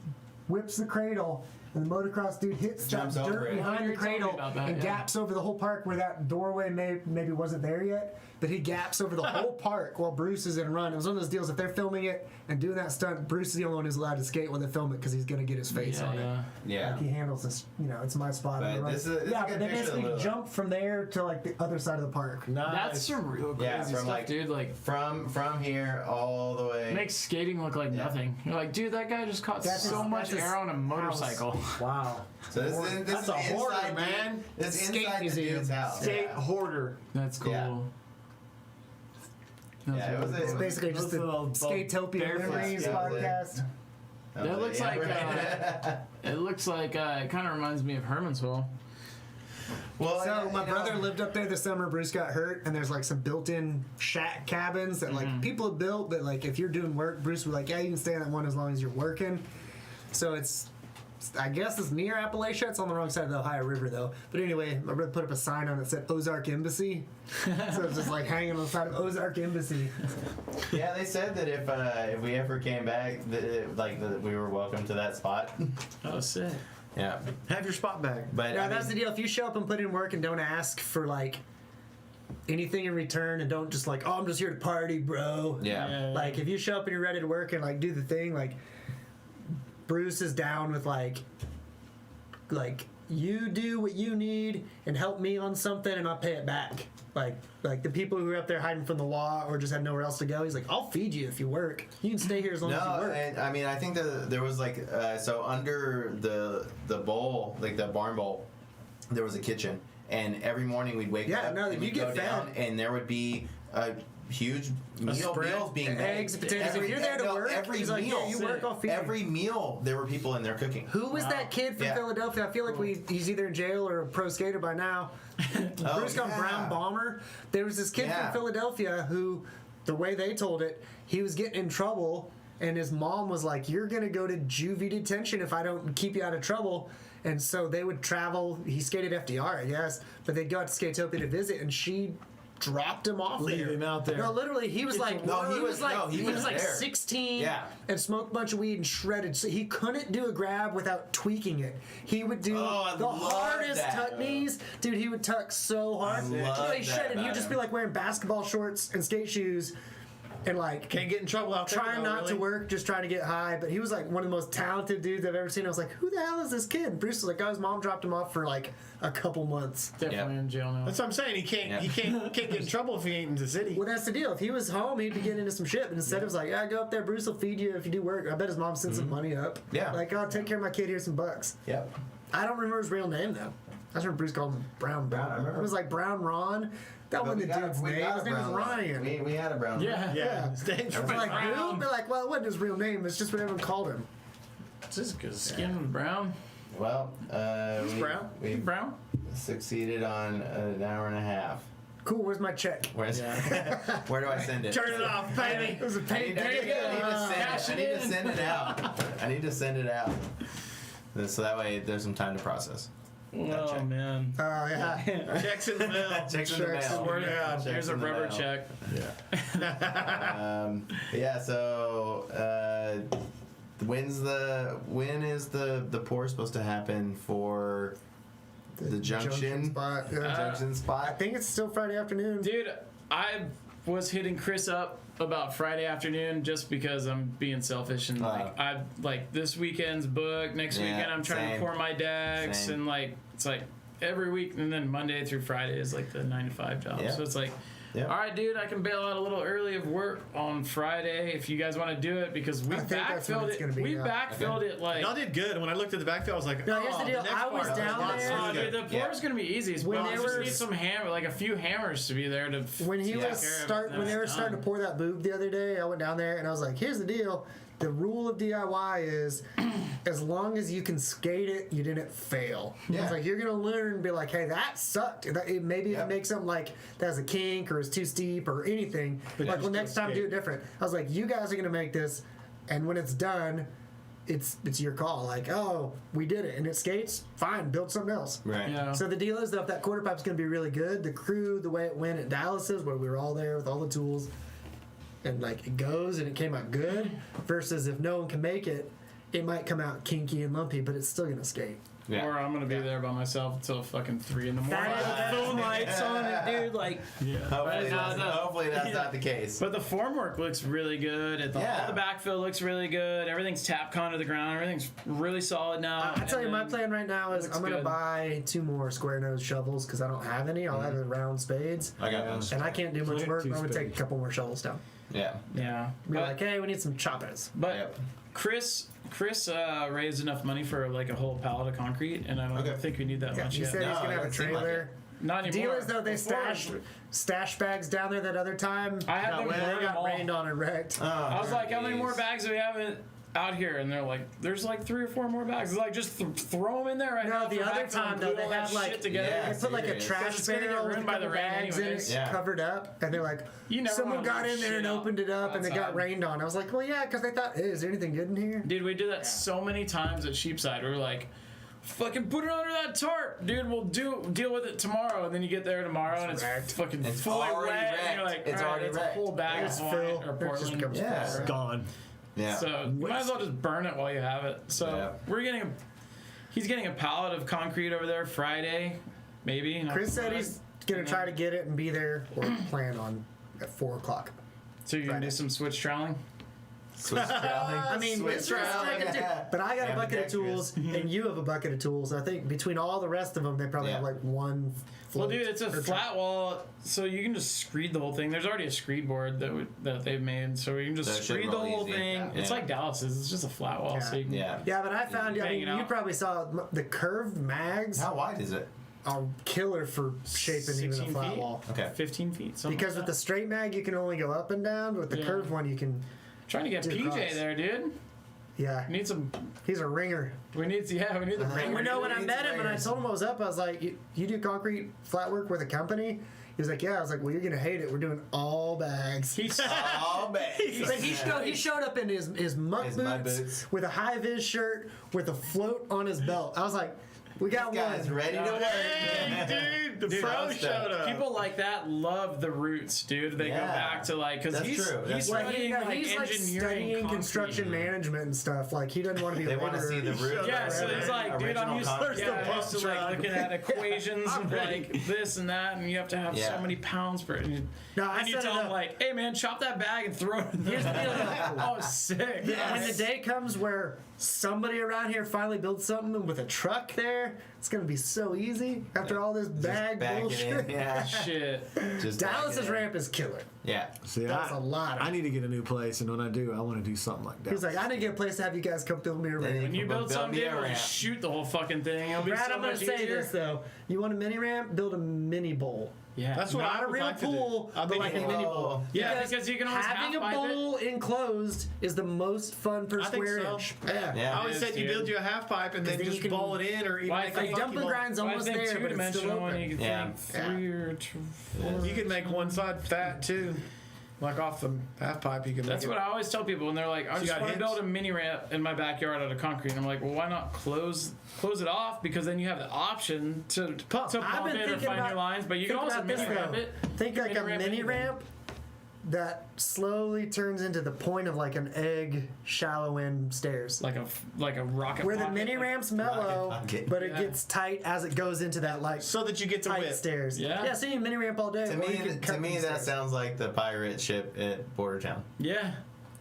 whips the cradle, and the motocross dude hits that Jumps over dirt it. behind You the told me cradle about that, and yeah. gaps over the whole park where that doorway maybe wasn't there yet. But he gaps over the whole park while Bruce is in run. It was one of those deals. If they're filming it and doing that stunt, Bruce is the only one who's allowed to skate when they film it because he's gonna get his face on it. Yeah. Yeah. Like he handles this, it's my spot. on the But run. this is a yeah, good but they picture of the basically Lula. jump from there to like the other side of the park. Nice. That's some real crazy Yeah, from stuff, like- dude. Like, From here all the way. makes skating look like nothing. You're like, dude, that guy just caught That's so his- much that's his air on a motorcycle. Wow. So this That's is a hoarder, inside, man. This is Skate inside the museum. dude's house. Skate Yeah. hoarder. That's cool. Yeah. That's Yeah, it was really a- It's cool. basically just the Those little Skatopia barefoot Memories skate. podcast. That looks like, right. It looks like it kind of reminds me of Hermansville. well, So my you know, brother lived up there this summer. Bruce got hurt, and there's like some built-in shack cabins that like people have built. But like if you're doing work, Bruce was like, yeah, you can stay in that one as long as you're working. So I guess it's near Appalachia. It's on the wrong side of the Ohio River though. But anyway, my brother put up a sign on it that said Ozark Embassy. So it's just like hanging on the side of Ozark Embassy. Yeah, they said that if we ever came back, that we were welcome to that spot. Oh, sick. Yeah, Have your spot back. but Yeah, I that's the mean, deal. If you show up and put in work and don't ask for like anything in return, and don't just like, oh, I'm just here to party, bro. yeah. Like if you show up and you're ready to work and like do the thing, like Bruce is down with like you do what you need and help me on something and I'll pay it back. Like the people who are up there hiding from the law or just have nowhere else to go, he's like, I'll feed you if you work. You can stay here as long as you No, work. and I mean, I think that there was like so under the bowl, like the barn bowl, there was a kitchen, and every morning we'd wake Yeah, up no, and you we'd get go down, fed. and there would be a huge meals being made. Eggs, potatoes. If you're there to work, every he's like, meal, yeah, you work, I'll feed you. every meal, there were people in there cooking. Who was that kid from Yeah. Philadelphia? I feel like he's either in jail or a pro skater by now. Bruce got yeah. Brown Bomber. There was this kid Yeah. from Philadelphia who, the way they told it, he was getting in trouble and his mom was like, "You're gonna go to juvie detention if I don't keep you out of trouble." And so they would travel. He skated FDR, I guess, but they'd go out to Skatopia to visit, and she dropped him off. Leave there. him out there. No, literally, he was like, he was like there. 16, Yeah. and smoked a bunch of weed and shredded. So he couldn't do a grab without tweaking it. He would do I the love hardest that. tuck knees, dude. He would tuck so hard. love He that shredded. He would about just be him. like wearing basketball shorts and skate shoes, and like Can't get in trouble out there. trying though, not to really. work, just trying to get high. But he was like one of the most talented dudes I've ever seen. I was like, who the hell is this kid? And Bruce was like, oh, his mom dropped him off for like a couple months. Definitely in jail now. That's what I'm saying. He can't. He can't get in trouble if he ain't in the city. Well, that's the deal. If he was home, he'd be getting into some shit. But instead, it was like, yeah, go up there. Bruce will feed you if you do work. I bet his mom sent some money up. Yeah. Like, oh, take care of my kid. Here's some bucks. Yep. I don't remember his real name, though. I just remember Bruce called him Brown. I remember. It was like Brown Ron. That wasn't the dude's name. His name was Ryan. We had a brown. Yeah. Yeah. It's dangerous. I'm like, Brown. who? They're like, well, it wasn't his real name. It's just what everyone called him. Just because skin was brown. Well, brown? we Brown? succeeded on an hour and a half. Cool. Where's my check? Where's, where do I send it? Turn it off, baby. It was a I penny. need, There you go. Cash I it need to in. send it out. I need to send it out. So that way there's some time to process. Oh, check. man. Oh, yeah. Checks in the mail. Checks in the Checks mail. in Word of God. Checks Here's a in the rubber mail. check. Yeah. So when is the pour supposed to happen for the junction spot. Yeah. junction I spot? think it's still Friday afternoon. Dude, I was hitting Chris up about Friday afternoon just because I'm being selfish and like this weekend's booked. Next Yeah, weekend I'm trying same. to pour my decks Same. and like it's like every week and then Monday through Friday is like the 9 to 5 job. Yeah. So it's like, Yeah. all right, dude, I can bail out a little early of work on Friday if you guys want to do it because we I think that's when backfilled it's it. gonna be, We yeah. backfilled it like. Y'all did good. When I looked at the backfield, I was like, No, here's the deal. next I was part down not there. so Oh, dude, good. the pour's gonna be easy. When When they just were- need some hammer, like a few hammers to be there to. When he Yeah. was Care of when they were that's starting to done. pour that boob the other day, I went down there and I was like, "Here's the deal: the rule of DIY is, as long as you can skate it, you didn't fail." Yeah. It's like you're gonna learn and be like, "Hey, that sucked." Maybe if Yep. you make something like that's a kink or is too steep or anything, But like just well, next go time do skate. it different. I was like, "You guys are gonna make this, and when it's done." It's your call. Like, oh, we did it, and it skates. Fine, build something else. Right. Yeah. So the deal is, though, if that quarter pipe's going to be really good, the crew, the way it went at Dallas's, where we were all there with all the tools, and like it goes and it came out good, versus if no one can make it, it might come out kinky and lumpy, but it's still going to skate. Yeah. Or I'm gonna be there by myself until fucking 3 in the morning. That is- Phone lights on it, dude. Like, Hopefully, But no. hopefully that's not the case. but the form work looks really good. All the backfill looks really good. Everything's tap con to the ground. Everything's really solid now. I tell you, And my then- plan right now is looks I'm going to good. buy 2 more square nose shovels because I don't have any. I'll have the round spades, I got those. and I can't do much Like work. 2 I'm going to take a spades. couple more shovels down. Yeah. Yeah. Be But, like, hey, we need some choppers. but Yep. Chris raised enough money for like a whole pallet of concrete, and I don't Okay. think we need that Yeah, much he yet. said he's No, going to it have a doesn't seem like trailer. it. Not The anymore. deal is though they Before- stash bags down there that other time. I had them They burn them got all. rained on and wrecked. I was like, how many jeez. more bags do we have out here? And they're like, there's like 3 or 4 more bags. It's like, just throw them in there right now. No, the for other backfill time and though glue they all that had like shit together. Yeah. they put like a serious. trash It's gonna get barrel with a ruined by the couple rain bags in anyways. it, Yeah. covered up, and they're like, You never someone wanna got leave in there shit and out opened it up, and it got outside. rained on. I was like, well, yeah, because they thought, hey, is there anything good in here? Dude, we did that so many times at Sheepside. We were like, fucking put it under that tarp, dude. We'll deal with it tomorrow. And then you get there tomorrow and it's wrecked. fucking It's fully already wet. And you're wrecked. like, It's all right, already that's a wrecked. whole bag It's of Phil. Hawaiian or It just Portland. comes Yeah. flat. Gone. Yeah. So you might as well just burn it while you have it. So Yeah. he's getting a pallet of concrete over there Friday, maybe. not Chris said tomorrow. he's gonna try to get it and be there or plan on at 4:00. So you're gonna do some switch troweling? Switch troweling. I mean, Switch it's just troweling. like but I got a bucket of Ambidextrous. tools, and you have a bucket of tools. I think between all the rest of them, they probably Yeah. have like one. Well, float dude, it's a or flat wall, so you can just screed the whole thing. There's already a screed board that they've made, so you can just So it should screed the roll whole easy. thing. Yeah. It's like Dallas's. It's just a flat wall, so you can. Yeah. Yeah, but I found. I Hanging mean, out. you probably saw the curved mags How wide is it? are killer for shaping even a 16 flat feet? wall. Okay. 15 feet. Something Because like with the straight mag, you can only go up and down. But with the Yeah. curved one, you can. trying to get do PJ cross. there, dude. Yeah. We need some. He's a ringer. We need the ring. When I met him and I told him I was up, I was like, you do concrete flat work with a company? He was like, yeah. I was like, well, you're going to hate it. We're doing all bags. All bags. But he showed up in his muck boots with a high-vis shirt with a float on his belt. I was like, we got This guy's one. ready to work. Hey, dude, the pro showed up. People like that love the roots, dude. They go back to because That's true. he's studying He's like engineering, studying concrete. construction management and stuff. Like he doesn't want to be. They want to see the roots. Yeah, so he's like, dude, I'm used Original to looking at equations and like this and that, and you have to have so Yeah. many pounds per. And I you set tell it him up. like, hey man, chop that bag and throw it in the. Here's the deal. Oh, sick. When the day comes where somebody around here finally builds something with a truck there, it's gonna be so easy after all this bag Back it bullshit. in. Yeah. Shit. Just back Dallas's it in. ramp is killer. Yeah. See, That's a lot of I need to get a new place, and when I do, I want to do something like that. He's like, I need to get a place to have you guys come build me a ramp. When you build something, me a dude, ramp. shoot the whole fucking thing. It'll be Brad, so I'm gonna much say easier. this though. You want a mini ramp? Build a mini bowl. Yeah. That's what Not I a would real like pool, to do. I'm but like a thinking, mini bowl. Yeah, because you can always having a half-pipe it. bowl enclosed is the most fun per I think square so. inch. Yeah. Yeah. I always It said is, you dude. build you a half pipe and then then you just can- bowl it in, or even Well, I make a think funky dumping bowl. grind's Well, I almost think there, but it's still two-dimensional, and open. you can Yeah. think 3 or 4. You can make one side fat too, like off the half pipe. You can. That's make what it. I always tell people when they're like, I you just got want to hips? build a mini ramp in my backyard out of concrete. And I'm like, well, why not close it off? Because then you have the option to pump I've been it or thinking find about- your lines. But you can Think also about this mini ramp though. it. Think like a mini anything. ramp that slowly turns into the point of like an egg shallow end stairs. Like a rocket Where the pocket, mini like- ramp's mellow, Rocket pocket. but it Yeah. gets tight as it goes into that like so that you get to tight width. stairs. Yeah. Yeah, so you mini ramp all day. To or you me, can cut that these stairs. sounds like the pirate ship at Bordertown. Yeah.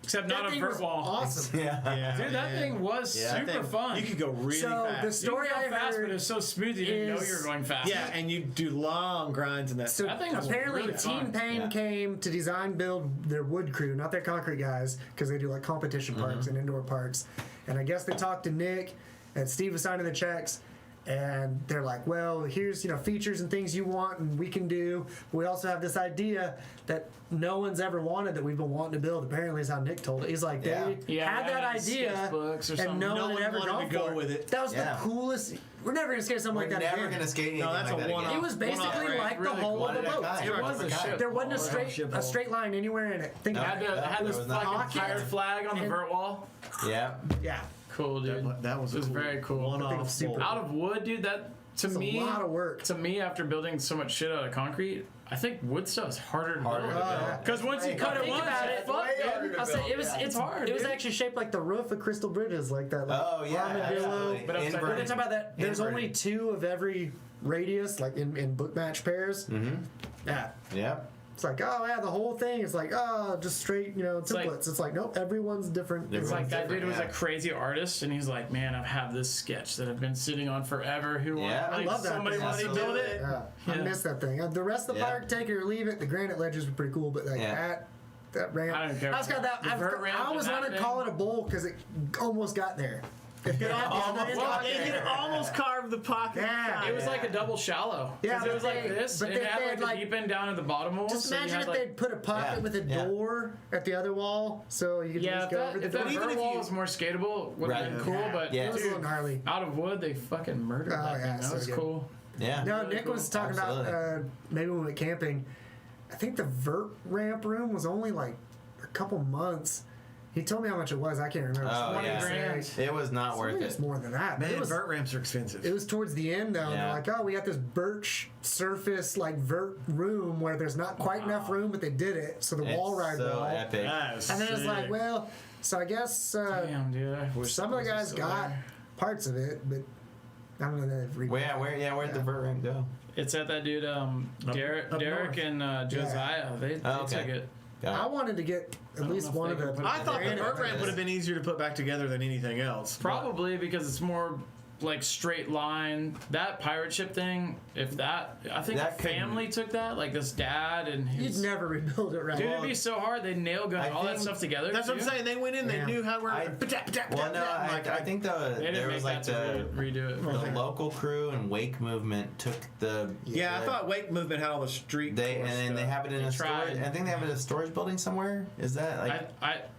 Except That not a thing vert was wall. awesome. Yeah. Dude, that thing was Yeah, that super fun. You could go really So fast. the story you I could go fast, but heard it was so smooth you didn't know is- you were going fast. yeah, and you do long grinds in that. So That thing was apparently really Team fun. Payne Yeah. came to design build their wood crew, not their concrete guys, because they do like competition parks and indoor parks. And I guess they talked to Nick, and Steve was signing the checks. And they're like, well, here's features and things you want and we can do. We also have this idea that no one's ever wanted that we've been wanting to build. Apparently, is how Nick told it. He's like, they Yeah, had that yeah, idea, sketchbooks or and something. no No one one had ever wanted gone to go for with it. That was Yeah. the coolest. We're never gonna skate something We're like that never again. gonna skate anything No, that's like a that one-off. again. It was basically One-off, like the really whole One of at the a boat. kind. It was a ship. There wasn't a Ship straight line anywhere in it. Think No. about it. It had There this was not. fucking pirate flag on the And- vert wall. Yeah. Yeah. Cool, dude. That was It was cool. very cool. That thing One-off was super bowl. Out of wood, dude. That to It's me, a lot of work. to me, after building so much shit out of concrete, I think wood stuff is harder to Harder build. to build. Because once you cut it Think once, about it. fuck, Way harder dude. to I'll say build, it was. yeah. It's hard, It was dude. actually shaped like the roof of Crystal Bridges, like that. Like Oh yeah. armadillo. Absolutely. But upside When they Inverted. talk about that, there's Inverted. only 2 of every radius, like in book match pairs. Mhm. Yeah. Yeah. It's like, oh yeah, the whole thing is like, oh, just straight, templates. like- It's like, nope, everyone's different. It's like that different, dude was yeah. a crazy artist, and he's like, man, I have this sketch that I've been sitting on forever. Who Yeah. wants? I Like, love that somebody thing. wants to Absolutely. build it. Yeah, I Yeah. miss that thing. The rest of the Yeah. park, take it or leave it. The granite ledges were pretty cool, but like Yeah. that ramp. I don't care. I just got that. The vert ramp I always and that wanted to thing. call it a bowl because it almost got there. Almost got They there. can almost carve the pocket. Yeah. It was like a double shallow. Yeah, 'Cause it was but like they- this, but and they it had had, like the like- deep end down at the bottom wall. Just so you imagine had, if like, they'd put a pocket Yeah, with a yeah. door at the other wall, so you could Yeah, just if go that, over the if door. that Even vert if wall you- was more skatable, would have Right. been cool. But Yeah. It was a little gnarly. out of wood, they fucking murdered Oh, that yeah, thing. That so was good. cool. Yeah. No, Really Nick cool. was talking Absolutely. about maybe when we went camping. I think the vert ramp room was only like a couple months. He told me how much it was. I can't remember. Oh, 20 yeah. grand. It was not worth It's it. more than that. Man, it was. vert ramps are expensive. It was towards the end though, and they're Yeah. like, "Oh, we got this birch surface like vert room where there's not quite enough room, but they did it, so the wall It's ride so wall." epic. And then it's like, well, so I guess Damn, dude. I wish some of the that was guys still got there. parts of it, but I don't know that they've Where'd the vert ramp go? It's at that dude, Derek north. and Josiah. They Oh, okay. took it. Got I it. wanted to get at don't least know if one they of can the. put it I thought the granite vert ramp ones. would have been easier to put back together than anything else. Probably because it's more like straight line. That pirate ship thing, if that, I think That the family took that, like this dad and You'd his. never rebuild it right. Dude, it'd be so hard. They nail gun I all that think- stuff together. That's what I'm too. saying. They went in. They Yeah. knew how we're. Well, no, I think They didn't there make was like that to redo it. the local crew and Wake movement took the. Yeah, I thought Wake Movement had all the street. They tour and then they stuff. have it in They a storage. tried. I think they have it in a storage building somewhere. Is that like?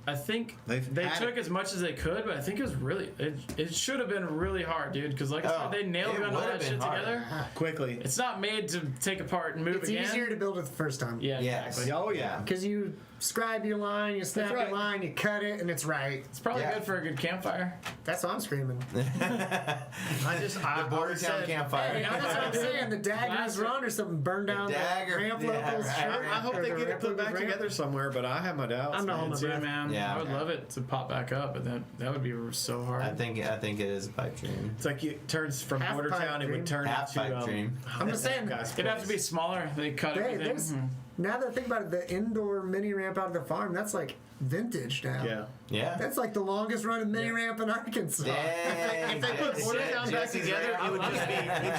I think They've they had took it. as much as they could, but I think it was really it should have been really hard, dude. Because like I said, they nailed it gun all would that have been shit hard. together. quickly. It's not made to take apart and move It's again. easier to build it the first time. Yeah, Yes. exactly. Oh yeah. Because you scribe your line, you snap right. your line, you cut it, and it's right. It's probably Yeah. good for a good campfire. That's what I'm screaming. I The Border always Town said- campfire. Hey, that's what I'm saying. The dagger is run or something burned down dagger. the ramp Yeah, local's right. shirt. I hope or they the get it ramp put back local's ramp. together somewhere, but I have my doubts. I'm not man. holding my Too, breath. man. Yeah. I would love it to pop back up, but that would be so hard. I think it is a pipe dream. It's like it turns from Half Border pipe Town, it dream. would turn Half into. pipe dream. I'm just saying, It'd have to be smaller. They cut Hey, everything. there's, now that I think about it, the indoor mini ramp out of the farm, that's like vintage now. Yeah. Yeah. That's like the longest running mini ramp in Arkansas. Dang. If they put Border Town back Jesse's together, right. it would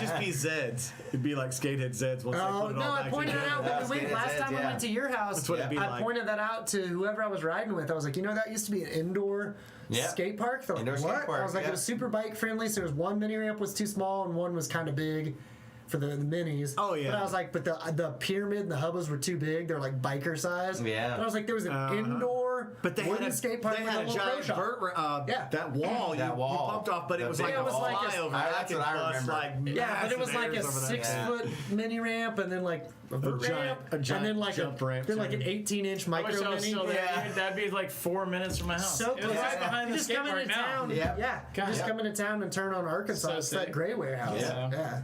just be Zeds. It'd be like skatehead Zeds once they Oh, put it no, all I back pointed it together. out when we That's went good, last time I yeah. went to your house. That's what it'd be I like. pointed that out to whoever I was riding with. I was like, you know, that used to be an indoor Yeah. skate park. They're like, Indoor what? skate park, I was like, yeah. it was super bike friendly. So there was one mini ramp was too small and one was kind of big for the minis. Oh, yeah. But I was like, but the pyramid and the hubbas were too big. They're like biker size. Yeah. But I was like, there was an indoor But they had wooden a skate park they with had a a little pro giant shop. yeah. That wall, That you wall. bumped off, but it The was big like a wall. flyover. That's I could what I bust, remember. like, Yeah, but it was like a massive airs over that. 6-foot mini ramp and then like a vert giant- ramp, a giant and then like jump ramp, then like too. an 18-inch I wish micro I was mini. still there. Yeah. Dude. That'd be like 4 minutes from my house. So It was close. right behind You the just skate come park into now. town. Yeah. Yeah. God. You just Yeah. come into town and turn on Arkansas. So it's that sick. gray warehouse. Yeah. Yeah.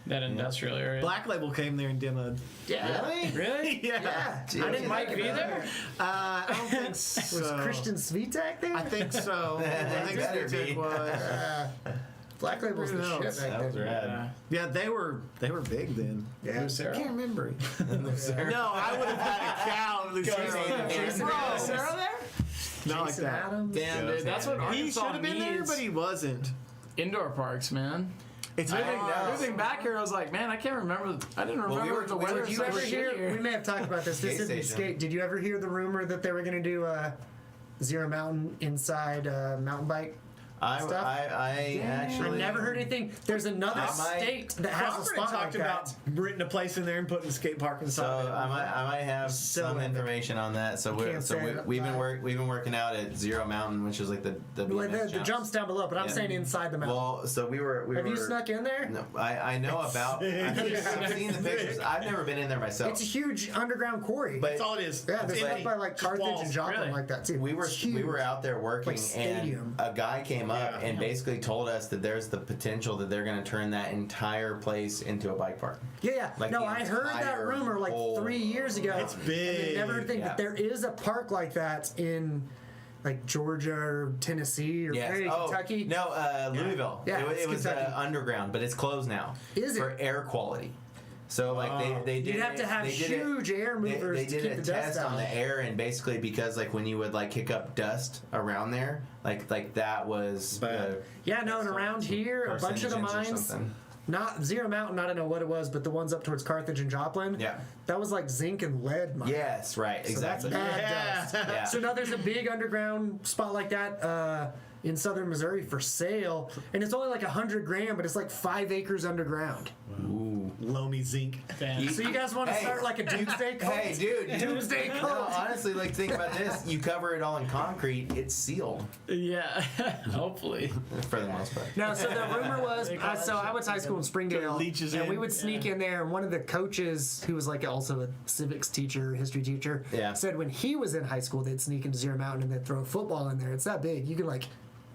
That industrial area. Black Label came there and demoed. Yeah. Really? Really? Yeah. Gee, I didn't Mike like be that. there? I don't think so. Was Christian Svitek there? I think so. I think Better Svitek be. was. Black Label's the Who shit knows? back That was then. rad. Yeah, they were big then. Yeah. I can't remember. Lucero. No, I would have had a cow. Lucero. Jason Adams. Not like Jason that. Adams. Damn, dude. That's what He Arkansas should have been there, needs. but he wasn't. Indoor parks, man. It's Moving back here, I was like, man, I can't remember. I didn't remember we were- the we weather were- Did so you ever shitty hear? here. We may have talked about this. This Skate isn't station. skate. Did you ever hear the rumor that they were going to do Zero Mountain inside mountain bike? Stuff? I actually. I never heard anything. There's another I might- state that has a Crawford spot like talked that. about renting a place in there and putting a skate park inside. So of it. I might have So some epic. information on that. So Can't say it we've live. been working out at Zero Mountain, which is like the Well, BMX the jump's down below, but I'm Yeah. saying inside the mountain. Well, so we were. Have you snuck in there? No, I know about. I've seen the pictures. I've never been in there myself. It's a huge underground quarry. But That's all it is. yeah, there's It's stuff empty. by like Just Carthage walls. and Joplin Really? like that too. we were It's huge. out there working, Like stadium. and a guy came up Yeah. and basically told us that there's the potential that they're going to turn that entire place into a bike park. Yeah. Like No, the I heard that entire rumor like whole- 3 years ago. It's And big. they never heard anything, Yeah. but there is a park like that in like Georgia or Tennessee or Yes. maybe Kentucky. No, Louisville. Yeah, it it's was Kentucky. underground, but it's closed now. Is it? For air quality. So like they did. You'd have to have they did it- huge air movers They to did keep a the dust test out. on the air, and basically because like when you would like kick up dust around there, like that was Bad. Yeah, no, and around here, a bunch of the carcinogens or mines, something. not Zero Mountain, I don't know what it was, but the ones up towards Carthage and Joplin, Yeah. that was like zinc and lead mines. Yes, right, So exactly. that's bad Yeah. dust. Yeah. So now there's a big underground spot like that in southern Missouri for sale, and it's only like 100 grand, but it's like 5 acres underground. Ooh. Loamy zinc. Damn. So you guys want to Hey. start like a doomsday cult? Hey, dude. Doomsday No, cult. honestly, like think about this. You cover it all in concrete. It's sealed Yeah, hopefully. for the most part. No, so the rumor was, They call that so I shit went to high school in Springdale, leeches and in. we would sneak in there, and one of the coaches, who was like also a civics teacher, history teacher, Yeah. said when he was in high school, they'd sneak into Zero Mountain and they'd throw a football in there. It's that big. You can like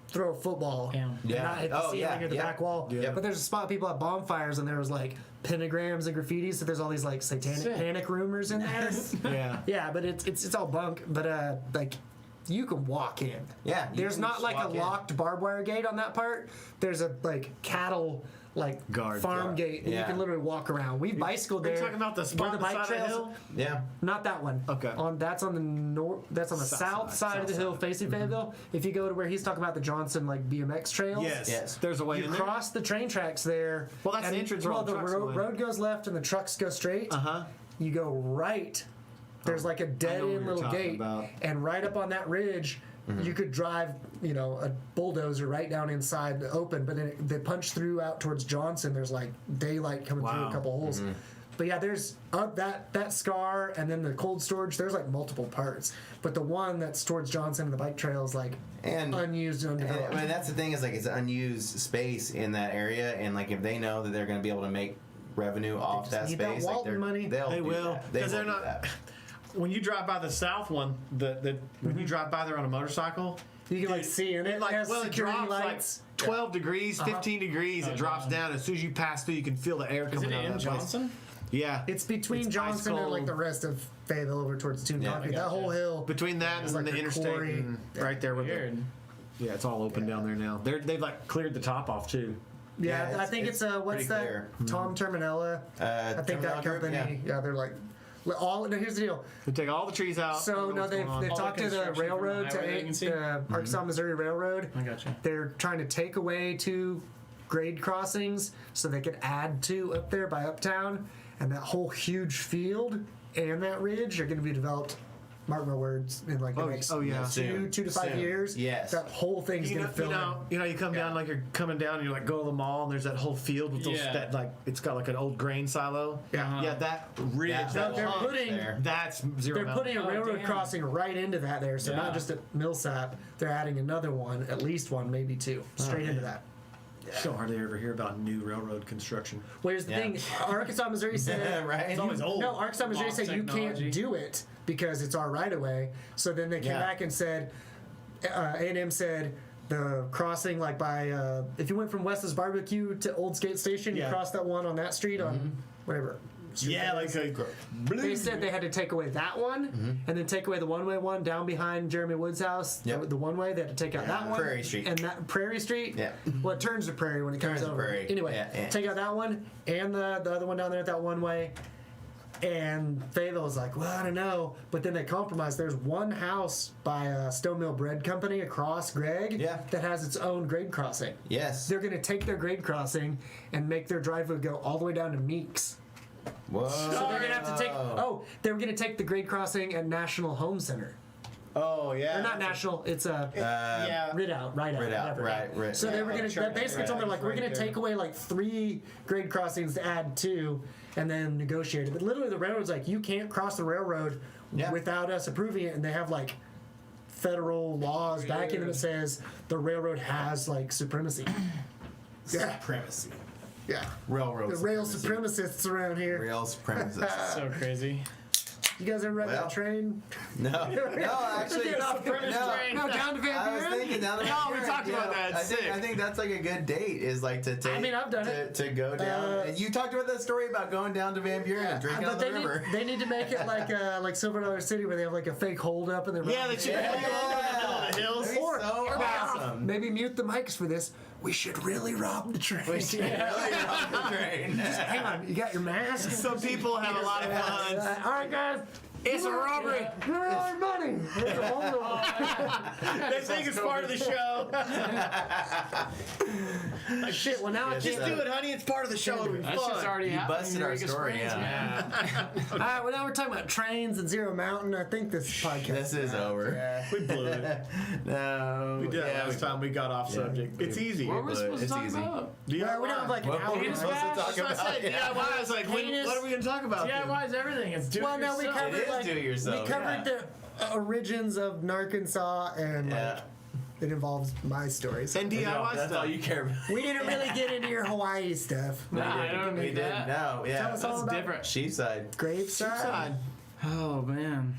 throw a football Damn. and Yeah. not hit the Oh, ceiling yeah, or the yeah. back wall. Yeah. But there's a spot people have bonfires, and there was like pentagrams and graffitis, so there's all these like satanic Sick. panic rumors in there. Yeah. Yeah, but it's all bunk. But like you can walk in. Yeah. you There's can not just like a walk in. locked barbed wire gate on that part. There's a like cattle like Guard, farm guard. gate, and you Yeah. can literally walk around. We've bicycled Are you there. talking about the where spot the on the bike side of the trails? hill? Yeah. Not that one. Okay. That's on the north. That's on the south side of the hill, facing Fayetteville. If you go to where he's talking about the Johnson like BMX trails, Yes. There's a way you in there. cross the train tracks there. Well, that's and, the entrance where Well, all the the trucks go in. road goes left and the trucks go straight. Uh-huh. You go right. There's like a dead what end you're little talking gate, about. and right up on that ridge, you could drive, a bulldozer right down inside the open. But then they punch through out towards Johnson. There's like daylight coming through Wow. a couple holes. But yeah, there's that scar, and then the cold storage. There's like multiple parts, but the one that's towards Johnson and the bike trail is like And unused and And, undeveloped. I mean, that's the thing is like it's unused space in that area, and like if they know that they're going to be able to make revenue off just that need that space, like Walton money. They do will, that. They because will they're do not. that. When you drive by the south one, when you drive by there on a motorcycle, You can like see in it. like It has well, it security drops lights. like 12 degrees, 15 degrees. It drops God. down as soon as you pass through. You can feel the air Is coming it out in of that place. Johnson? Yeah, It's between It's Johnson ice and like cold. the rest of Fayetteville over towards Toon Yeah, Concrete. I That gotcha. whole hill. between that and like the a interstate, quarry. and right there with Weird. yeah, it's all open down there now. They've like cleared the top off too. Yeah, Yeah, I think it's what's pretty that? clear. Tom Terminella. I think that Terminella Group, company. Yeah, they're like all. No, here's the deal. They take all the trees out. So don't know no, what's they've going on. they've All the talked to the construction from the railroad to highway that you can see? the Arkansas Missouri Railroad. I gotcha. They're trying to take away 2 grade crossings so they could add 2 up there by Uptown, and that whole huge field and that ridge are going to be developed. Mark my words, in like the next yeah. 2 to 5 Soon. years. Yes. That whole thing's You going know, to fill in. you come down like you're coming down, and you're like go to the mall, and there's that whole field with those Yeah. that like it's got like an old grain silo. Yeah. yeah, that ridge, Yeah, that they're hump putting- there. that's zero. They're mountain. putting a Oh, railroad damn. crossing right into that there, so Yeah. not just at Millsap, they're adding another one, at least one, maybe 2, straight into that. So hardly ever hear about new railroad construction. Well, here's the Yeah. thing: Arkansas, Missouri said, Right? It's always old. no, Arkansas, Missouri Lost said you technology. can't do it because it's our right of way. So then they came Yeah. back and said, A&M said the crossing, like by if you went from Wes's Barbecue to Old Skate Station, you Yeah. crossed that one on that street on whatever. street Yeah, that is. like a They said they had to take away that one, and then take away the one-way one down behind Jeremy Wood's house. Yep. The one-way they had to take out that one. Prairie Street. And that Prairie Street. Yeah. Well, it turns to Prairie when it comes Turns to over. Prairie. Anyway, Yeah. take out that one and the other one down there at that one-way. And Fayetteville was like, well, I don't know. But then they compromised. There's one house by Stone Mill Bread Company across Gregg Yeah. that has its own grade crossing. Yes. They're going to take their grade crossing and make their driveway go all the way down to Meeks. Whoa. So they're gonna have to take. Oh, they were gonna take the grade crossing at National Home Center. oh yeah, Or not National. It's a yeah. Ridout, right out, Ridout, whatever. right. So they were gonna. Sure. That basically told them like we're gonna take away like 3 grade crossings to add 2, and then negotiate it. But literally, the railroad's like you can't cross the railroad Yeah. without us approving it, and they have like federal laws backing them that says the railroad has like supremacy. Yeah, Supremacy. yeah. Railroad. The rail supremacy. supremacists around here. Rail supremacists. So crazy. You guys ever ride Well, that train? No, actually, Get off the no. train. No, down to Van I was Buren? thinking down the No, we talked about that. I Sick. think that's like a good date is like to take. I mean, I've done it. To go down. And you talked about that story about going down to Van Buren and drinking on But the river. they need to make it like Silver Dollar City where they have like a fake hold up and they're Yeah, they should Yeah. put you over in the middle of the hills. That'd be Or- so awesome. Maybe mute the mics for this. We should really rob the train. We should really rob the train. Hang on, you got your mask? Some people have a lot of fun. All right, guys. It's a robbery. Give me all your money. There's a hold up. They think it's part of the show. Shit. Well, now I Just can't. do it, honey. It's part of the show. It'll be That fun. shit's already happening. busted in our Eureka story, Springs, yeah. man. All right. Well, now we're talking about trains and Zero Mountain. I think this podcast. This is over. We blew it. No. We did it last time. We got off subject. It's easy. What were we supposed to It's talk easy. about? Well, we don't have like an What hour. were we supposed to talk That's what I about? said. DIY. I was like, Heinous- what are we going to talk about? then? DIY is everything. It's do it Well, no, we yourself. covered It is like do it yourself, we covered yeah. the origins of Gnarkansas and Yeah. like it involves my stories. And DIY That's stuff. all you care about. We didn't really get into your Hawaii stuff. Nah, I don't We need did. that. No, yeah. Tell us all That's about different. Sheepside. Graveside. Side. Oh man.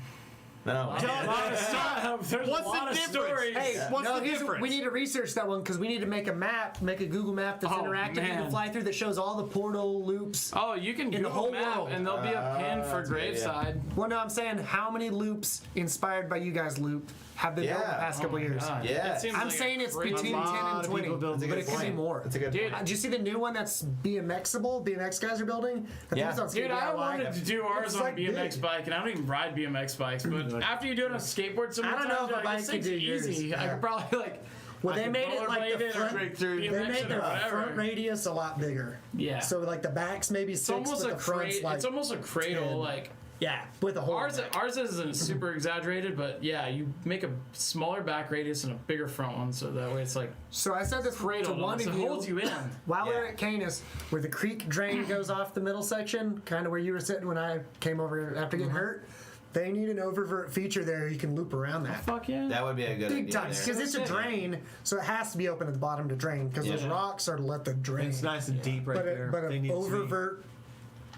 No. There's a What's lot the of difference? stories. Hey, What's no, the here's- difference? we need to research that one because we need to make a map, make a Google map that's Oh, interactive you man. can fly through that shows all the portal loops. Oh, you can the Google whole map, world. and there'll be a pin for that's a good idea. Graveside. Well, no, I'm saying how many loops inspired by you guys loop have been built in the Yeah. past Oh couple my years. God. Yeah. It seems I'm like saying it's crazy- between A 10 lot and of 20, people build but big it could be point. more. That's a good Dude, point. Did you see the new one that's BMXable? BMX guys are building? I think Yeah. it's on Dude, I DIY. wanted to do ours It's on like a BMX big. bike, and I don't even ride BMX bikes. But after you do it on a skateboard so many I don't know times, if a you're like, bike this could thing's do yours. easy. I Yeah. could probably like. Well, I they could made it like rollerblade the it or front. break They BMX made it or their whatever. front radius a lot bigger. Yeah. So like the back's maybe 6, It's almost but a the front's cradle. like It's almost a cradle. 10. Like yeah, with a hole. ours isn't super exaggerated, but yeah, you make a smaller back radius and a bigger front one, so that way it's like So I said this cradle. to one So of it you holds you in. while we Yeah. we're at Canis, where the creek drain goes off the middle section, kind of where you were sitting when I came over after getting hurt. They need an oververt feature there. You can loop around that. Fuck yeah. That would be a good Big idea. time, there. because it's a drain, so it has to be open at the bottom to drain. Because those Yeah. rocks are to let the drain. It's nice and deep right but there. but They an need to be- oververt,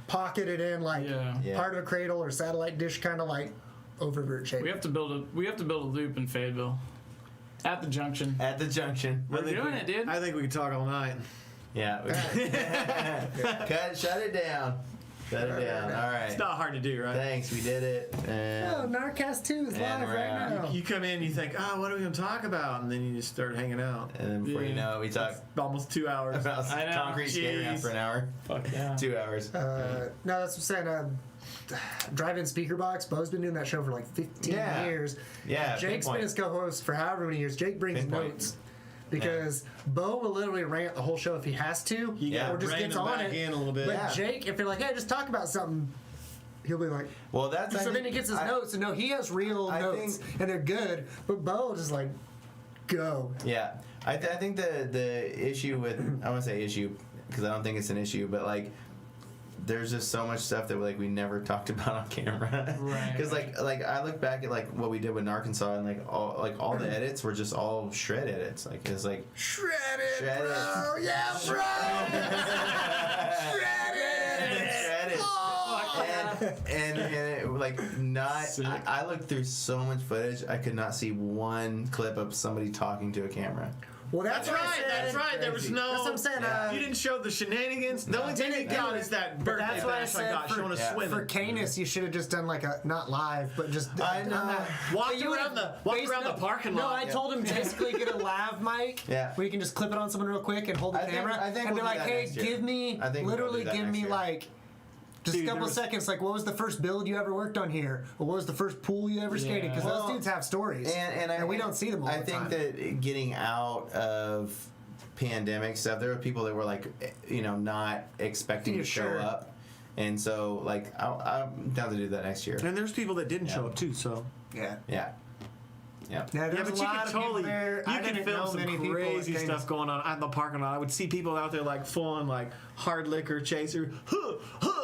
pocket it in like Yeah. Yeah. part of a cradle or satellite dish, kind of like oververt shape. We have to build a loop in Fayetteville, at the junction. At the junction. We're doing it, dude. I think we could talk all night. Yeah. Shut it down. Shut it down. All right. It's not hard to do, right? Thanks. We did it. Oh, And GnarCast 2 is And live we're right out. now. You come in, you think, oh, what are we going to talk about? And then you just start hanging out. then before you Yeah. know it, we talked Almost 2 hours. about I know. concrete skating out Jeez. for an hour. Fuck yeah. 2 hours. No, that's what I'm saying. Drive-in speaker box. Bo's been doing that show for like 15 Yeah. years. Yeah, Jake's pinpoint. been his co-host for however many years. Jake brings Pinpoint. notes because Bo will literally rant the whole show if he has to, Yeah, or just rein gets them on back it. in a little bit. But Yeah. Jake, if you're like, hey, just talk about something, he'll be like. Well, that's. I So then think- he gets his I- notes, and no, he has real I notes, think- and they're good. But Bo will just like go. Yeah, I think the issue with I want to say issue because I don't think it's an issue, but like there's just so much stuff that we never talked about on camera. Right. Because like I look back at like what we did with Gnarkansas and all the edits were just all shred edits. Like it's like Shredded, Shredded. bro. Yeah, bro. shredded. And it, like not I looked through so much footage I could not see one clip of somebody talking to a camera. Well, That's what I right. said. That's right. There was no. That's what I'm saying. Yeah. You didn't show the shenanigans. The only thing you got is that birthday That's why I bash I said got for, showing us yeah. swimming. for Canis, you should have just done like a not live, but just I done know. that. Walked But you around would've the based up- parking No, lot. I told him basically get a lav mic Yeah. where you can just clip it on someone real quick and hold the I think- camera I think and be we'll do like, that hey, next year. give me I think we'll literally do that give next me year. like. Just Dude, a couple there was- seconds, like what was the first build you ever worked on here? Or what was the first pool you ever skated? Because Well, those dudes have stories. And we don't see them all I the think time. that getting out of pandemic stuff, there were people that were like, not expecting Yeah, to show sure. up, and so like I'm down to do that next year. And there's people that didn't show up too. So yeah. Yeah. Yeah. Yeah, yeah, there's but a you lot can of people totally there. I you can didn't film know some many people at crazy Canis. stuff going on at the parking lot. I would see people out there like full on like hard liquor chaser, and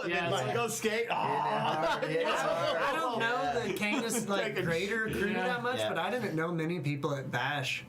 Yeah, then it's like like- go skate. Oh, I don't know the Canis like Taking greater crew Yeah. that much, Yeah. but I didn't know many people at Bash.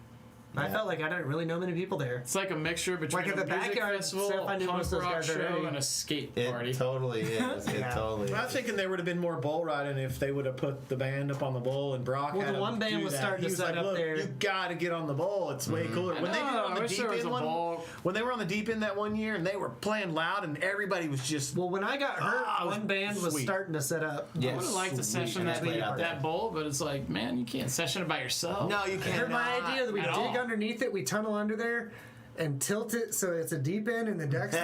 I Yeah. felt like I didn't really know many people there. It's like a mixture between Like at a the music backyard festival, stuff, I knew punk most of those rock guys show, already. and a skate It party. totally is. It Yeah. totally I was is. thinking there would have been more bull riding if they would have put the band up on the bull and Brock. Well, had the him one band do was that. starting He to was set like, up "Look, there." You got to get on the bowl. It's way cooler. When they did it know, on I the wish deep there was end a one, bowl. when they were on the deep end that one year and they were playing loud and everybody was just. Well, when I got hurt, Ah, it was one band was sweet. starting to set up. I would have liked to Sweet. session And that I played out there. that bowl, but it's like, man, you can't session it by yourself. No, you can't. Here's my idea that we at dig all. underneath it, we tunnel under there, and tilt it so it's a deep end and the deck's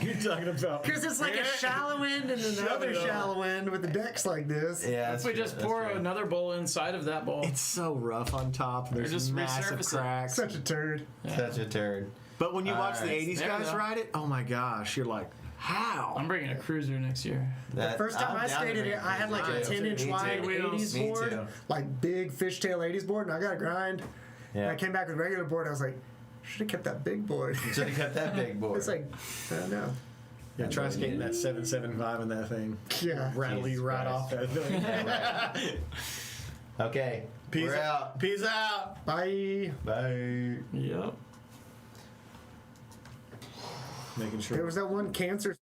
You're talking about. because it's like a shallow end and Shove another it up. shallow end with the decks like this. Yeah. If we just pour another bowl inside of that bowl. It's so rough on top. There's just massive resurface it. cracks. Such a turd. Such a turd. But when you watch the Alright, 80s there we guys go. ride it, oh my gosh, you're like, how? I'm bringing a cruiser next year. That, First time I'm I down to skated bring it, I had like a me too. 10-inch Me wide too. 80s Me board, too. like big fishtail 80s board, and I got a grind. And Yeah. I came back with regular board. I was like, should have kept that big board. Should have kept that big board. It's like, I don't know. Yeah, try skating that 775 in that thing. Yeah. Rattle you Jesus right Christ. off that thing. Okay. Peace We're out. Peace out. Bye. Bye. Yep. Making sure. There was that one cancer